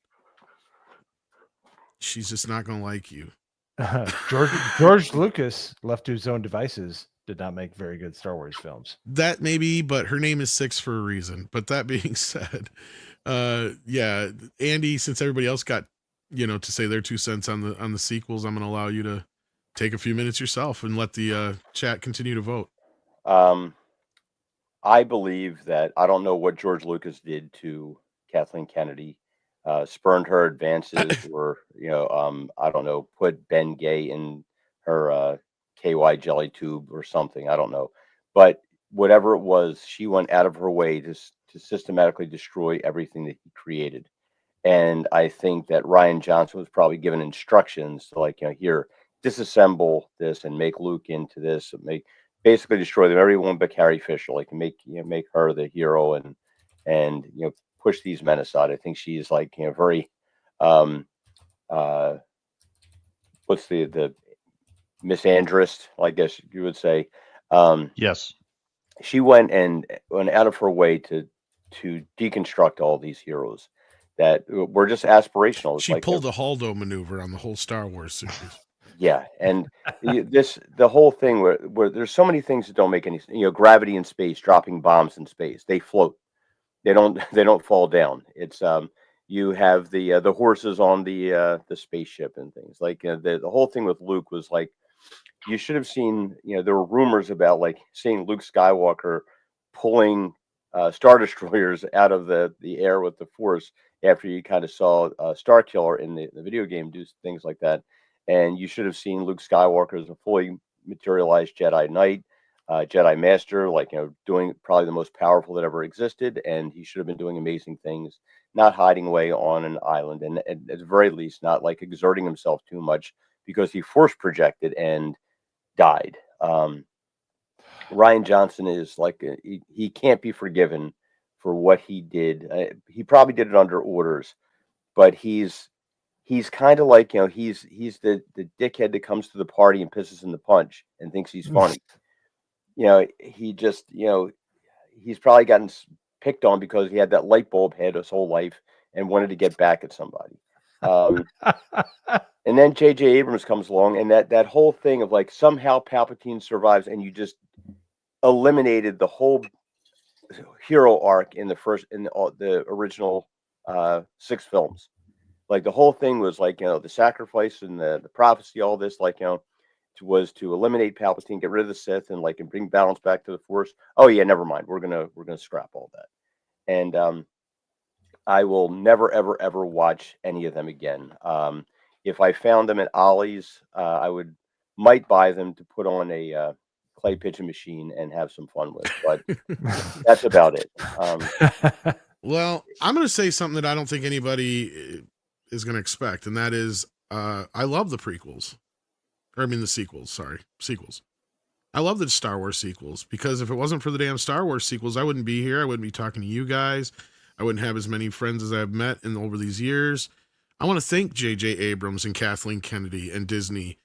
she's just not going to like you. George Lucas, left to his own devices, did not make very good Star Wars films. That maybe, but her name is Six for a reason. But that being said, yeah, Andy, since everybody else got, to say their 2 cents on the sequels, I'm going to allow you to take a few minutes yourself and let the chat continue to vote. I believe that I don't know what George Lucas did to Kathleen Kennedy, spurned her advances, or I don't know, put Ben Gay in her KY jelly tube or something. I don't know, but whatever it was, she went out of her way to systematically destroy everything that he created. And I think that Rian Johnson was probably given instructions to here, disassemble this and make Luke into this, basically destroy them, everyone but Carrie Fisher, make her the hero and push these men aside. I think she's very what's the misandrist, I guess you would say. Yes. She went out of her way to deconstruct all these heroes that were just aspirational. She pulled a Haldo maneuver on the whole Star Wars series. Yeah, and the whole thing where there's so many things that don't make any sense. Gravity in space, dropping bombs in space, they float. They don't fall down. It's you have the horses on the spaceship and things the whole thing with Luke was you should have seen. There were rumors about seeing Luke Skywalker pulling Star Destroyers out of the air with the Force after you kind of saw Starkiller in the video game do things like that. And you should have seen Luke Skywalker as a fully materialized Jedi Knight, Jedi Master, doing probably the most powerful that ever existed. And he should have been doing amazing things, not hiding away on an island, and at the very least, not exerting himself too much because he force projected and died. Rian Johnson is he can't be forgiven for what he did. He probably did it under orders, but he's kind of he's the dickhead that comes to the party and pisses in the punch and thinks he's funny. he just, he's probably gotten picked on because he had that light bulb head his whole life and wanted to get back at somebody. And then J.J. Abrams comes along, and that whole thing of like somehow Palpatine survives, and you just eliminated the whole hero arc in the original 6 films. Like the whole thing was like, the sacrifice and the prophecy, all this, like, was to eliminate Palpatine, get rid of the Sith, and like and bring balance back to the Force. Oh yeah, never mind. We're gonna scrap all that. And I will never ever watch any of them again. If I found them at Ollie's, I might buy them to put on a clay pigeon machine and have some fun with. But that's about it. Well, I'm going to say something that I don't think anybody is going to expect, and that is, I love the prequels. Or I mean the sequels. Sorry, sequels. I love the Star Wars sequels because if it wasn't for the damn Star Wars sequels, I wouldn't be here. I wouldn't be talking to you guys. I wouldn't have as many friends as I've met over these years. I want to thank J.J. Abrams and Kathleen Kennedy and Disney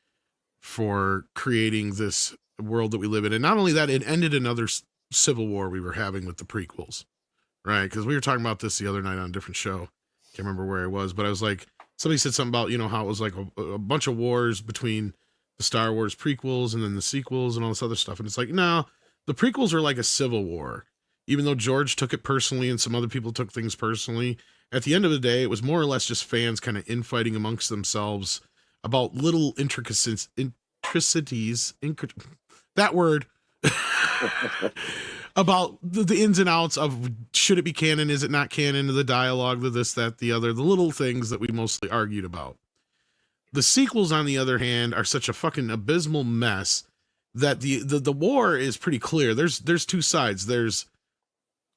for creating this world that we live in. And not only that, it ended another civil war we were having with the prequels, right? Because we were talking about this the other night on a different show. Can't remember where I was, but I was like, somebody said something about, how it was like a bunch of wars between the Star Wars prequels and then the sequels and all this other stuff. And it's like, no, the prequels are like a civil war. Even though George took it personally and some other people took things personally, at the end of the day, it was more or less just fans kind of infighting amongst themselves about little intricacies, that word, about the ins and outs of should it be canon, is it not canon, the dialogue, the this, that, the other, the little things that we mostly argued about. The sequels, on the other hand, are such a fucking abysmal mess that the war is pretty clear. There's 2 sides. There's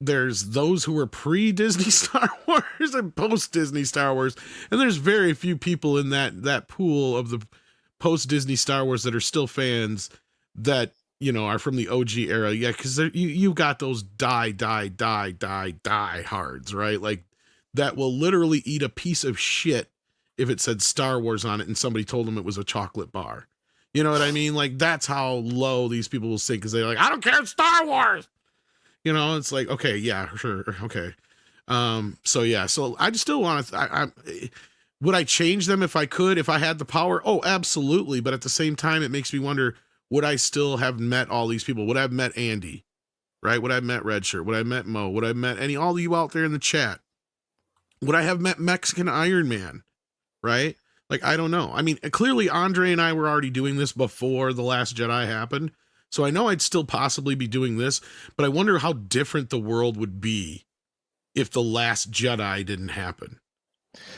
those who were pre-Disney Star Wars and post-Disney Star Wars, and there's very few people in that pool of the post-Disney Star Wars that are still fans that, are from the OG era. Yeah, because you got those die hards, right? Like, that will literally eat a piece of shit if it said Star Wars on it and somebody told them it was a chocolate bar. You know what I mean? Like, that's how low these people will sink, because they're like, I don't care, it's Star Wars! It's like, okay, yeah, sure, okay. So I just still want to, would I change them if I could, if I had the power? Oh, absolutely. But at the same time, it makes me wonder, would I still have met all these people? Would I have met Andy, right? Would I have met Redshirt? Would I have met Mo? Would I have met all of you out there in the chat? Would I have met Mexican Iron Man, right? Like, I don't know. I mean, clearly Andre and I were already doing this before The Last Jedi happened. So I know I'd still possibly be doing this, but I wonder how different the world would be if The Last Jedi didn't happen.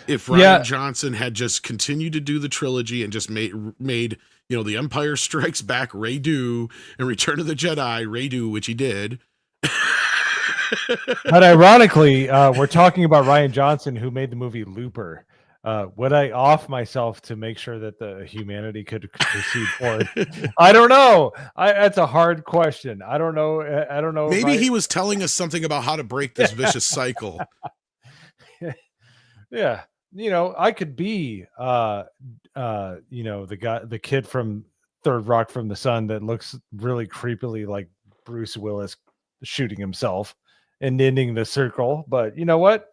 If Rian Johnson had just continued to do the trilogy and just made The Empire Strikes Back redo and Return of the Jedi redo, which he did. But ironically, we're talking about Rian Johnson, who made the movie Looper. Would I off myself to make sure that the humanity could proceed forward? I don't know. That's a hard question. I don't know. I don't know. Maybe he was telling us something about how to break this vicious cycle. Yeah. I could be, the kid from Third Rock from the Sun that looks really creepily like Bruce Willis shooting himself and ending the circle. But you know what?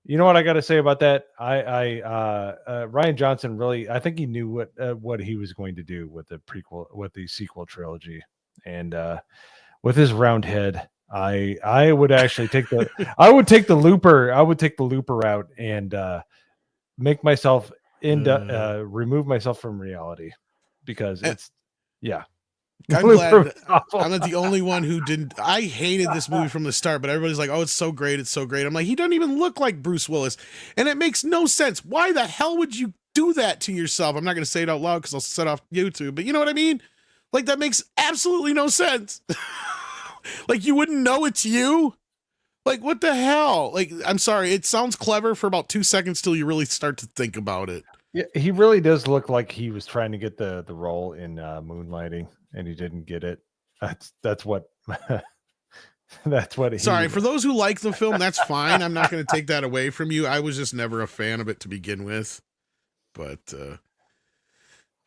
You know what I got to say about that? Rian Johnson really, I think he knew what he was going to do with the sequel trilogy, and with his round head, I would actually take the Looper route and make myself remove myself from reality, because it's I'm glad I'm not the only one who didn't. I hated this movie from the start, but everybody's like, oh, it's so great. It's so great. I'm like, he doesn't even look like Bruce Willis. And it makes no sense. Why the hell would you do that to yourself? I'm not going to say it out loud because I'll set off YouTube, but you know what I mean? Like, that makes absolutely no sense. Like, you wouldn't know it's you? Like, what the hell? Like, I'm sorry. It sounds clever for about 2 seconds till you really start to think about it. Yeah, he really does look like he was trying to get the role in Moonlighting, and he didn't get it. That's what that's what. Sorry, for those who like the film, that's fine. I'm not going to take that away from you. I was just never a fan of it to begin with. But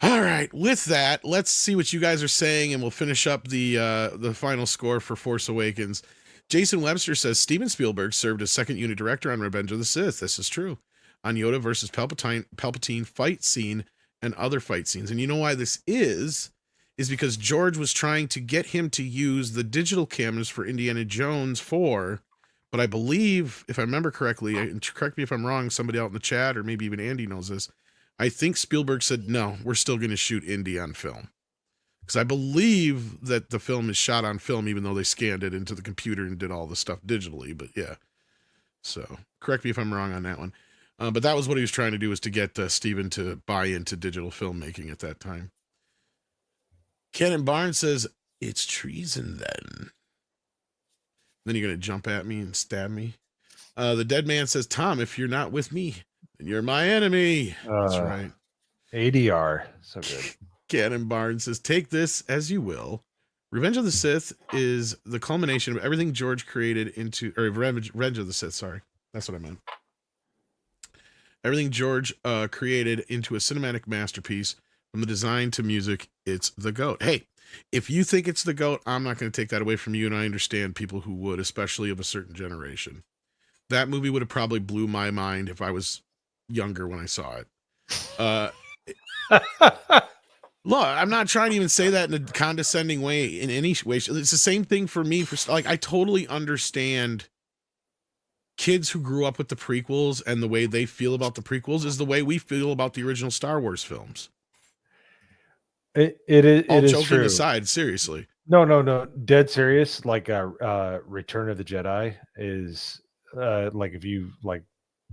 All right, with that, let's see what you guys are saying, and we'll finish up the final score for Force Awakens. Jason Webster says Steven Spielberg served as second unit director on Revenge of the Sith. This is true. On Yoda versus Palpatine fight scene and other fight scenes. And you know why this is because George was trying to get him to use the digital cameras for Indiana Jones 4, but I believe, if I remember correctly, and correct me if I'm wrong, somebody out in the chat, or maybe even Andy knows this, I think Spielberg said, no, we're still going to shoot Indy on film. Because I believe that the film is shot on film, even though they scanned it into the computer and did all the stuff digitally. But yeah, so correct me if I'm wrong on that one. But that was what he was trying to do, was to get Steven to buy into digital filmmaking at that time. Cannon Barnes says, it's treason then. Then you're going to jump at me and stab me. The Dead Man says, Tom, if you're not with me, then you're my enemy. That's right. ADR. So good. Cannon Barnes says, take this as you will. Revenge of the Sith is the culmination of everything George created into, or Revenge of the Sith, sorry. That's what I meant. Everything George created into a cinematic masterpiece, from the design to music, it's the GOAT. Hey, if you think it's the GOAT, I'm not going to take that away from you, and I understand people who would, especially of a certain generation. That movie would have probably blew my mind if I was younger when I saw it. Look, I'm not trying to even say that in a condescending way in any way. It's the same thing for me. I totally understand kids who grew up with the prequels, and the way they feel about the prequels is the way we feel about the original Star Wars films. It is. All it is joking true. aside, seriously. No, dead serious. Like Return of the Jedi is like, if you like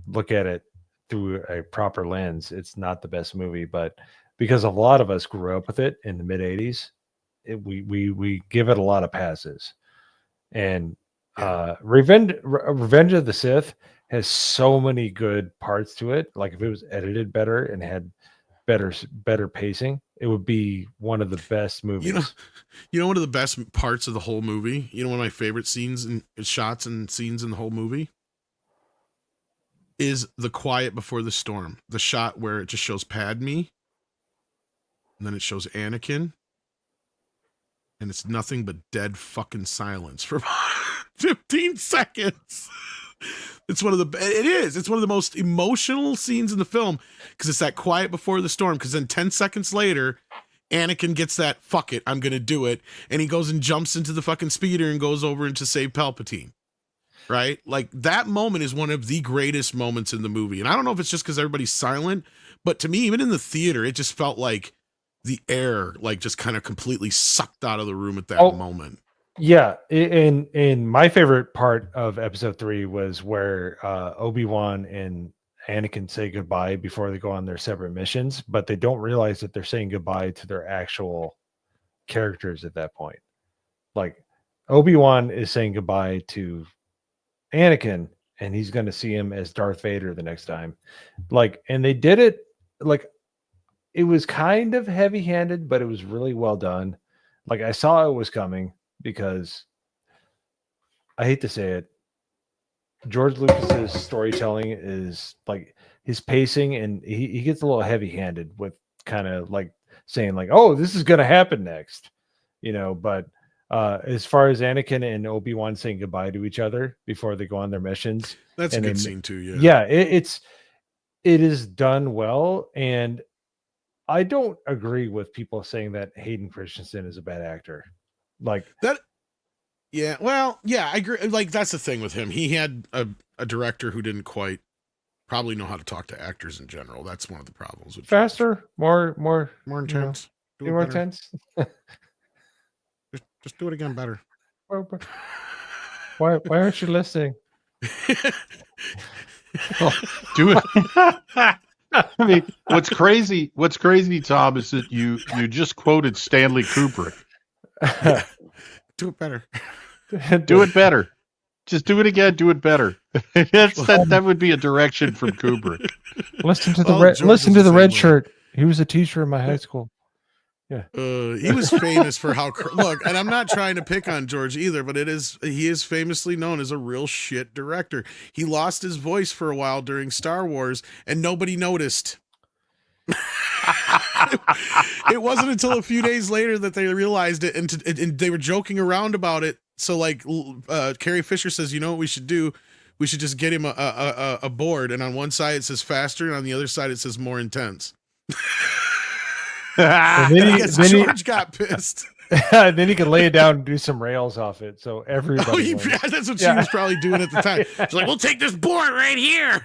look at it through a proper lens, it's not the best movie, but because a lot of us grew up with it in the mid 80s, we give it a lot of passes. And Revenge of the Sith has so many good parts to it. Like, if it was edited better and had better pacing, it would be one of the best movies. You know one of the best parts of the whole movie? You know, one of my favorite scenes and shots and scenes in the whole movie is the quiet before the storm. The shot where it just shows Padme, and then it shows Anakin, and it's nothing but dead fucking silence for 15 seconds. It's one of the most emotional scenes in the film, because it's that quiet before the storm, because then 10 seconds later, Anakin gets that, fuck it, I'm gonna do it, and he goes and jumps into the fucking speeder and goes over and to save Palpatine. Right? Like, that moment is one of the greatest moments in the movie. And I don't know if it's just because everybody's silent, but to me, even in the theater, it just felt like the air, like, just kind of completely sucked out of the room at that moment. Yeah, and my favorite part of episode 3 was where Obi-Wan and Anakin say goodbye before they go on their separate missions, but they don't realize that they're saying goodbye to their actual characters at that point. Like, Obi-Wan is saying goodbye to Anakin, and he's going to see him as Darth Vader the next time. Like, and they did it, like, it was kind of heavy-handed, but it was really well done. Like, I saw it was coming, because I hate to say it, George Lucas's storytelling is like, his pacing, and he gets a little heavy-handed with kind of like saying like, oh, this is going to happen next, you know. But as far as Anakin and Obi-Wan saying goodbye to each other before they go on their missions, that's a good scene too. It is done well. And I don't agree with people saying that Hayden Christensen is a bad actor. Like that. Yeah. Well, yeah, I agree. Like, that's the thing with him. He had a director who didn't quite probably know how to talk to actors in general. That's one of the problems with faster, more intense. You know, more intense. Just do it again better. Why aren't you listening? Do it. I mean, what's crazy, Tom, is that you just quoted Stanley Kubrick. Do it better. Do it better. Just do it again. Do it better. That would be a direction from Kubrick. Listen to the red shirt. He was a teacher in my high school. Yeah. He was famous for how look, and I'm not trying to pick on George either, but he is famously known as a real shit director. He lost his voice for a while during Star Wars, and nobody noticed. It wasn't until a few days later that they realized it, and they were joking around about it. So like Carrie Fisher says, you know what we should do? We should just get him a board, and on one side it says faster, and on the other side it says more intense. George got pissed. And then he could lay it down and do some rails off it. So everybody. Yeah, that's what she was probably doing at the time. She's like, "We'll take this board right here."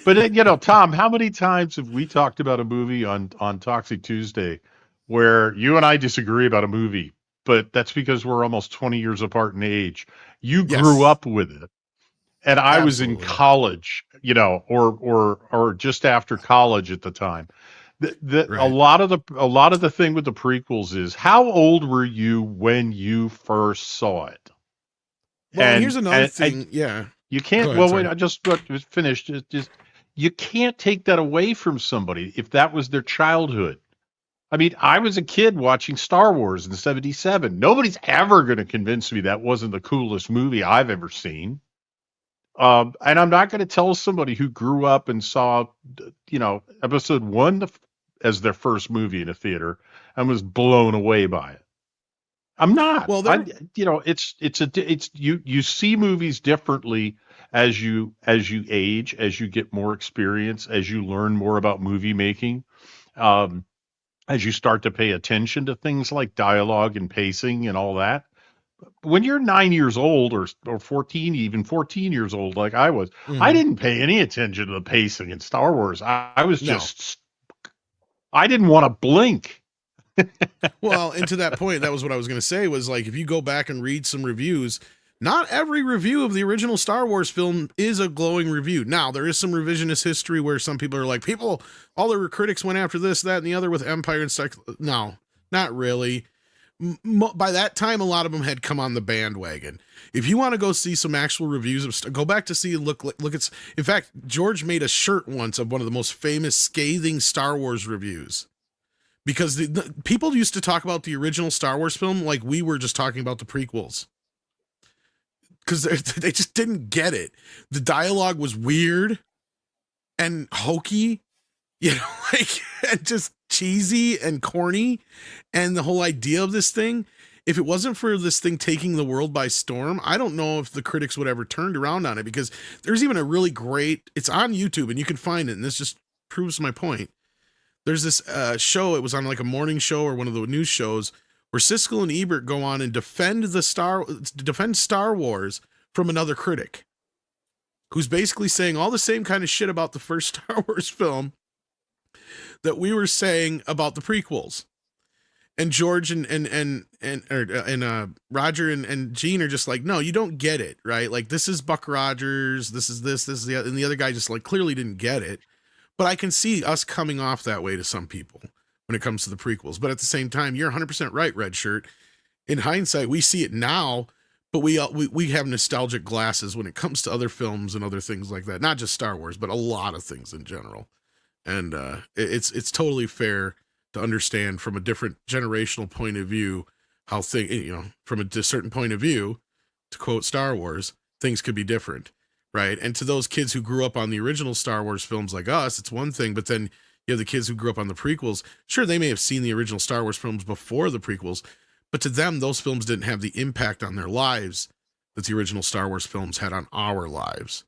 But Tom, how many times have we talked about a movie on Toxic Tuesday where you and I disagree about a movie, but that's because we're almost 20 years apart in age. You grew up with it. And I was in college, or just after college at the time. Right. A lot of the thing with the prequels is, how old were you when you first saw it? Well, here's another thing. You can't. Ahead, wait. I just finished. Just you can't take that away from somebody if that was their childhood. I mean, I was a kid watching Star Wars in '77. Nobody's ever going to convince me that wasn't the coolest movie I've ever seen. And I'm not going to tell somebody who grew up and saw, Episode 1 as their first movie in a theater and was blown away by it. I'm not. Well, you see movies differently as you age, as you get more experience, as you learn more about movie making, as you start to pay attention to things like dialogue and pacing and all that. When you're 9 years old or 14, even 14 years old, like I was, I didn't pay any attention to the pacing in Star Wars. I was just, I didn't want to blink. Well, and to that point, that was what I was going to say, was like, if you go back and read some reviews, not every review of the original Star Wars film is a glowing review. Now, there is some revisionist history where some people are like, all the critics went after this, that, and the other with Empire and stuff. No, not really. By that time, a lot of them had come on the bandwagon. If you want to go see some actual reviews of go back to see look at. In fact, George made a shirt once of one of the most famous scathing Star Wars reviews, because the people used to talk about the original Star Wars film like we were just talking about the prequels, because they just didn't get it. The dialogue was weird and hokey, and just cheesy and corny. And the whole idea of this thing, if it wasn't for this thing taking the world by storm, I don't know if the critics would ever turned around on it, because there's even a really great, it's on YouTube and you can find it. And this just proves my point. There's this show, it was on like a morning show or one of the news shows, where Siskel and Ebert go on and defend Star Wars from another critic, who's basically saying all the same kind of shit about the first Star Wars film that we were saying about the prequels. And George and Roger and Gene are just like, no, you don't get it, right? Like, this is Buck Rogers, this is the other, and the other guy just like clearly didn't get it. But I can see us coming off that way to some people when it comes to the prequels. But at the same time, you're 100% right, Red Shirt. In hindsight, we see it now, but we have nostalgic glasses when it comes to other films and other things like that. Not just Star Wars, but a lot of things in general. And it's totally fair to understand from a different generational point of view how from a certain point of view, to quote Star Wars, things could be different, right? And to those kids who grew up on the original Star Wars films like us, it's one thing, but then you have the kids who grew up on the prequels. Sure, they may have seen the original Star Wars films before the prequels, but to them, those films didn't have the impact on their lives that the original Star Wars films had on our lives.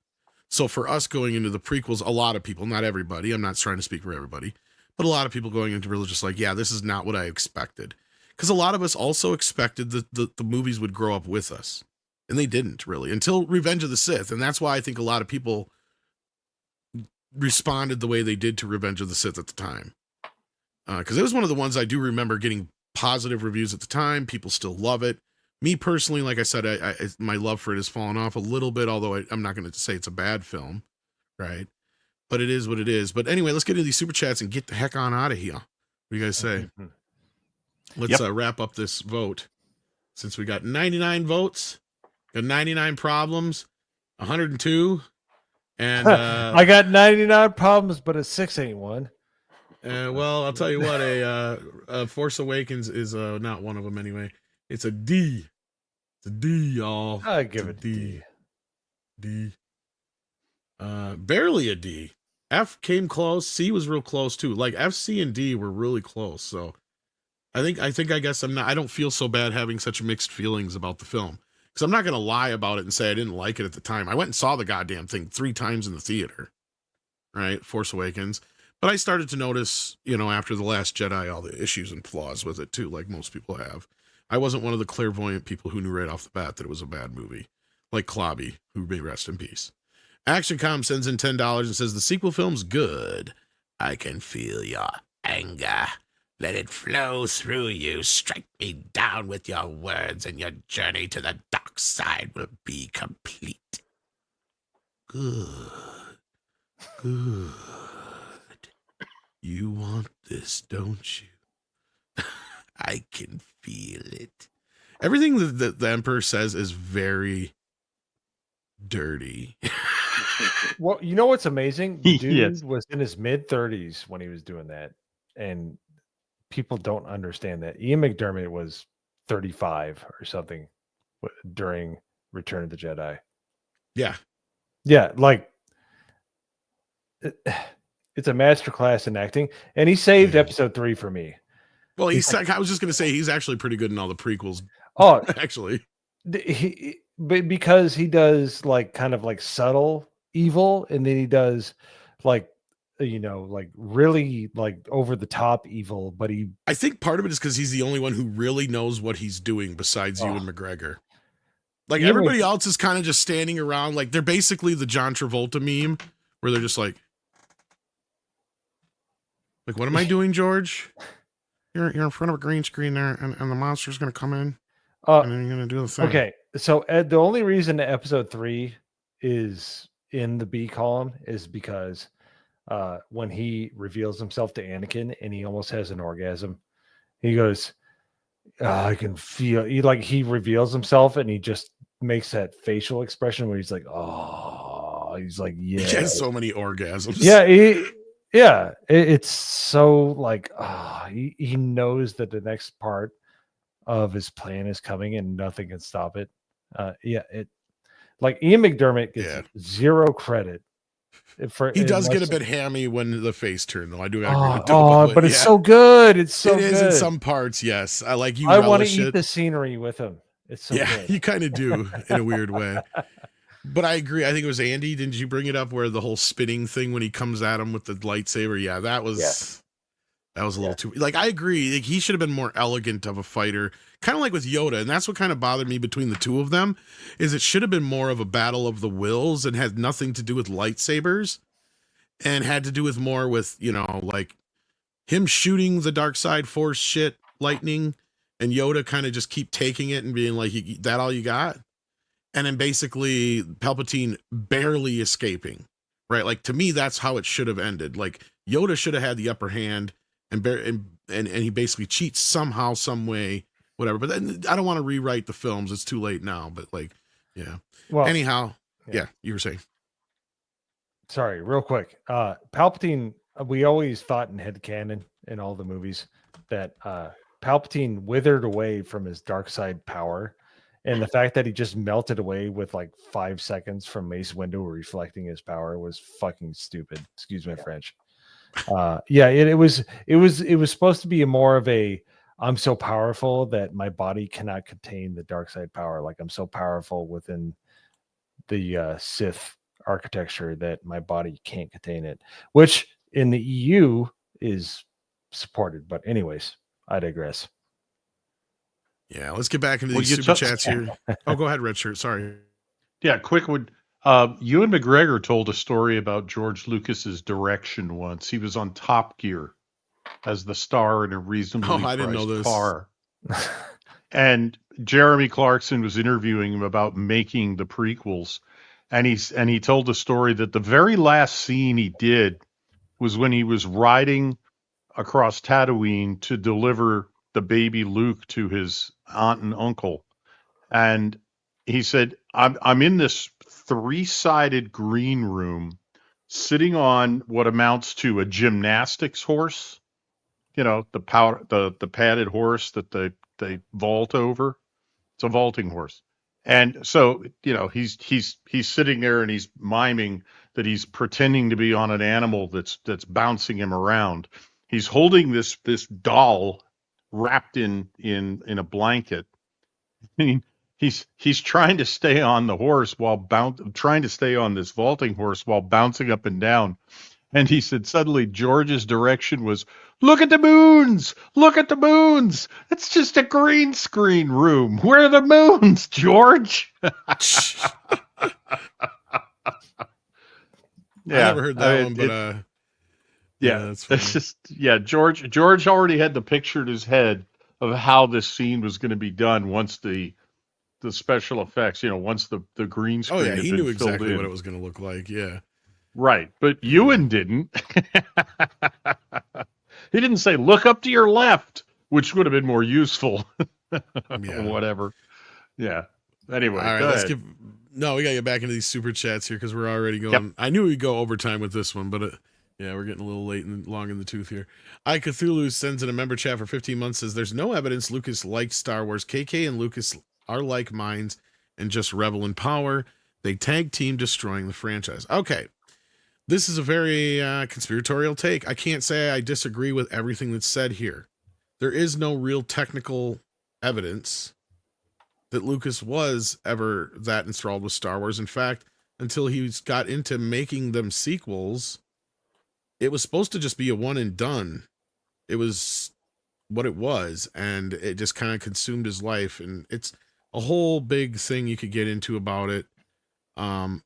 So for us going into the prequels, a lot of people, not everybody, I'm not trying to speak for everybody, but a lot of people going into really just like, yeah, this is not what I expected. Because a lot of us also expected that the movies would grow up with us. And they didn't really, until Revenge of the Sith. And that's why I think a lot of people responded the way they did to Revenge of the Sith at the time. Because it was one of the ones I do remember getting positive reviews at the time. People still love it. Me personally, like I said, my love for it has fallen off a little bit, although I'm not going to say it's a bad film, right? But it is what it is. But anyway, let's get into these super chats and get the heck on out of here. What do you guys say? Let's wrap up this vote. Since we got 99 votes, got 99 problems, 102, and I got 99 problems, but a 6 ain't one. Well, I'll tell you what, a Force Awakens is not one of them anyway. It's a D. It's a D, y'all. I give it D. D. Barely a D. F came close. C was real close too. Like F, C, and D were really close. So I guess I don't feel so bad having such mixed feelings about the film. Because I'm not going to lie about it and say I didn't like it at the time. I went and saw the goddamn thing 3 times in the theater. Right? Force Awakens. But I started to notice, after The Last Jedi, all the issues and flaws with it too, like most people have. I wasn't one of the clairvoyant people who knew right off the bat that it was a bad movie. Like Klobby, who may rest in peace. ActionCom sends in $10 and says, the sequel film's good. I can feel your anger. Let it flow through you. Strike me down with your words, and your journey to the dark side will be complete. Good. Good. You want this, don't you? I can feel it. Everything that the Emperor says is very dirty. Well, you know what's amazing? The dude Yes. was in his mid-30s when he was doing that, and people don't understand that. Ian McDermott was 35 or something during Return of the Jedi. Yeah. Yeah, like it's a masterclass in acting, and he saved episode 3 for me. Well, I was just going to say he's actually pretty good in all the prequels. Oh, actually. But because he does like kind of like subtle evil, and then he does like like really like over the top evil, but I think part of it is because he's the only one who really knows what he's doing besides Ewan McGregor. Like everybody else is kind of just standing around, like they're basically the John Travolta meme where they're just like what am I doing, George? You're in front of a green screen there, and the monster's gonna come in, and then you're gonna do the thing. Okay, so the only reason episode 3 is in the B column is because when he reveals himself to Anakin and he almost has an orgasm, he goes, I can feel he reveals himself and he just makes that facial expression where he's like, oh, he's like, yeah, he has so many orgasms. Yeah, it's so like, he knows that the next part of his plan is coming and nothing can stop it. Like Ian McDermott gets zero credit. He does get a bit hammy when the face turn, though. I do agree with but it's so good. It is in some parts, yes. I like you. I want to eat the scenery with him. It's so good. You kind of do in a weird way. But I agree. I think it was Andy. Didn't you bring it up where the whole spinning thing when he comes at him with the lightsaber? Yeah, that was a little too. Like I agree. Like, he should have been more elegant of a fighter, kind of like with Yoda, and that's what kind of bothered me between the two of them. Is it should have been more of a battle of the wills and had nothing to do with lightsabers, and had to do with more with like him shooting the dark side force shit, lightning, and Yoda kind of just keep taking it and being like, "That all you got?" And then basically Palpatine barely escaping, right? Like to me, that's how it should have ended. Like Yoda should have had the upper hand, and he basically cheats somehow, some way, whatever. But then I don't want to rewrite the films; it's too late now. But like, yeah. Well, anyhow, you were saying. Sorry, real quick. Palpatine. We always thought in headcanon in all the movies that Palpatine withered away from his dark side power. And the fact that he just melted away with like 5 seconds from Mace Windu reflecting his power was fucking stupid. Excuse my French. It was supposed to be more of a, I'm so powerful that my body cannot contain the dark side power. Like I'm so powerful within the Sith architecture that my body can't contain it, which in the EU is supported. But anyways, I digress. Yeah, let's get back into these super chats here. Oh, go ahead, Redshirt. Sorry. Yeah, quick one. Ewan McGregor told a story about George Lucas's direction once. He was on Top Gear as the star in a reasonably priced car. And Jeremy Clarkson was interviewing him about making the prequels. And he told the story that the very last scene he did was when he was riding across Tatooine to deliver the baby Luke to his aunt and uncle. And he said, I'm in this 3-sided green room sitting on what amounts to a gymnastics horse, the padded horse that they vault over. It's a vaulting horse. And so, he's sitting there and he's miming that he's pretending to be on an animal that's bouncing him around. He's holding this doll wrapped in a blanket. He's trying to stay on the horse while trying to stay on this vaulting horse while bouncing up and down. And he said suddenly George's direction was, look at the moons! Look at the moons! It's just a green screen room. Where are the moons, George? Yeah, I never heard that one, but that's funny. It's just George already had the picture in his head of how this scene was going to be done once the special effects, once the green screen. Oh yeah, he knew exactly in. what it was going to look like. Yeah. Right, but Ewan didn't. He didn't say, look up to your left, which would have been more useful. Whatever. Yeah. Anyway, all right, go let's ahead. we got to get back into these super chats here because we're already going. Yep. I knew we'd go overtime with this one, but we're getting a little late and long in the tooth here. Cthulhu sends in a member chat for 15 months, says there's no evidence Lucas liked Star Wars. KK and Lucas are like minds and just revel in power. They tag team destroying the franchise. Okay. This is a very conspiratorial take. I can't say I disagree with everything that's said here. There is no real technical evidence that Lucas was ever that enthralled with Star Wars. In fact, until he got into making them sequels, it was supposed to just be a one and done. It was what it was, and it just kind of consumed his life. And it's a whole big thing you could get into about it.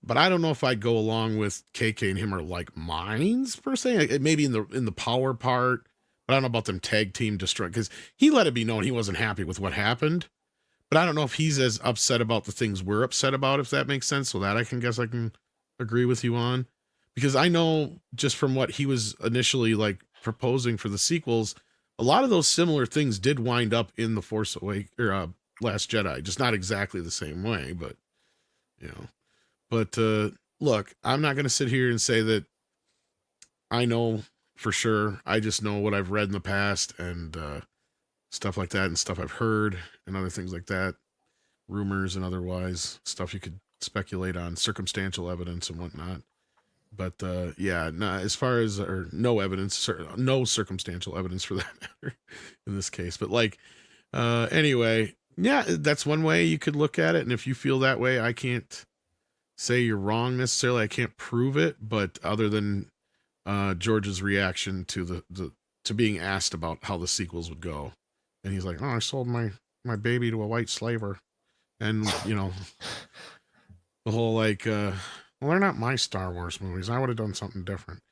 But I don't know if I'd go along with KK and him are like minds per se. Maybe in the power part, but I don't know about them tag team destroying, because he let it be known he wasn't happy with what happened. But I don't know if he's as upset about the things we're upset about, if that makes sense. So that I can agree with you on, because I know just from what he was initially like proposing for the sequels, a lot of those similar things did wind up in the Force Awakens or Last Jedi, just not exactly the same way, but But look, I'm not going to sit here and say that I know for sure. I just know what I've read in the past and stuff like that, and stuff I've heard and other things like that, rumors and otherwise, stuff you could speculate on, circumstantial evidence and whatnot. But as far as no evidence, no circumstantial evidence for that matter in this case. But anyway, that's one way you could look at it. And if you feel that way, I can't say you're wrong necessarily. I can't prove it, but other than George's reaction to to being asked about how the sequels would go, and he's like, "Oh, I sold my baby to a white slaver," and the whole well, they're not my Star Wars movies. I would have done something different.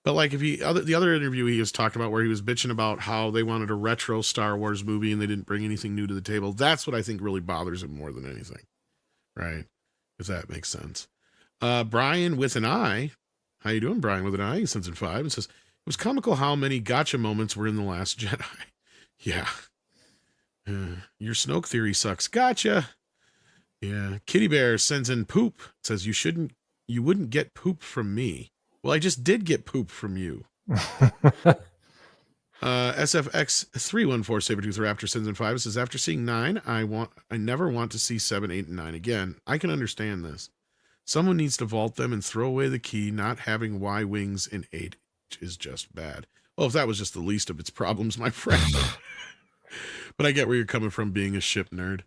But the other interview he was talking about where he was bitching about how they wanted a retro Star Wars movie and they didn't bring anything new to the table. That's what I think really bothers him more than anything, right? If that makes sense. Brian with an I. How you doing, Brian with an I? He sends in 5 and says, it was comical how many gotcha moments were in The Last Jedi. Yeah. Your Snoke theory sucks. Gotcha. Yeah. Kitty Bear sends in poop. Says, you wouldn't get poop from me. Well, I just did get poop from you. SFX314 Sabertooth Raptor sends in 5 and says, after seeing 9, I never want to see 7, 8, and 9 again. I can understand this. Someone needs to vault them and throw away the key. Not having Y wings in 8 is just bad. Well, if that was just the least of its problems, my friend. But I get where you're coming from, being a ship nerd.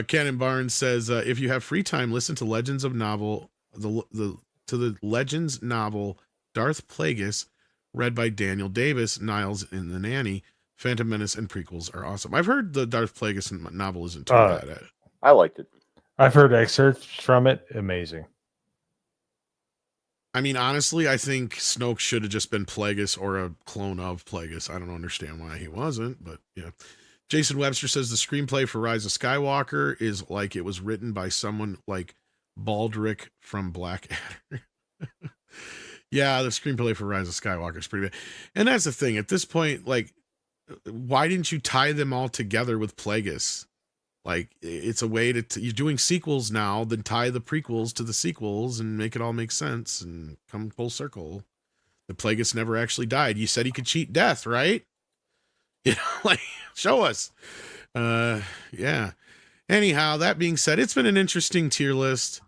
Cannon Barnes says, if you have free time, listen to Legends of Novel, the Legends novel Darth Plagueis, read by Daniel Davis. Niles in The Nanny, Phantom Menace, and prequels are awesome. I've heard the Darth Plagueis novel isn't too bad at it. I liked it. I've heard excerpts from it. Amazing. I mean, honestly, I think Snoke should have just been Plagueis or a clone of Plagueis. I don't understand why he wasn't, but yeah. Jason Webster says the screenplay for Rise of Skywalker is like it was written by someone like Baldric from Blackadder. Yeah, the screenplay for Rise of Skywalker is pretty bad. And that's the thing. At this point, why didn't you tie them all together with Plagueis? It's a way to you're doing sequels now, then tie the prequels to the sequels and make it all make sense and come full circle. The Plagueis never actually died. You said he could cheat death, right? Show us. Yeah. Anyhow, that being said, it's been an interesting tier list.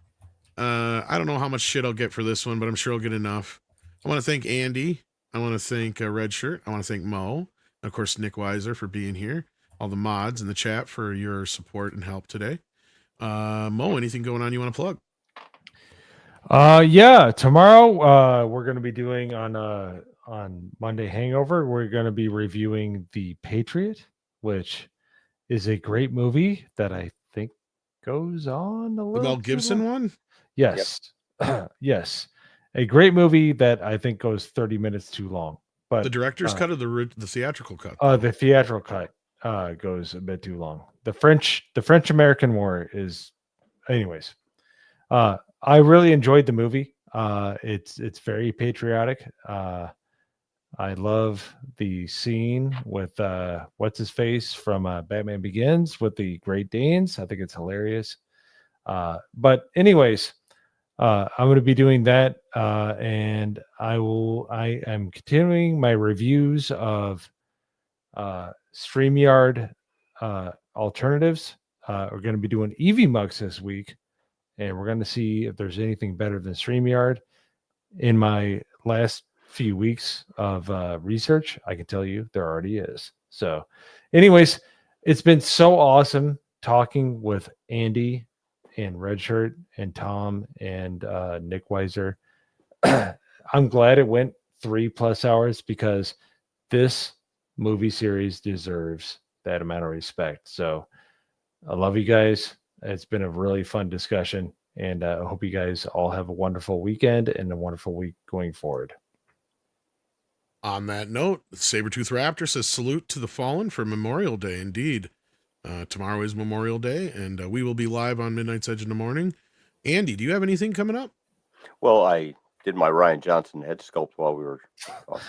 I don't know how much shit I'll get for this one, but I'm sure I'll get enough. I want to thank Andy. I want to thank Red Shirt. I want to thank Mo. And of course, Nick Weiser for being here. All the mods in the chat for your support and help today. Mo, anything going on you want to plug? Yeah, tomorrow we're going to be doing on Monday Hangover. We're going to be reviewing The Patriot, which is a great movie that I think goes on a The little Mel too Gibson long. one? Yes. Yes. A great movie that I think goes 30 minutes too long. But The director's cut or the theatrical cut? the theatrical cut goes a bit too long. The French American War is, anyways. I really enjoyed the movie. It's very patriotic. I love the scene with what's his face from Batman Begins with the Great Danes. I think it's hilarious. But anyways, I'm going to be doing that, and I am continuing my reviews of StreamYard alternatives. We're going to be doing EV Mugs this week, and we're going to see if there's anything better than StreamYard. In my last few weeks of research, I can tell you there already is. So, anyways, it's been so awesome talking with Andy and Red Shirt and Tom and Nick Weiser. I'm glad it went 3+ hours because this movie series deserves that amount of respect. So I love you guys. It's been a really fun discussion, and I hope you guys all have a wonderful weekend and a wonderful week going forward. On that note, Sabretooth Raptor says salute to the fallen for Memorial Day. Indeed. Tomorrow is Memorial Day, and we will be live on Midnight's Edge in the morning. Andy, do you have anything coming up? Well, I did my Ryan Johnson head sculpt while we were talking.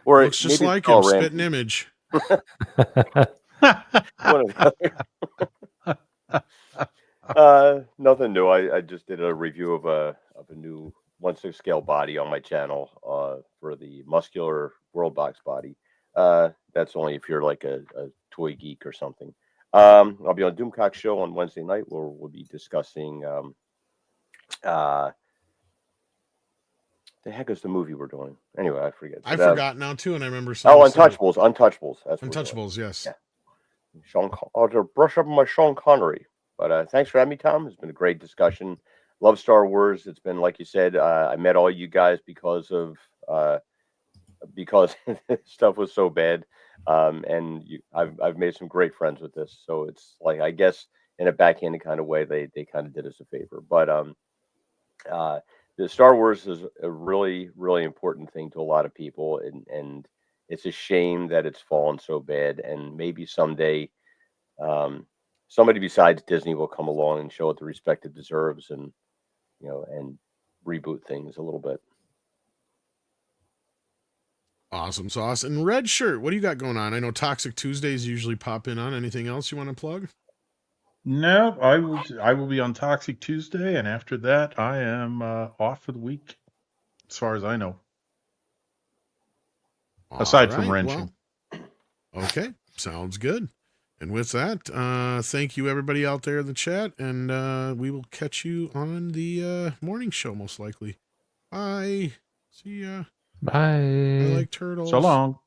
Or looks just like him, spitting image. Nothing new. I just did a review of a new 1/6 scale body on my channel for the muscular world box body. That's only if you're like a toy geek or something. I'll be on Doomcock show on Wednesday night where we'll be discussing the heck is the movie we're doing? Anyway, I forget. I forgot now too, and I remember. Untouchables. Untouchables. That's Untouchables. Yes. Yeah. I'll just brush up on my Sean Connery. But thanks for having me, Tom. It's been a great discussion. Love Star Wars. It's been, like you said, I met all you guys because stuff was so bad. And I've made some great friends with this. So it's like, I guess in a backhanded kind of way, they kind of did us a favor. But the Star Wars is a really, really important thing to a lot of people. And it's a shame that it's fallen so bad. And maybe someday somebody besides Disney will come along and show it the respect it deserves and reboot things a little bit. Awesome sauce. And Red Shirt, what do you got going on? I know Toxic Tuesdays usually pop in on. Anything else you want to plug? No, I will be on Toxic Tuesday, and after that, I am off for the week, as far as I know. Aside from wrenching. Well, okay, sounds good. And with that, thank you everybody out there in the chat, and we will catch you on the morning show most likely. Bye. See ya. Bye. I like turtles. So long.